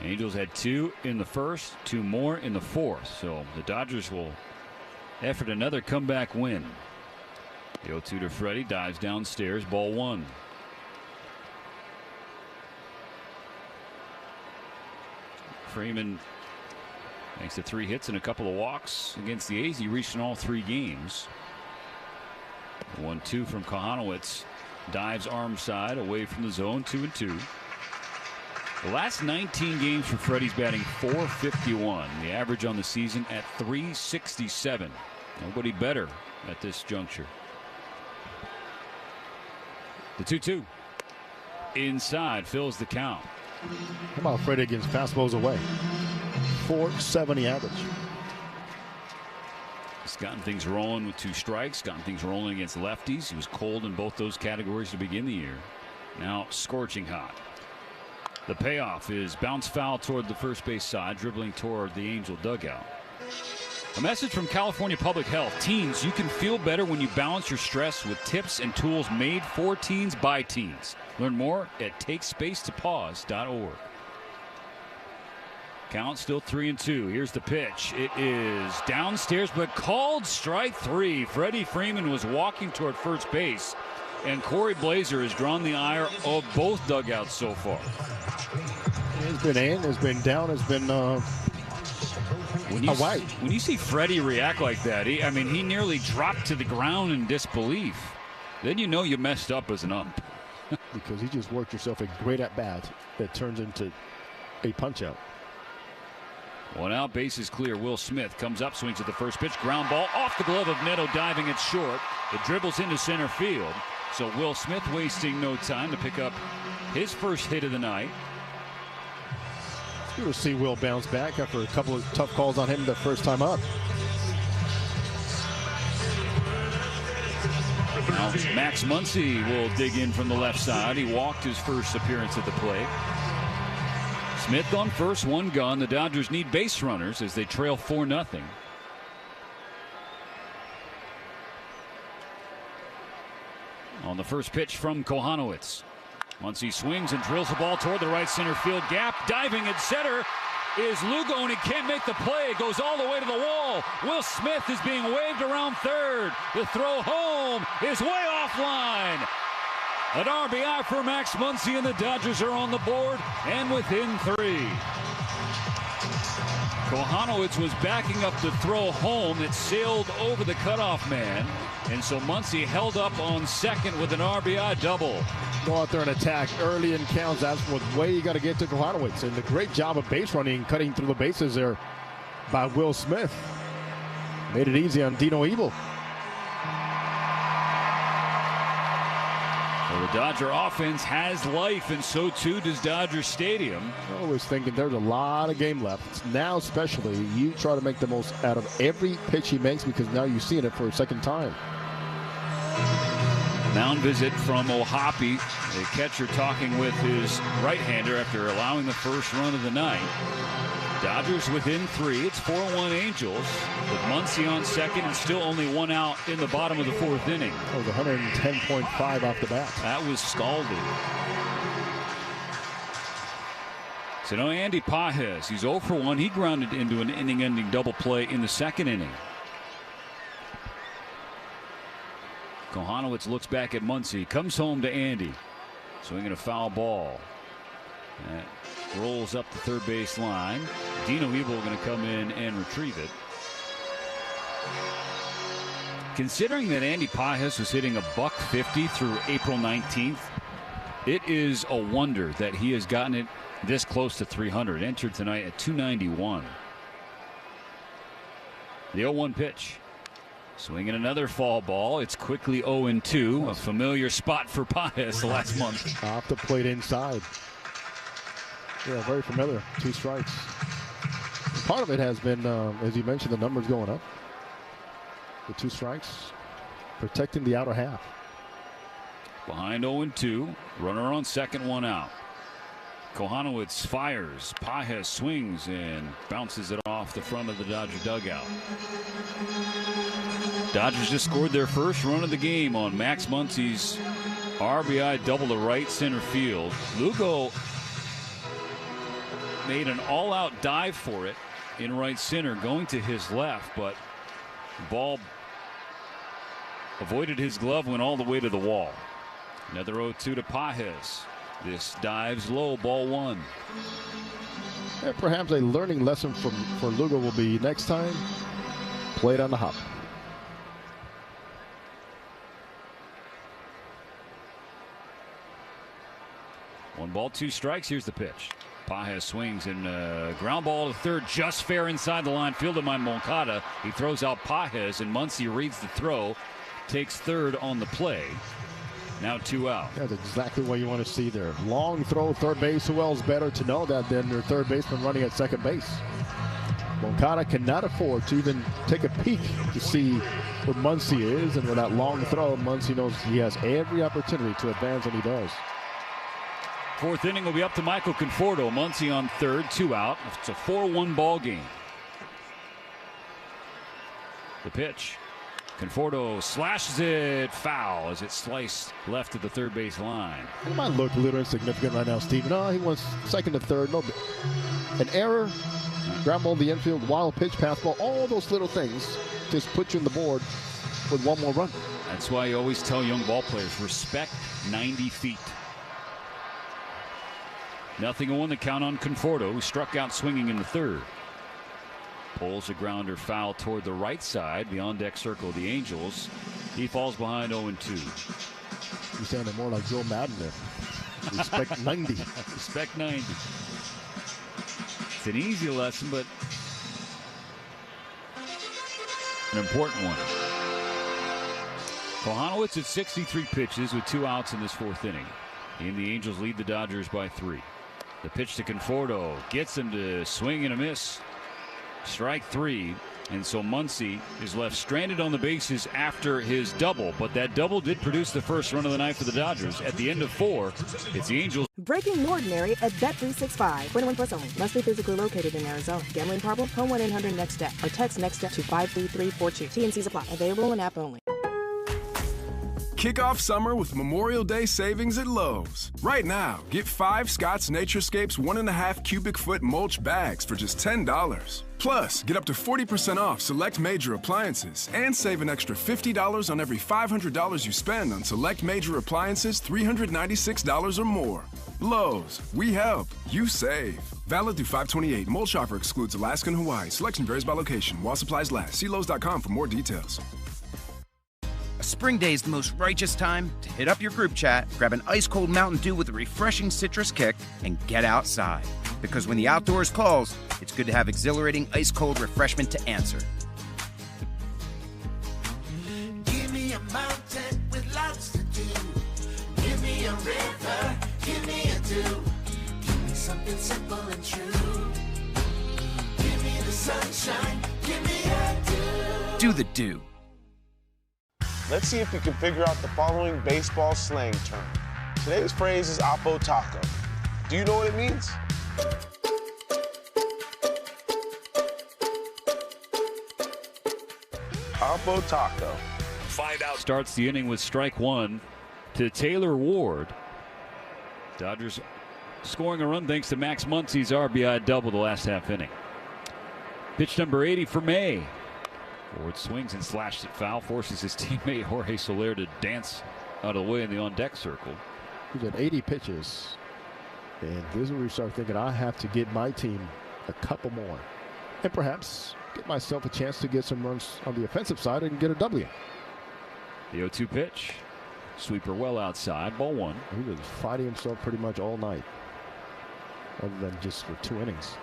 Angels had 2 in the 1st, 2 more in the 4th, so the Dodgers will effort another comeback win. The 0-2 to Freddie, dives downstairs, ball 1. Freeman, thanks to 3 hits and a couple of walks against the A's, he reached in all 3 games. 1-2 from Kohanowitz. Dives arm side away from the zone. 2-2. The last 19 games for Freddie's batting .451. The average on the season at .367. Nobody better at this juncture. The 2-2. Inside fills the count. How about Freddie against fastballs away? .470 average. He's gotten things rolling with 2 strikes, gotten things rolling against lefties. He was cold in both those categories to begin the year. Now scorching hot. The payoff is bounce foul toward the first base side, dribbling toward the Angel dugout. A message from California Public Health. Teens, you can feel better when you balance your stress with tips and tools made for teens by teens. Learn more at takespacetopause.org. Count still 3-2. Here's the pitch. It is downstairs, but called strike 3. Freddie Freeman was walking toward first base, and Corey Blazer has drawn the ire of both dugouts so far. It's been in, it's been down, it's been away. When you see Freddie react like that, he nearly dropped to the ground in disbelief. Then you know you messed up as an ump. Because he just worked yourself a great at-bat that turns into a punch-out. 1 out, base is clear. Will Smith comes up, swings at the first pitch. Ground ball off the glove of Neto, diving it short. It dribbles into center field. So Will Smith wasting no time to pick up his first hit of the night. It's good to see Will bounce back after a couple of tough calls on him the first time up. Now Max Muncy will dig in from the left side. He walked his first appearance at the plate. Smith on first, 1 gone. The Dodgers need base runners as they trail 4-0. On the first pitch from Kohanowitz. Muncy swings and drills the ball toward the right center field gap. Diving at center is Lugo, and he can't make the play. It goes all the way to the wall. Will Smith is being waved around third. The throw home is way offline. An RBI for Max Muncy, and the Dodgers are on the board and within 3. Kohanowitz was backing up the throw home. It sailed over the cutoff man. And so Muncy held up on second with an RBI double. Go out there and attack early in counts. That's what way you got to get to Kohanowitz. And a great job of base running, cutting through the bases there by Will Smith. Made it easy on Dino Evil. Well, the Dodger offense has life, and so too does Dodger Stadium. I was thinking there's a lot of game left. Now especially, you try to make the most out of every pitch he makes because now you're seeing it for a second time. Mound visit from Ohapi, the catcher talking with his right-hander after allowing the first run of the night. Dodgers within 3. It's 4-1 Angels with Muncy on second and still only 1 out in the bottom of the 4th inning. That was 110.5 off the bat. That was scalded. So no Andy Pages. He's 0 for 1. He grounded into an inning-ending double play in the 2nd inning. Kohanowitz looks back at Muncy. Comes home to Andy. Swinging a foul ball. That rolls up the third base line. Dino Evil going to come in and retrieve it. Considering that Andy Pages was hitting a .150 through April 19th, it is a wonder that he has gotten it this close to 300. Entered tonight at 291. The 0-1 pitch. Swinging another foul ball. It's quickly 0-2. A familiar spot for Pages last month. Off the plate inside. Yeah, very familiar. 2 strikes. Part of it has been, as you mentioned, the numbers going up. The 2 strikes, protecting the outer half. Behind 0-2. Runner on second, 1 out. Kohanowitz fires. Pages swings and bounces it off the front of the Dodger dugout. Dodgers just scored their first run of the game on Max Muncy's RBI double to right center field. Lugo made an all-out dive for it in right center, going to his left, but the ball avoided his glove, went all the way to the wall. Another 0-2 to Pages. This dives low, ball 1. And perhaps a learning lesson for Lugo will be next time, play it on the hop. One ball, 2 strikes. Here's the pitch. Pages swings and ground ball to third, just fair inside the line, fielded by Moncada. He throws out Pages, and Muncy reads the throw, takes third on the play. Now 2 out. That's exactly what you want to see there. Long throw, third base. Who else better to know that than their third baseman running at second base? Moncada cannot afford to even take a peek to see where Muncy is, and with that long throw, Muncy knows he has every opportunity to advance, and he does. 4th inning will be up to Michael Conforto. Muncy on third, 2 out. It's a 4-1 ball game. The pitch. Conforto slashes it foul as it sliced left to the third base line. It might look a little insignificant right now, Steve. No, he wants second to third. No, an error, ground ball in the infield, wild pitch, pass ball, all those little things just put you on the board with 1 more run. That's why you always tell young ball players, respect 90 feet. 0-1 the count on Conforto, who struck out swinging in the 3rd. Pulls a grounder foul toward the right side, the on-deck circle of the Angels. He falls behind 0-2. You're saying it more like Joe Madden there. Respect 90. Respect 90. It's an easy lesson, but an important one. Kohanowitz at 63 pitches with 2 outs in this 4th inning. And the Angels lead the Dodgers by 3. The pitch to Conforto gets him to swing and a miss. Strike 3, and so Muncy is left stranded on the bases after his double, but that double did produce the first run of the night for the Dodgers. At the end of 4, it's the Angels. Breaking the ordinary at Bet365. 21 plus only. Must be physically located in Arizona. Gambling problem? Call 1-800-NEXT-STEP or text NEXT-STEP to 53342. T&Cs apply. Available in app only. Kick off summer with Memorial Day savings at Lowe's. Right now, get 5 Scott's Naturescapes 1.5 cubic foot mulch bags for just $10. Plus, get up to 40% off select major appliances and save an extra $50 on every $500 you spend on select major appliances $396 or more. Lowe's, we help, you save. Valid through 5/28. Mulch offer excludes Alaska and Hawaii. Selection varies by location. While supplies last. See Lowe's.com for more details. A spring day is the most righteous time to hit up your group chat, grab an ice-cold Mountain Dew with a refreshing citrus kick, and get outside. Because when the outdoors calls, it's good to have exhilarating ice-cold refreshment to answer. Give me a mountain with lots to do. Give me a river, give me a dew. Give me something simple and true. Give me the sunshine, give me a dew. Do the dew. Let's see if you can figure out the following baseball slang term. Today's phrase is Oppo Taco. Do you know what it means? Oppo Taco. Find out. Starts the inning with strike one to Taylor Ward. Dodgers scoring a run thanks to Max Muncy's RBI double the last half inning. Pitch number 80 for May. Ward swings and slashes it foul, forces his teammate Jorge Soler to dance out of the way in the on-deck circle. He's at 80 pitches. And this is where we start thinking, I have to get my team a couple more. And perhaps get myself a chance to get some runs on the offensive side and get a W. The 0-2 pitch. Sweeper well outside. Ball one. He was fighting himself pretty much all night. Other than just for 2 innings.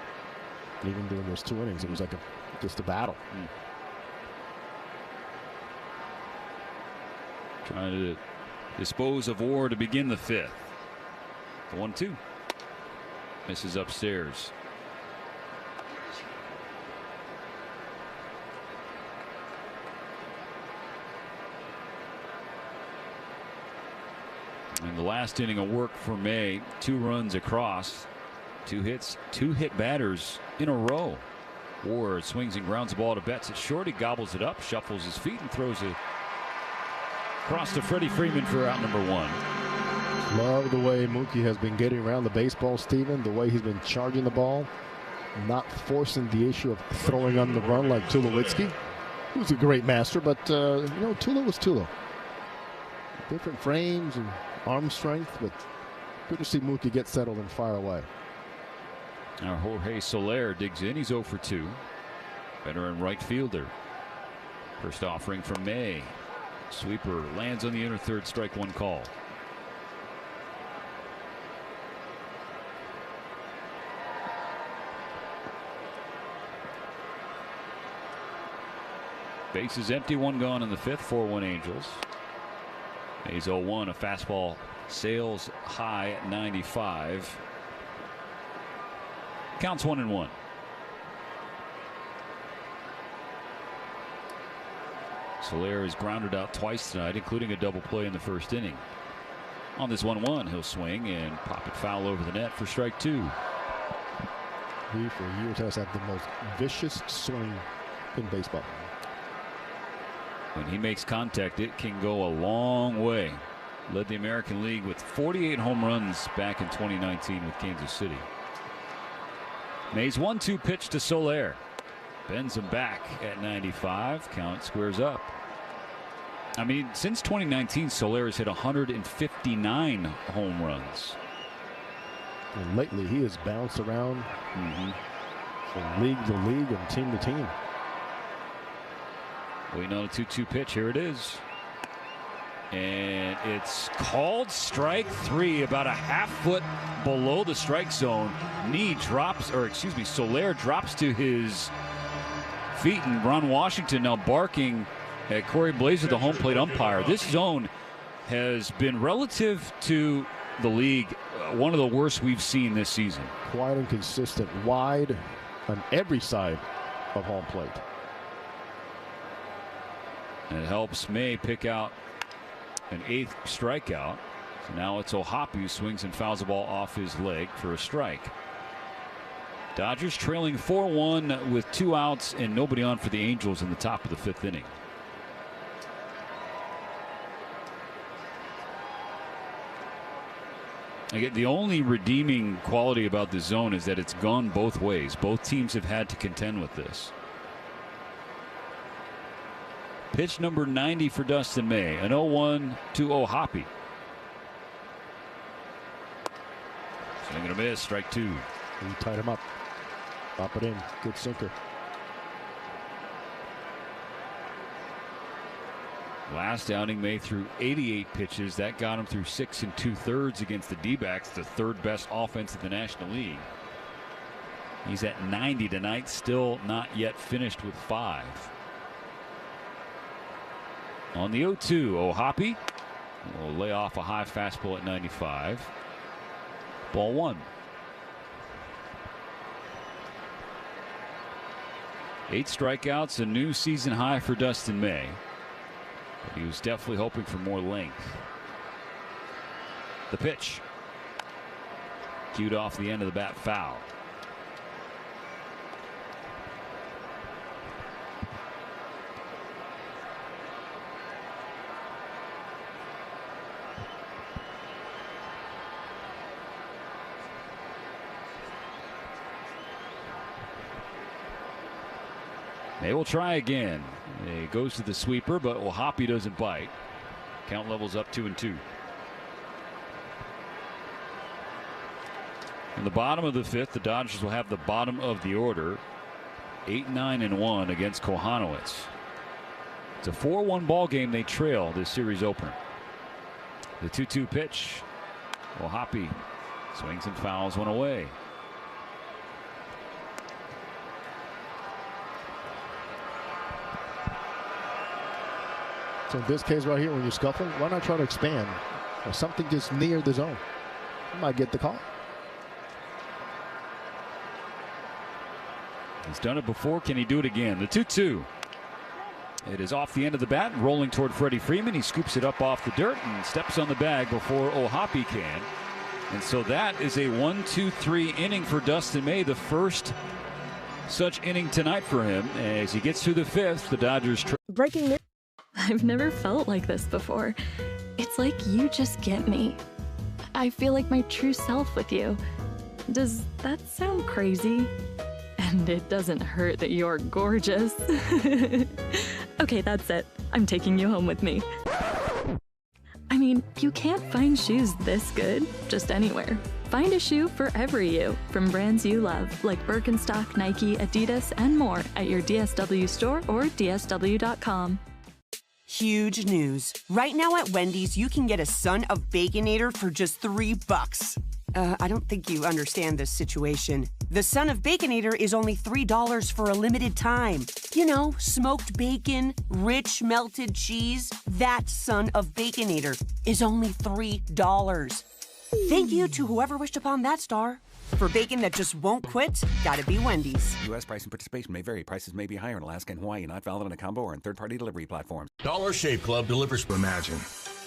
And even during those 2 innings, it was like just a battle. Trying to dispose of Ward to begin the 5th. The 1-2. Misses upstairs. And the last inning of work for May. 2 runs across. 2 hits, 2 hit batters in a row. Ward swings and grounds the ball to Betts at short. He gobbles it up, shuffles his feet, and throws it across to Freddie Freeman for out number 1. Love the way Mookie has been getting around the baseball, Steven. The way he's been charging the ball. Not forcing the issue of throwing on the run like Tulowitzki. He was a great master, but, you know, Tulo was Tulo. Different frames and arm strength, but good to see Mookie get settled and fire away. Now Jorge Soler digs in. He's 0 for 2. Veteran right fielder. First offering from May. Sweeper lands on the inner third, strike one call. Base is empty, 1 gone in the 5th, 4-1 Angels. May's 0-1, a fastball sails high at 95. Counts 1-1. Soler is grounded out twice tonight, including a double play in the first inning. On this 1-1, he'll swing and pop it foul over the net for strike 2. He, for years, has had the most vicious swing in baseball. When he makes contact, it can go a long way. Led the American League with 48 home runs back in 2019 with Kansas City. May's 1-2 pitch to Soler. Bends him back at 95. Count squares up. I mean, since 2019, Soler has hit 159 home runs. And lately, he has bounced around from league to league and team to team. Waiting on a 2-2 pitch. Here it is. And it's called strike 3, about a half foot below the strike zone. Knee drops, or excuse me, Soler drops to his feet, and Ron Washington now barking at Corey Blazer, the home plate umpire. This zone has been, relative to the league, one of the worst we've seen this season. Quiet and consistent, wide on every side of home plate. And it helps May pick out an 8th strikeout. So now it's Ohtani who swings and fouls the ball off his leg for a strike. Dodgers trailing 4-1 with 2 outs and nobody on for the Angels in the top of the 5th inning. Again, the only redeeming quality about this zone is that it's gone both ways. Both teams have had to contend with this. Pitch number 90 for Dustin May. An 0-1 to Ohtani. Swing and a miss. Strike 2. He tied him up. Pop it in. Good sinker. Last outing, May threw 88 pitches. That got him through 6 2/3 against the D-backs, the third best offense in the National League. He's at 90 tonight, still not yet finished with 5. On the 0-2, Ohtani will lay off a high fastball at 95. Ball 1. 8 strikeouts, a new season high for Dustin May. But he was definitely hoping for more length. The pitch. Cued off the end of the bat, foul. They will try again. It goes to the sweeper, but Ohtani doesn't bite. Count levels up 2-2. In the bottom of the 5th, the Dodgers will have the bottom of the order. 8-9-1 against Kohanowitz. It's a 4-1 ball game. They trail this series opener. The 2-2 pitch. Ohtani swings and fouls one away. So in this case right here, when you're scuffling, why not try to expand or something just near the zone? You might get the call. He's done it before. Can he do it again? The 2-2. It is off the end of the bat, rolling toward Freddie Freeman. He scoops it up off the dirt and steps on the bag before Ohtani can. And so that is a 1-2-3 inning for Dustin May, the first such inning tonight for him. As he gets through the 5th, the Dodgers. Breaking news. I've never felt like this before. It's like you just get me. I feel like my true self with you. Does that sound crazy? And it doesn't hurt that you're gorgeous. Okay, that's it. I'm taking you home with me. I mean, you can't find shoes this good just anywhere. Find a shoe for every you from brands you love, like Birkenstock, Nike, Adidas, and more at your DSW store or DSW.com. Huge news. Right now at Wendy's, you can get a Son of Baconator for just $3. I don't think you understand this situation. The Son of Baconator is only $3 for a limited time. You know, smoked bacon, rich melted cheese. That Son of Baconator is only $3. Thank you to whoever wished upon that star. For bacon that just won't quit, gotta be Wendy's. U.S. price and participation may vary. Prices may be higher in Alaska and Hawaii, not valid on a combo or on third-party delivery platforms. Dollar Shave Club delivers. Imagine,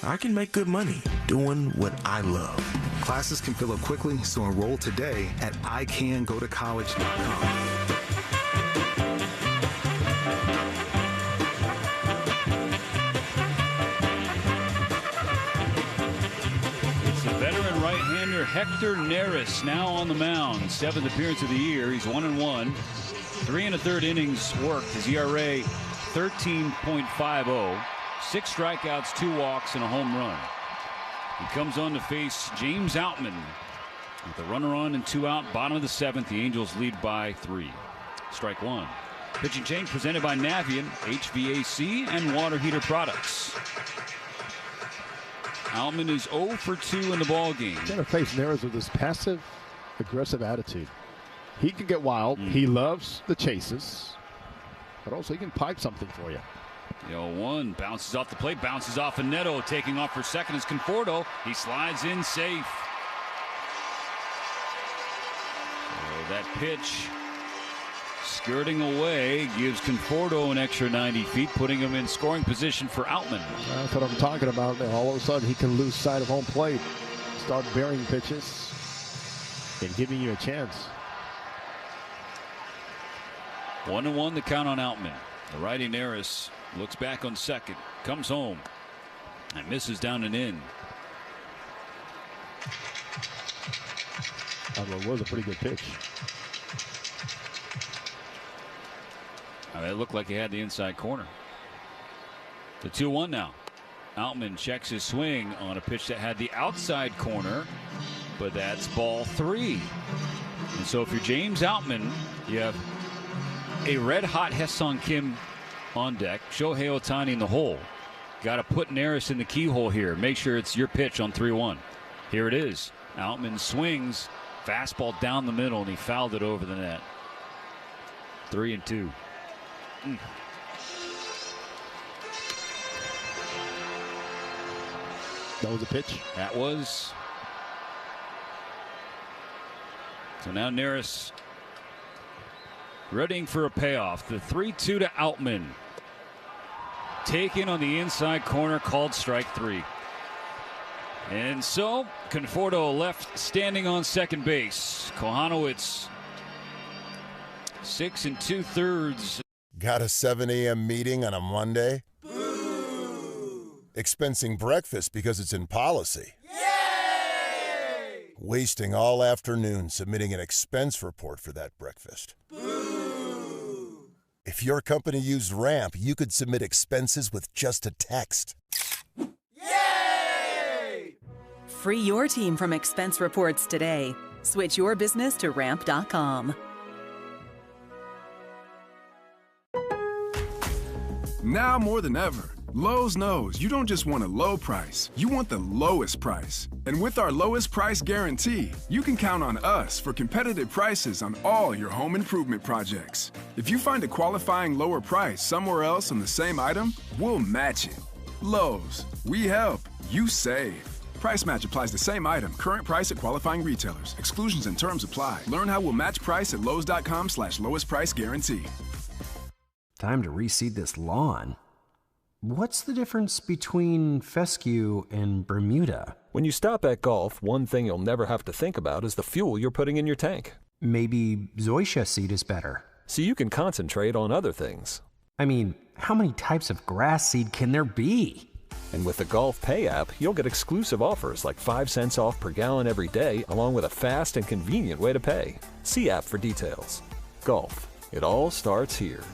I can make good money doing what I love. Classes can fill up quickly, so enroll today at icangotocollege.com. Hector Neris now on the mound. 7th appearance of the year. He's 1-1. 3 1/3 innings worked. His ERA 13.50. 6 strikeouts, 2 walks, and a home run. He comes on to face James Outman with a runner on and 2 out. Bottom of the 7th. The Angels lead by 3. Strike 1. Pitching change presented by Navien, HVAC, and water heater products. Outman is 0 for 2 in the ball game. He's going to face Neris with this passive, aggressive attitude. He can get wild. He loves the chases, but also he can pipe something for you. The 0-1 bounces off the plate, bounces off of Neto. Taking off for second is Conforto. He slides in safe. So that pitch skirting away gives Conforto an extra 90 feet, putting him in scoring position for Outman. That's what I'm talking about. All of a sudden, he can lose sight of home plate, start burying pitches, and giving you a chance. 1-1 the count on Outman. The righty Neris looks back on second, comes home, and misses down and in. It was a pretty good pitch. It looked like he had the inside corner. The 2-1 now. Outman checks his swing on a pitch that had the outside corner, but that's ball 3. And so if you're James Outman, you have a red-hot Hesong Kim on deck, Shohei Ohtani in the hole. Got to put Neris in the keyhole here. Make sure it's your pitch on 3-1. Here it is. Outman swings, fastball down the middle, and he fouled it over the net. 3-2. That was a pitch. That was. So now Neris readying for a payoff. The 3-2 to Outman. Taken on the inside corner, called strike 3. And so Conforto left standing on second base. Kohanowitz 6 2/3. Got a 7 a.m. meeting on a Monday? Expensing breakfast because it's in policy. Yay! Wasting all afternoon submitting an expense report for that breakfast. Boo! If your company used Ramp, you could submit expenses with just a text. Yay! Free your team from expense reports today. Switch your business to Ramp.com. Now more than ever, Lowe's knows you don't just want a low price, you want the lowest price. And with our lowest price guarantee, you can count on us for competitive prices on all your home improvement projects. If you find a qualifying lower price somewhere else on the same item, we'll match it. Lowe's, we help, you save. Price match applies to same item, current price at qualifying retailers. Exclusions and terms apply. Learn how we'll match price at lowes.com/lowest price guarantee. Time to reseed this lawn. What's the difference between fescue and Bermuda? When you stop at golf, one thing you'll never have to think about is the fuel you're putting in your tank. Maybe zoysia seed is better. So you can concentrate on other things. I mean, how many types of grass seed can there be? And with the Golf Pay app, you'll get exclusive offers like 5 cents off per gallon every day, along with a fast and convenient way to pay. See app for details. Golf. It all starts here.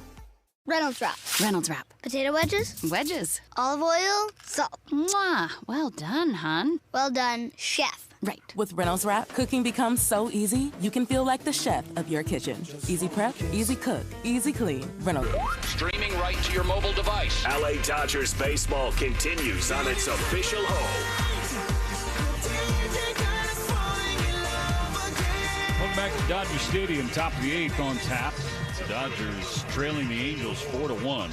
Reynolds Wrap. Reynolds Wrap. Potato wedges. Wedges. Olive oil. Salt. Mwah. Well done, hon. Well done, chef. Right. With Reynolds Wrap, cooking becomes so easy, you can feel like the chef of your kitchen. Easy prep, easy cook, easy clean. Reynolds. Streaming right to your mobile device. LA Dodgers baseball continues on its official home. Welcome back to Dodger Stadium, top of the 8th on tap. The Dodgers trailing the Angels 4-1.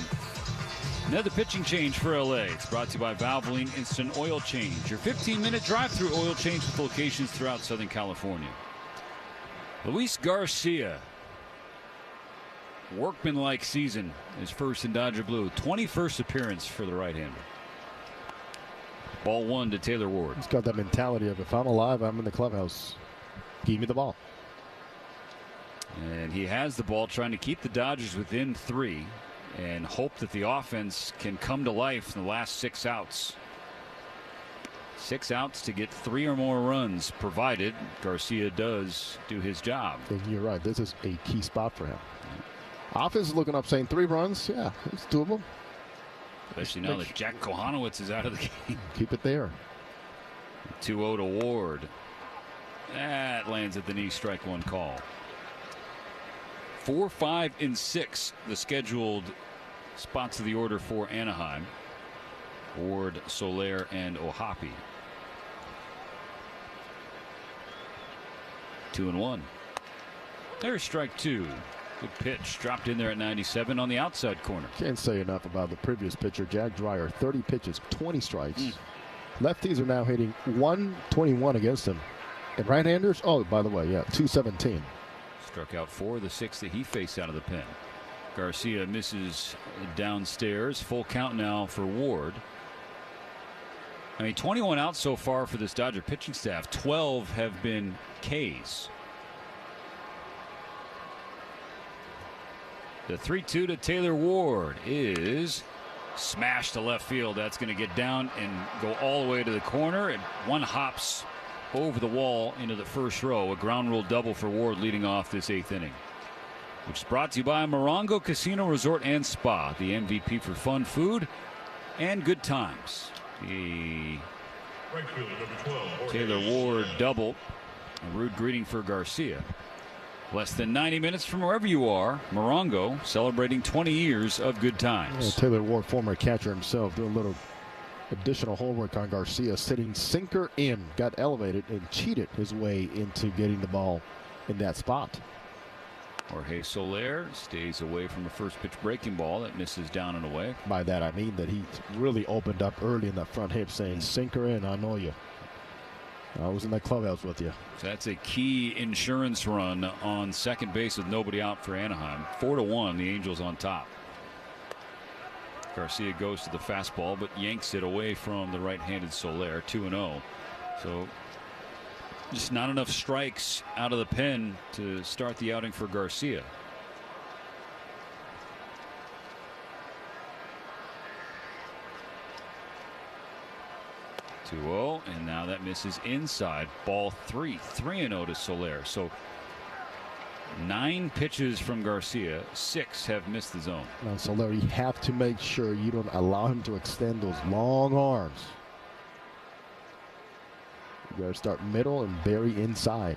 Another pitching change for LA. It's brought to you by Valvoline Instant Oil Change, your 15-minute drive-through oil change with locations throughout Southern California. Luis Garcia, workmanlike season, his first in Dodger blue, 21st appearance for the right-hander. Ball 1 to Taylor Ward. He's got that mentality of, if I'm alive, I'm in the clubhouse. Give me the ball. And he has the ball, trying to keep the Dodgers within 3 and hope that the offense can come to life in the last 6 outs. 6 outs to get 3 or more runs, provided Garcia does do his job. And you're right. This is a key spot for him. Offense is looking up, saying 3 runs. Yeah, it's doable. Especially now that Jack Kohanowitz is out of the game. Keep it there. 2-0 to Ward. That lands at the knee, strike 1 call. 4, 5, and 6, the scheduled spots of the order for Anaheim. Ward, Soler, and Ohapi. 2-1. There's strike 2. Good pitch, dropped in there at 97 on the outside corner. Can't say enough about the previous pitcher, Jack Dreyer. 30 pitches, 20 strikes. Lefties are now hitting 121 against him. And right-handers, oh, by the way, yeah, 217. Struck out 4, the 6th that he faced out of the pen. Garcia misses downstairs. Full count now for Ward. I mean, 21 outs so far for this Dodger pitching staff. 12 have been Ks. The 3-2 to Taylor Ward is smashed to left field. That's going to get down and go all the way to the corner. And one hops over the wall into the first row. A ground rule double for Ward leading off this 8th inning. Which is brought to you by Morongo Casino Resort and Spa, the MVP for fun, food, and good times. The Taylor Ward double. A rude greeting for Garcia. Less than 90 minutes from wherever you are, Morongo celebrating 20 years of good times. Taylor Ward, former catcher himself, doing a little additional homework on Garcia, sitting sinker in, got elevated and cheated his way into getting the ball in that spot. Jorge Soler stays away from the first pitch breaking ball that misses down and away. By that I mean that he really opened up early in that front hip, saying, sinker in, I know you. I was in that clubhouse with you. So that's a key insurance run on second base with nobody out for Anaheim. 4-1, the Angels on top. Garcia goes to the fastball, but yanks it away from the right-handed Soler. 2-0. So just not enough strikes out of the pen to start the outing for Garcia. And now that misses inside. Ball 3. 3-0 to Soler. So 9 pitches from Garcia. 6 have missed the zone. Now, Soler, you have to make sure you don't allow him to extend those long arms. You got to start middle and bury inside.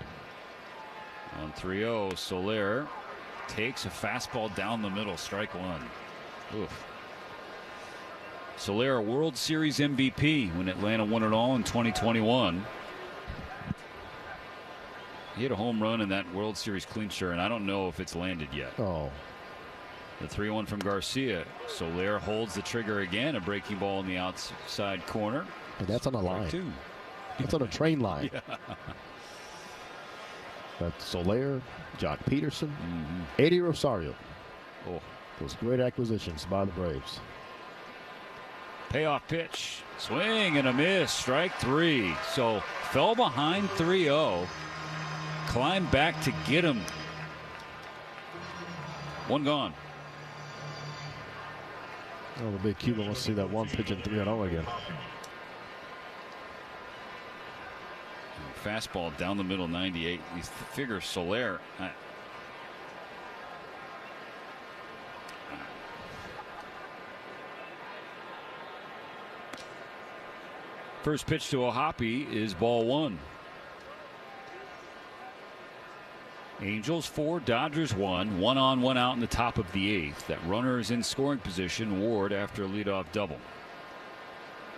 On 3-0, Soler takes a fastball down the middle. Strike one. Oof. Soler, World Series MVP when Atlanta won it all in 2021. He hit a home run in that World Series clincher, and I don't know if it's landed yet. Oh. The 3-1 from Garcia. Soler holds the trigger again. A breaking ball in the outside corner. But that's on a line. Two. That's on a train line. Yeah. That's Soler, John Peterson, Eddie Rosario. Oh, those great acquisitions by the Braves. Payoff pitch, swing and a miss, strike 3. So fell behind 3-0, climbed back to get him. One gone. Oh, the big Cuban wants to see that one pitch in 3-0 again. Fastball down the middle, 98. You figure Soler. First pitch to Ohtani is ball 1. Angels 4, Dodgers 1. 1 on, 1 out in the top of the 8th. That runner is in scoring position. Ward after a leadoff double.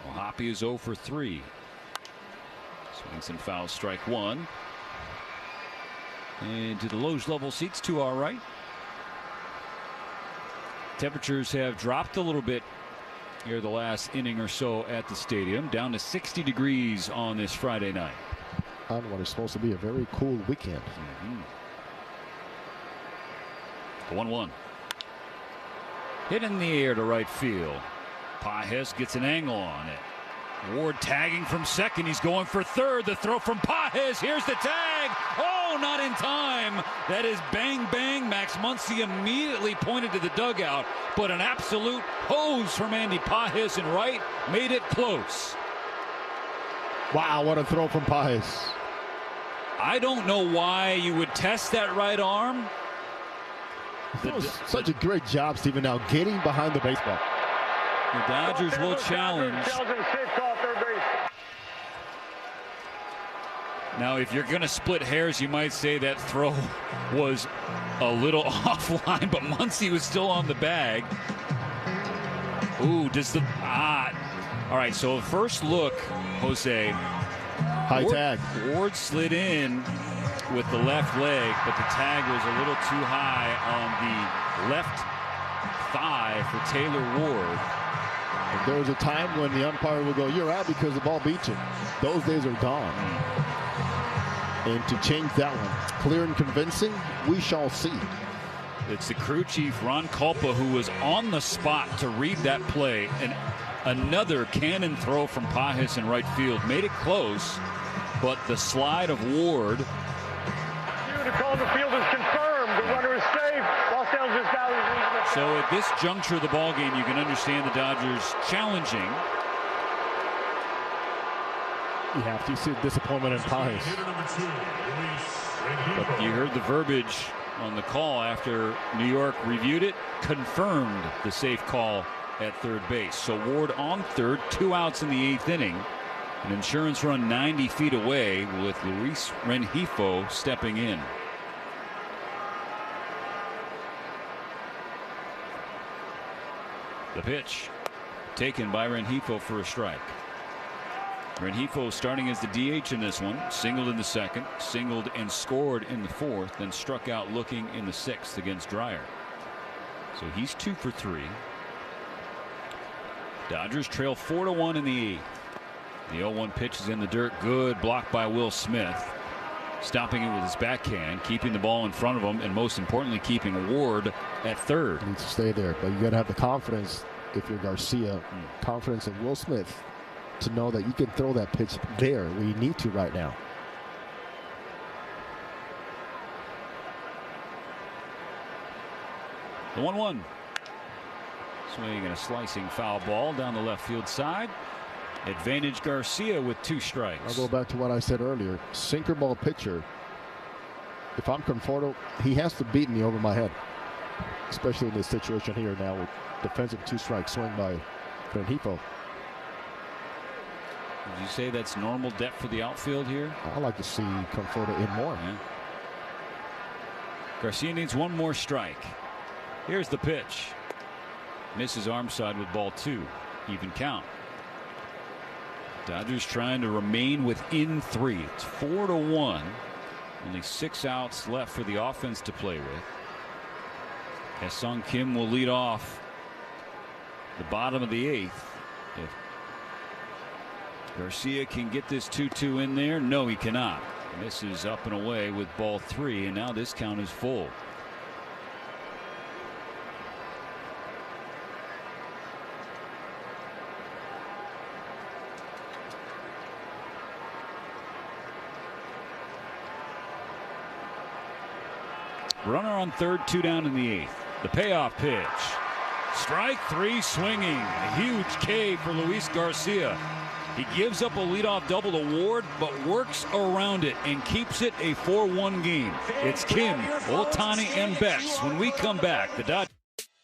Ohtani is 0 for 3. Swings and fouls, strike 1. And to the Loge level seats to our right. Temperatures have dropped a little bit here the last inning or so at the stadium, down to 60 degrees on this Friday night. On what is supposed to be a very cool weekend. The 1-1. Hit in the air to right field. Pages gets an angle on it. Ward tagging from second. He's going for third. The throw from Pages. Here's the tag. Oh, not in time. That is bang, bang. Max Muncy immediately pointed to the dugout, but an absolute hose from Andy Pages in right made it close. Wow, what a throw from Pages. I don't know why you would test that right arm. That was such a great job, Stephen, now getting behind the baseball. The Dodgers will challenge. Now, if you're going to split hairs, you might say that throw was a little offline, but Muncy was still on the bag. Ooh, does the all right, so first look, Jose. High tag. Ward slid in with the left leg, but the tag was a little too high on the left thigh for Taylor Ward. There was a time when the umpire would go, "You're out because the ball beat you." Those days are gone. And to change that one, clear and convincing, we shall see. It's the crew chief, Ron Culpa, who was on the spot to read that play. And another cannon throw from Pages in right field made it close, but the slide of Ward. The call in the field is confirmed. The runner is safe. Los Angeles Valley leads. So at this juncture of the ball game, you can understand the Dodgers challenging. You have to see disappointment in Pages. But you heard the verbiage on the call after New York reviewed it, confirmed the safe call at third base. So Ward on third, 2 outs in the 8th inning. An insurance run 90 feet away with Luis Rengifo stepping in. The pitch taken by Rengifo for a strike. Rengifo starting as the DH in this one. Singled in the second, singled and scored in the fourth, then struck out looking in the sixth against Dreyer. So he's 2 for 3. Dodgers trail 4-1 in the eighth. The 0-1 pitch is in the dirt. Good block by Will Smith. Stopping it with his backhand, keeping the ball in front of him, and most importantly, keeping Ward at third. Needs to stay there, but you got to have the confidence, if you're Garcia, confidence in Will Smith to know that you can throw that pitch there where you need to right now. The 1-1. Swing and a slicing foul ball down the left field side. Advantage Garcia with 2 strikes. I'll go back to what I said earlier. Sinker ball pitcher. If I'm Conforto, he has to beat me over my head, especially in this situation here now with defensive 2-strike swing by Rengifo. Would you say that's normal depth for the outfield here? I like to see Conforto in more. Yeah. Garcia needs 1 more strike. Here's the pitch. Misses arm side with ball 2. Even count. Dodgers trying to remain within 3. It's 4-1. Only 6 outs left for the offense to play with. Ha-Seong Kim will lead off the bottom of the 8th. If Garcia can get this 2-2 in there, no, he cannot. Misses up and away with ball 3, and now this count is full. Runner on third, 2 down in the 8th. The payoff pitch. Strike 3 swinging. A huge K for Luis Garcia. He gives up a leadoff double to Ward, but works around it and keeps it a 4-1 game. It's Kim, Ohtani, and Betts. When we come back, the Dodgers.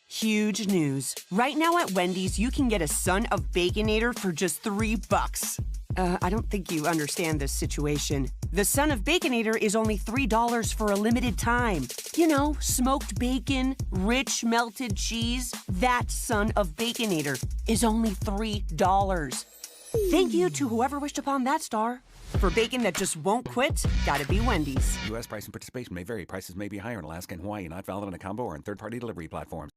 Huge news. Right now at Wendy's, you can get a Son of Baconator for just $3. I don't think you understand this situation. The Son of Baconator is only $3 for a limited time. You know, smoked bacon, rich melted cheese. That Son of Baconator is only $3. Thank you to whoever wished upon that star. For bacon that just won't quit, gotta be Wendy's. U.S. price and participation may vary. Prices may be higher in Alaska and Hawaii, not valid on a combo or on third-party delivery platforms.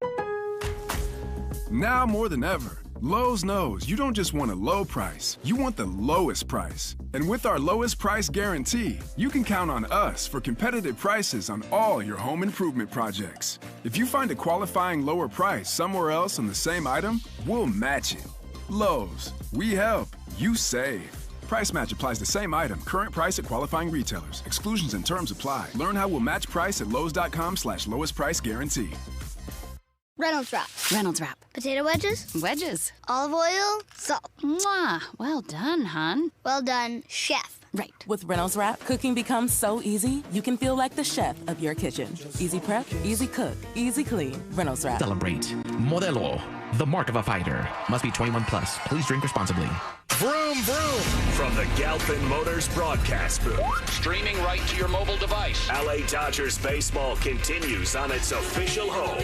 Now more than ever, Lowe's knows you don't just want a low price, you want the lowest price. And with our lowest price guarantee, you can count on us for competitive prices on all your home improvement projects. If you find a qualifying lower price somewhere else on the same item, we'll match it. Lowe's, we help, you save. Price match applies to same item, current price at qualifying retailers. Exclusions and terms apply. Learn how we'll match price at Lowe's.com/lowest price guarantee. Reynolds Wrap. Reynolds Wrap. Potato wedges. Wedges. Olive oil. Salt. Mwah. Well done, hon. Well done, chef. Right. With Reynolds Wrap, cooking becomes so easy, you can feel like the chef of your kitchen. Easy prep, easy cook, easy clean. Reynolds Wrap. Celebrate. Modelo. The mark of a fighter. Must be 21 plus. Please drink responsibly. Vroom, vroom. From the Galpin Motors broadcast booth. Streaming right to your mobile device. LA Dodgers baseball continues on its official home.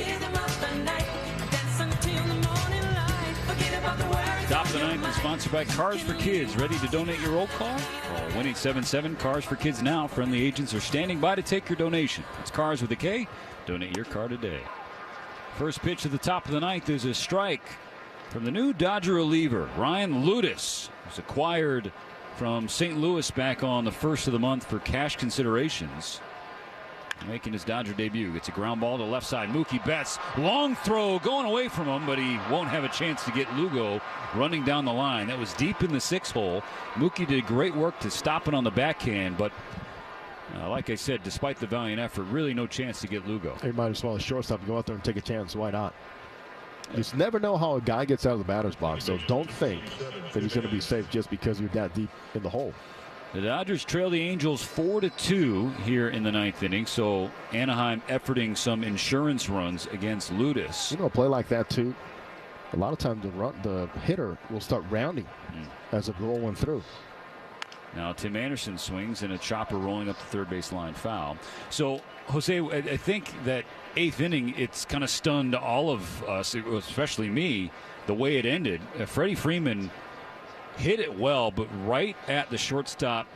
Top of the ninth is sponsored by Cars for Kids. Ready to donate your old car? Call 1-877 Cars for Kids now. Friendly agents are standing by to take your donation. It's Cars with a K. Donate your car today. First pitch at the top of the ninth is a strike from the new Dodger reliever, Ryan Ludus, who's acquired from St. Louis back on the 1st of the month for cash considerations. Making his Dodger debut. Gets a ground ball to left side. Mookie Betts. Long throw going away from him, but he won't have a chance to get Lugo running down the line. That was deep in the 6th hole. Mookie did great work to stop it on the backhand, but like I said, despite the valiant effort, really no chance to get Lugo. He might as well as shortstop go out there and take a chance. Why not? You just never know how a guy gets out of the batter's box, so don't think that he's going to be safe just because you're that deep in the hole. The Dodgers trail the Angels 4-2 here in the 9th inning, so Anaheim efforting some insurance runs against Ludus. You know, a play like that, too, a lot of times the hitter will start rounding as the roll went through. Now Tim Anderson swings and a chopper rolling up the third base line foul. So, Jose, I think that eighth inning, it's kind of stunned all of us, especially me, the way it ended. Freddie Freeman hit it well, but right at the shortstop,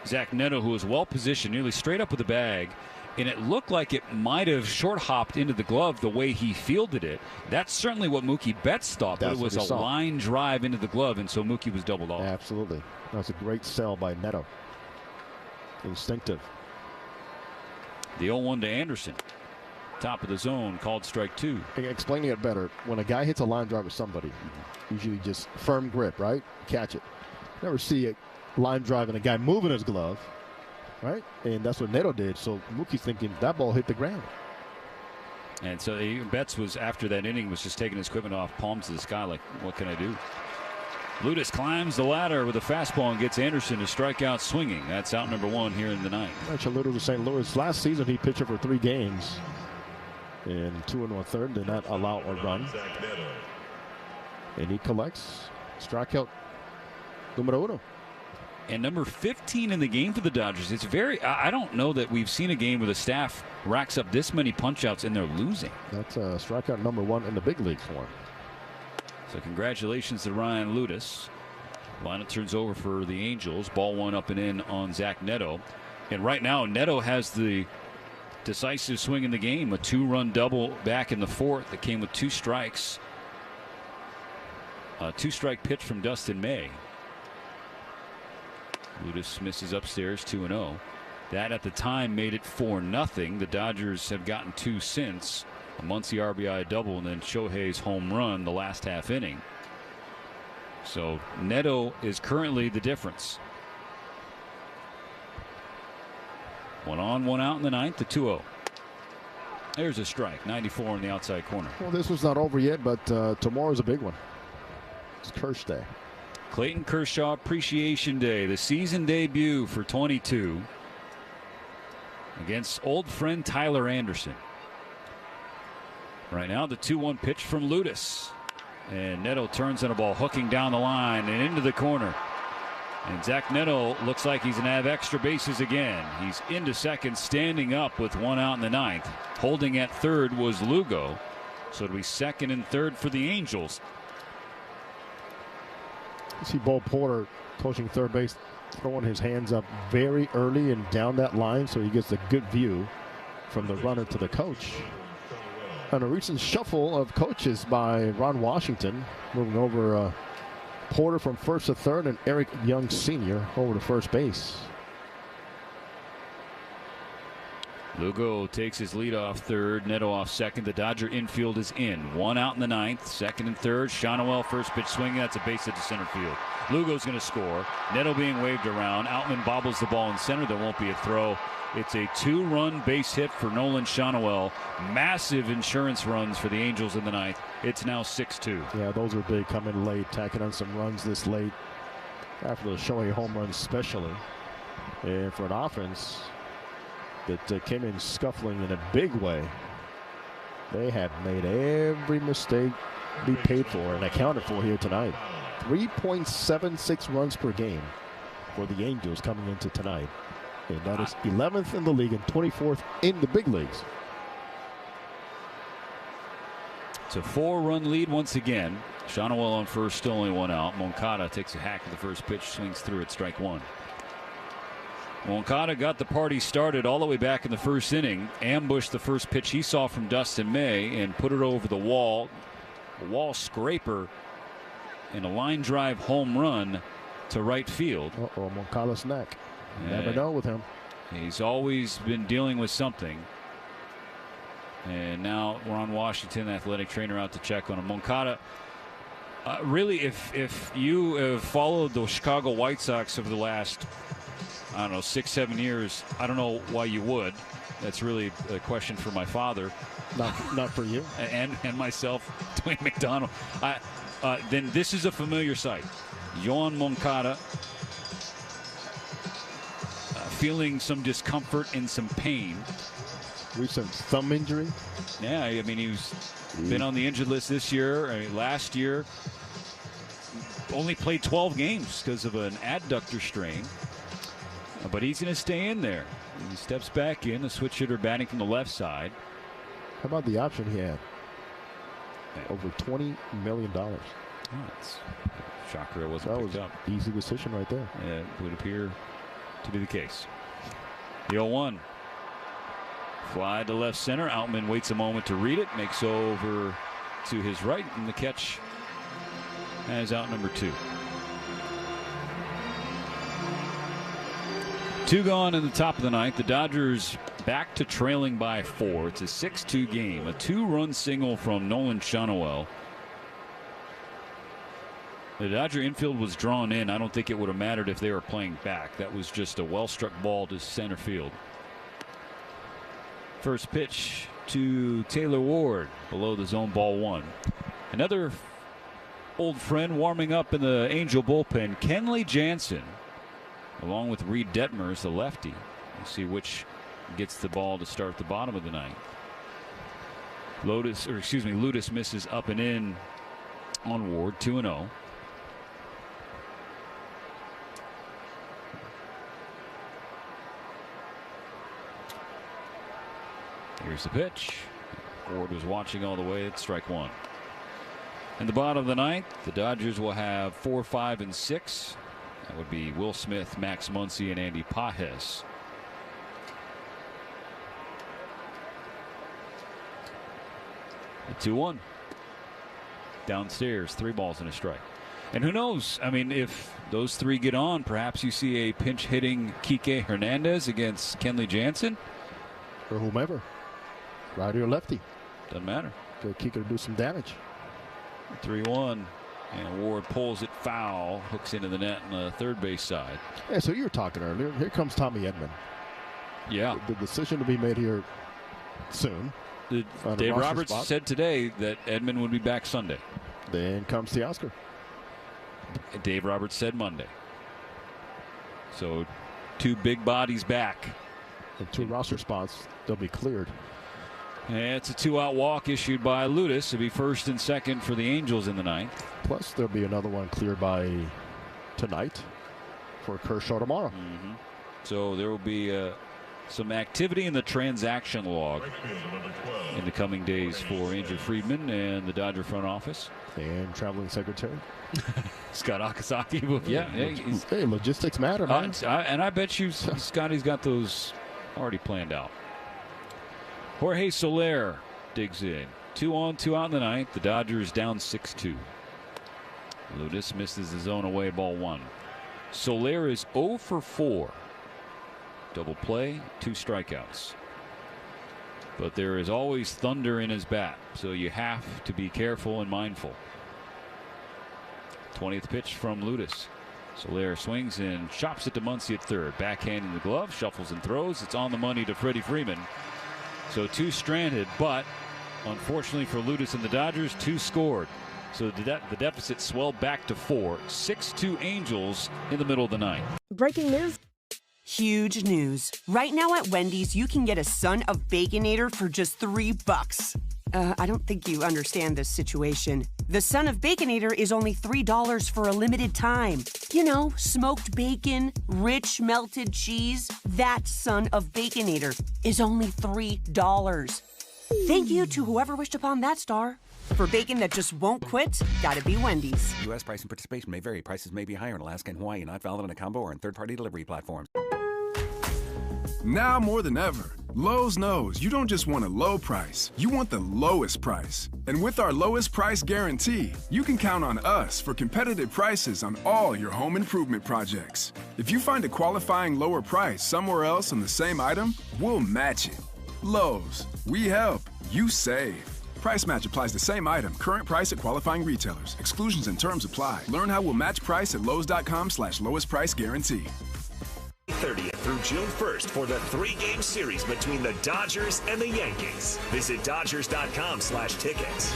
Zach Neto, who was well positioned, nearly straight up with the bag, and it looked like it might have short hopped into the glove the way he fielded it. That's certainly what Mookie Betts thought, but it was a line drive into the glove, and so Mookie was doubled off. Absolutely. That was a great sell by Neto. Instinctive. The 0-1 to Anderson. Top of the zone, called strike 2. Explaining it better, when a guy hits a line drive with somebody, usually just firm grip, right? Catch it. Never see a line drive and a guy moving his glove, right? And that's what Neto did. So Mookie's thinking that ball hit the ground. And so Betts was, after that inning, was just taking his equipment off, palms to the sky, like, what can I do? Ludus climbs the ladder with a fastball and gets Anderson to strike out swinging. That's out number 1 here in the ninth. Mentioned Ludus to St. Louis. Last season, he pitched for 3 games. In 2 1/3, did not allow a run. And he collects strikeout numero uno. And number 15 in the game for the Dodgers. It's very, I don't know that we've seen a game where the staff racks up this many punch-outs and they're losing. That's strikeout number 1 in the big leagues for him. So congratulations to Ryan Ludus. Lineup turns over for the Angels. Ball 1 up and in on Zach Neto. And right now, Neto has the decisive swing in the game. A 2-run double back in the 4th that came with 2 strikes. A 2-strike pitch from Dustin May. Ludus misses upstairs, 2-0. That at the time made it 4-0. The Dodgers have gotten 2 since. A Muncy RBI double and then Shohei's home run the last half inning. So Neto is currently the difference. 1 on, 1 out in the ninth, the 2-0. There's a strike, 94 on the outside corner. Well, this was not over yet, but tomorrow's a big one. It's Kershaw Day. Clayton Kershaw Appreciation Day, the season debut for 22 against old friend Tyler Anderson. Right now, the 2-1 pitch from Ludus. And Neto turns on a ball hooking down the line and into the corner. And Zach Neto looks like he's going to have extra bases again. He's into second, standing up with 1 out in the ninth. Holding at third was Lugo. So it'll be second and third for the Angels. You see Bo Porter, coaching third base, throwing his hands up very early and down that line so he gets a good view from the runner to the coach. And a recent shuffle of coaches by Ron Washington, moving over Porter from first to third and Eric Young Sr. over to first base. Lugo takes his lead off third, Neto off second. The Dodger infield is in. 1 out in the ninth, second and third. Shawnuel first pitch swinging. That's a base hit to center field. Lugo's going to score. Neto being waved around. Outman bobbles the ball in center. There won't be a throw. It's a 2-run base hit for Nolan Shawnuel. Massive insurance runs for the Angels in the ninth. It's now 6-2. Yeah, those are big, coming late, tacking on some runs this late after the Shohei home run especially. And for an offense that came in scuffling in a big way, they have made every mistake be paid for and accounted for here tonight. 3.76 runs per game for the Angels coming into tonight. And that is 11th in the league and 24th in the big leagues. It's a 4-run lead once again. Shawnuel on first, still only 1 out. Moncada takes a hack at the first pitch, swings through at strike 1. Moncada got the party started all the way back in the first inning. Ambushed the first pitch he saw from Dustin May and put it over the wall. A wall scraper and a line drive home run to right field. Moncada's neck. You never know with him. He's always been dealing with something. And now Ron Washington, athletic trainer, out to check on him. Moncada, really, if you have followed the Chicago White Sox over the last, I don't know, 6-7 years, I don't know why you would. That's really a question for my father. Not for you. And myself, Dwayne McDonald. Then this is a familiar sight. Yoan Moncada feeling some discomfort and some pain. Recent thumb injury. Yeah, I mean, he's been on the injured list this year. I mean, last year, only played 12 games because of an adductor strain. But he's going to stay in there. He steps back in, the switch hitter batting from the left side. How about the option he had? Over $20 million. Oh, it's shocker it wasn't picked up. Easy decision right there. Yeah, it would appear to be the case. The 0-1. Fly to left center. Outman waits a moment to read it. Makes over to his right. And the catch as out number 2. 2 gone in the top of the ninth. The Dodgers back to trailing by 4. It's a 6-2 game. A 2-run single from Nolan Shonowell. The Dodger infield was drawn in. I don't think it would have mattered if they were playing back. That was just a well-struck ball to center field. First pitch to Taylor Ward below the zone, ball 1. Another old friend warming up in the Angel bullpen, Kenley Jansen, along with Reed Detmers, the lefty. We'll see which gets the ball to start the bottom of the ninth. Ludus misses up and in on Ward, 2-0. Here's the pitch. Ward was watching all the way at strike 1. In the bottom of the ninth, the Dodgers will have 4, 5, and 6. That would be Will Smith, Max Muncy, and Andy Pages. The 2-1. Downstairs, 3 balls and a strike. And who knows? I mean, if those 3 get on, perhaps you see a pinch hitting Kike Hernandez against Kenley Jansen. Or whomever. Righty or lefty. Doesn't matter. Get Kike to do some damage. 3-1. And Ward pulls it foul. Hooks into the net on the third base side. Yeah, so you were talking earlier. Here comes Tommy Edman. Yeah. The decision to be made here soon. Dave Roberts said today that Edman would be back Sunday. Then comes the Oscar. Dave Roberts said Monday. So 2 big bodies back. And 2 roster spots, they'll be cleared. And it's a 2-out walk issued by Ludus. It'll be first and second for the Angels in the ninth. Plus, there'll be another one cleared by tonight for Kershaw tomorrow. So there will be some activity in the transaction log in the coming days for Andrew Friedman and the Dodger front office. And traveling secretary. Scott Akasaki. Yeah. Hey, logistics matter, man. And I bet you Scotty's got those already planned out. Jorge Soler digs in. 2 on, 2 out in the ninth. The Dodgers down 6-2. Ludus misses the zone away, ball 1. Soler is 0 for 4. Double play, 2 strikeouts. But there is always thunder in his bat, so you have to be careful and mindful. 20th pitch from Ludus. Soler swings and chops it to Muncy at third. Backhand in the glove, shuffles and throws. It's on the money to Freddie Freeman. So 2 stranded, but unfortunately for Ludus and the Dodgers, 2 scored. So the deficit swelled back to 4. 6-2 Angels in the middle of the ninth. Breaking news. Huge news. Right now at Wendy's, you can get a Son of Baconator for just $3. I don't think you understand this situation. The Son of Baconator is only $3 for a limited time. You know, smoked bacon, rich melted cheese. That Son of Baconator is only $3. Thank you to whoever wished upon that star. For bacon that just won't quit, gotta be Wendy's. U.S. price and participation may vary. Prices may be higher in Alaska and Hawaii, not valid on a combo or in third-party delivery platforms. Now more than ever, Lowe's knows you don't just want a low price, you want the lowest price. And with our lowest price guarantee, you can count on us for competitive prices on all your home improvement projects. If you find a qualifying lower price somewhere else on the same item, we'll match it. Lowe's, we help, you save. Price match applies the same item. Current price at qualifying retailers. Exclusions and terms apply. Learn how we'll match price at Lowe's.com/lowest price guarantee. 30th through June 1st for the 3-game series between the Dodgers and the Yankees. Visit Dodgers.com/tickets.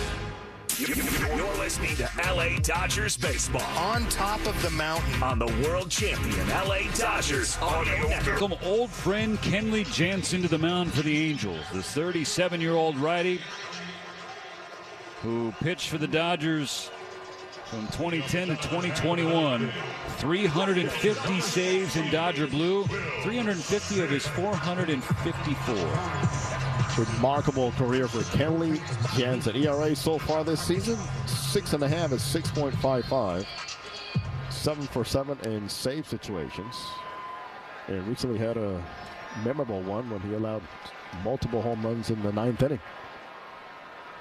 You're listening to LA Dodgers baseball. On top of the mountain. On the world champion LA Dodgers audio network. Welcome old friend Kenley Jansen to the mound for the Angels. The 37-year-old righty who pitched for the Dodgers from 2010 to 2021. 350 saves in Dodger blue. 350 of his 454. Remarkable career for Kenley Jansen. ERA so far this season, 6.5 is 6.55. 7 for 7 in save situations. And recently had a memorable one when he allowed multiple home runs in the 9th inning.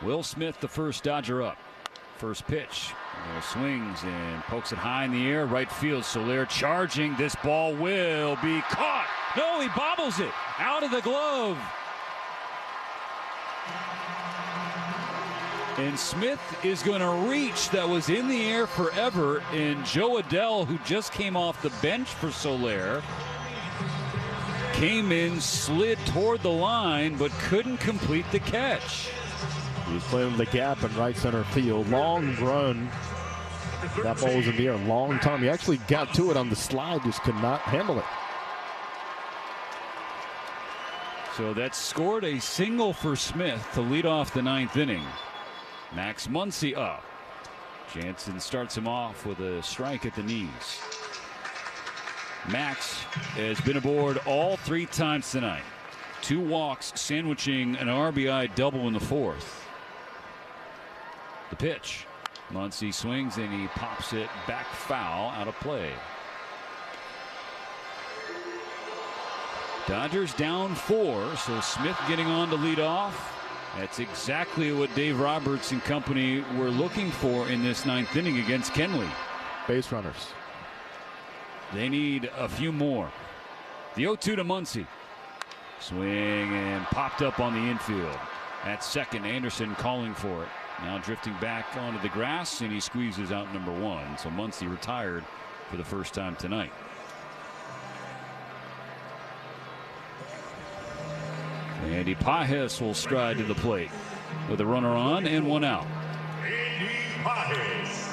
Will Smith, the first Dodger up. First pitch. Swings and pokes it high in the air. Right field. Soler charging. This ball will be caught. No, he bobbles it out of the glove. And Smith is going to reach. That was in the air forever. And Joe Adell, who just came off the bench for Soler, came in, slid toward the line, but couldn't complete the catch. He was playing the gap in right center field. Long run. That ball was in the air a long time. He actually got to it on the slide, just could not handle it. So that scored a single for Smith to lead off the 9th inning. Max Muncy up. Jansen starts him off with a strike at the knees. Max has been aboard all 3 times tonight. 2 walks, sandwiching an RBI double in the 4th. The pitch. Muncy swings and he pops it back foul, out of play. Dodgers down 4, so Smith getting on to lead off. That's exactly what Dave Roberts and company were looking for in this 9th inning against Kenley. Base runners. They need a few more. The 0-2 to Muncy. Swing and popped up on the infield. At second, Anderson calling for it. Now drifting back onto the grass, and he squeezes out number 1. So Muncy retired for the first time tonight. Andy Pages will stride to the plate with a runner on and 1 out. Andy Pages.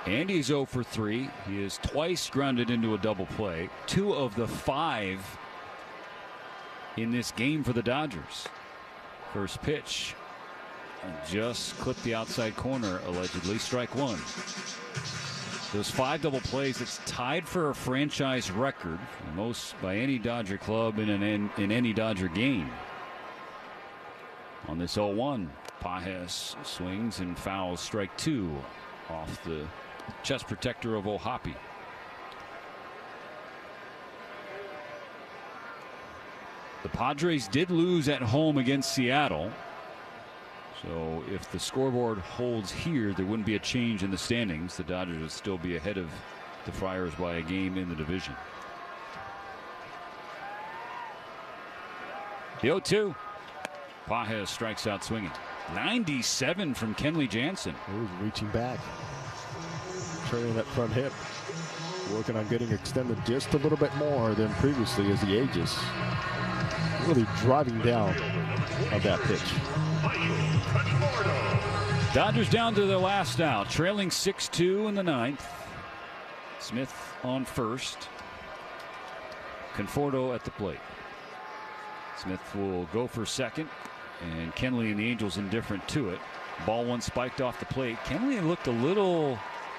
Andy's 0 for 3. He is twice grounded into a double play. 2 of the 5 in this game for the Dodgers. First pitch just clipped the outside corner, allegedly. Strike 1. Those 5 double plays, it's tied for a franchise record, most by any Dodger club in any Dodger game. On this 0-1, Pages swings and fouls strike 2 off the chest protector of Ohtani. The Padres did lose at home against Seattle. So if the scoreboard holds here, there wouldn't be a change in the standings. The Dodgers would still be ahead of the Friars by a game in the division. The 0-2. Pages strikes out swinging. 97 from Kenley Jansen. He was reaching back, turning that front hip, working on getting extended just a little bit more than previously as he ages. Really driving down of that pitch. Dodgers down to their last out, trailing 6-2 in the 9th. Smith on first. Conforto at the plate. Smith will go for second, and Kenley and the Angels indifferent to it. Ball 1 spiked off the plate. Kenley looked a little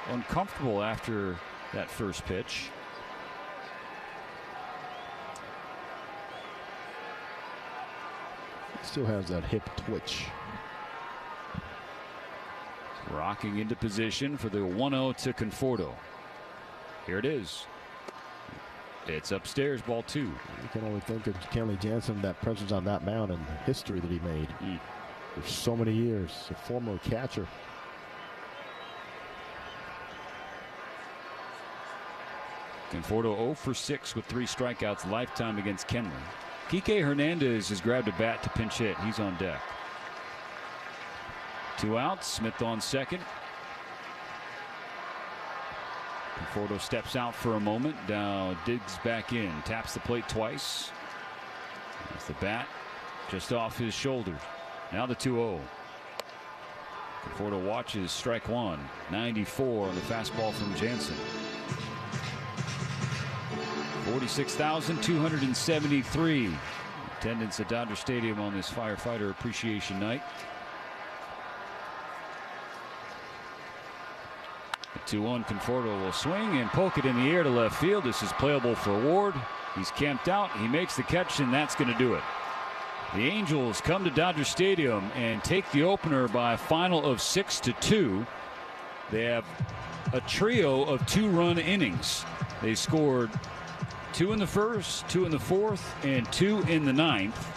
uncomfortable after that first pitch. Still has that hip twitch. Rocking into position for the 1-0 to Conforto. Here it is. It's upstairs, ball 2. You can only think of Kenley Jansen, that presence on that mound and the history that he made for so many years. A former catcher. Conforto 0 for 6 with 3 strikeouts lifetime against Kenley. Kike Hernandez has grabbed a bat to pinch hit. He's on deck. 2 outs. Smith on second. Conforto steps out for a moment. Now digs back in. Taps the plate twice. That's the bat just off his shoulder. Now the 2-0. Conforto watches strike 1. 94 on the fastball from Jansen. 46,273 attendance at Dodger Stadium on this firefighter appreciation night. The 2-1. Conforto will swing and poke it in the air to left field. This is playable for Ward. He's camped out. He makes the catch, and that's going to do it. The Angels come to Dodger Stadium and take the opener by a final of 6-2. They have a trio of 2-run innings. They scored 2 in the first, 2 in the fourth, and 2 in the ninth.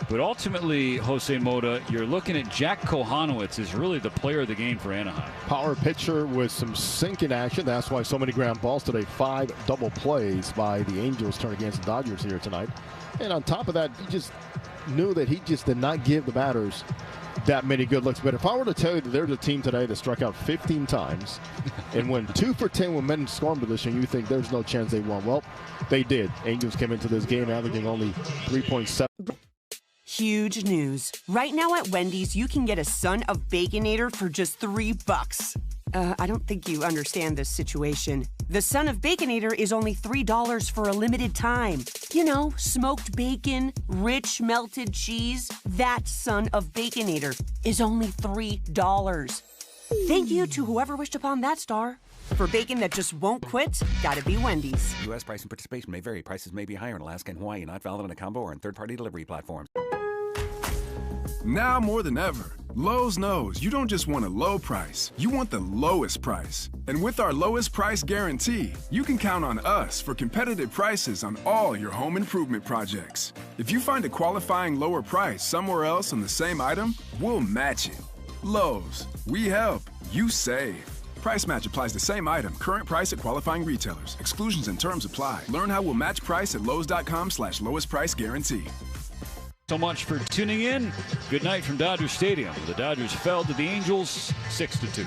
But ultimately, Jose Mota, you're looking at Jack Kohanowitz is really the player of the game for Anaheim. Power pitcher with some sinking action. That's why so many ground balls today. 5 double plays by the Angels turn against the Dodgers here tonight. And on top of that, you just knew that he just did not give the batters that many good looks. But if I were to tell you that there's a team today that struck out 15 times and went 2 for 10 with men in scoring position, you think there's no chance they won. Well, they did. Angels came into this game averaging only 3.7. Huge news. Right now at Wendy's, you can get a Son of Baconator for just $3. I don't think you understand this situation. The Son of Baconator is only $3 for a limited time. You know, smoked bacon, rich melted cheese. That Son of Baconator is only $3. Thank you to whoever wished upon that star. For bacon that just won't quit, gotta be Wendy's. U.S. price and participation may vary. Prices may be higher in Alaska and Hawaii, not valid on a combo or on third-party delivery platforms. Now more than ever, Lowe's knows you don't just want a low price, you want the lowest price. And with our lowest price guarantee, you can count on us for competitive prices on all your home improvement projects. If you find a qualifying lower price somewhere else on the same item, we'll match it. Lowe's, we help, you save. Price match applies the same item. Current price at qualifying retailers. Exclusions and terms apply. Learn how we'll match price at Lowe's.com/lowest price guarantee. So much for tuning in. Good night from Dodger Stadium. The Dodgers fell to the Angels 6-2.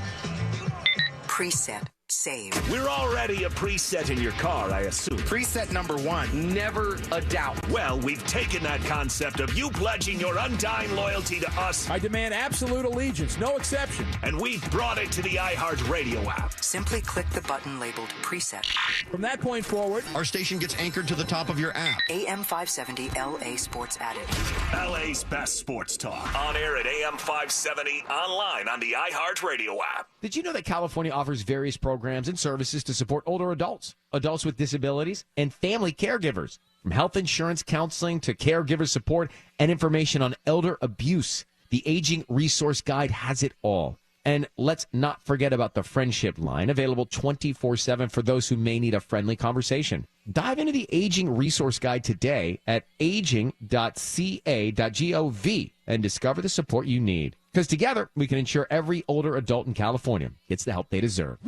Preset. Save. We're already a preset in your car, I assume. Preset number 1, never a doubt. Well, we've taken that concept of you pledging your undying loyalty to us. I demand absolute allegiance, no exception. And we've brought it to the iHeartRadio app. Simply click the button labeled Preset. From that point forward, our station gets anchored to the top of your app. AM 570 LA Sports added. LA's best sports talk. On air at AM 570, online on the iHeartRadio app. Did you know that California offers various programs and services to support older adults, adults with disabilities, and family caregivers? From health insurance, counseling, to caregiver support and information on elder abuse, the Aging Resource Guide has it all. And let's not forget about the Friendship Line, available 24/7 for those who may need a friendly conversation. Dive into the Aging Resource Guide today at aging.ca.gov and discover the support you need. Because together, we can ensure every older adult in California gets the help they deserve.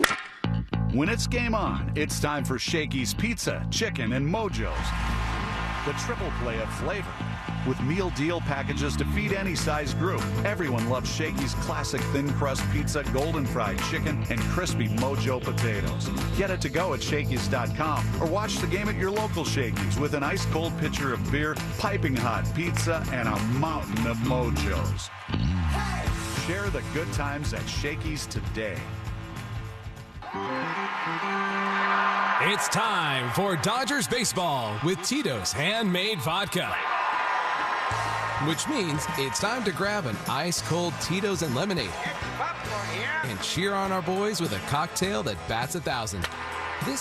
When it's game on, it's time for Shakey's Pizza, Chicken, and Mojo's. The triple play of flavor. With meal deal packages to feed any size group. Everyone loves Shakey's classic thin crust pizza, golden fried chicken, and crispy Mojo potatoes. Get it to go at Shakey's.com or watch the game at your local Shakey's with an ice cold pitcher of beer, piping hot pizza, and a mountain of Mojos. Share the good times at Shakey's today. It's time for Dodgers baseball with Tito's Handmade Vodka. Which means it's time to grab an ice-cold Tito's and lemonade and cheer on our boys with a cocktail that bats 1,000. This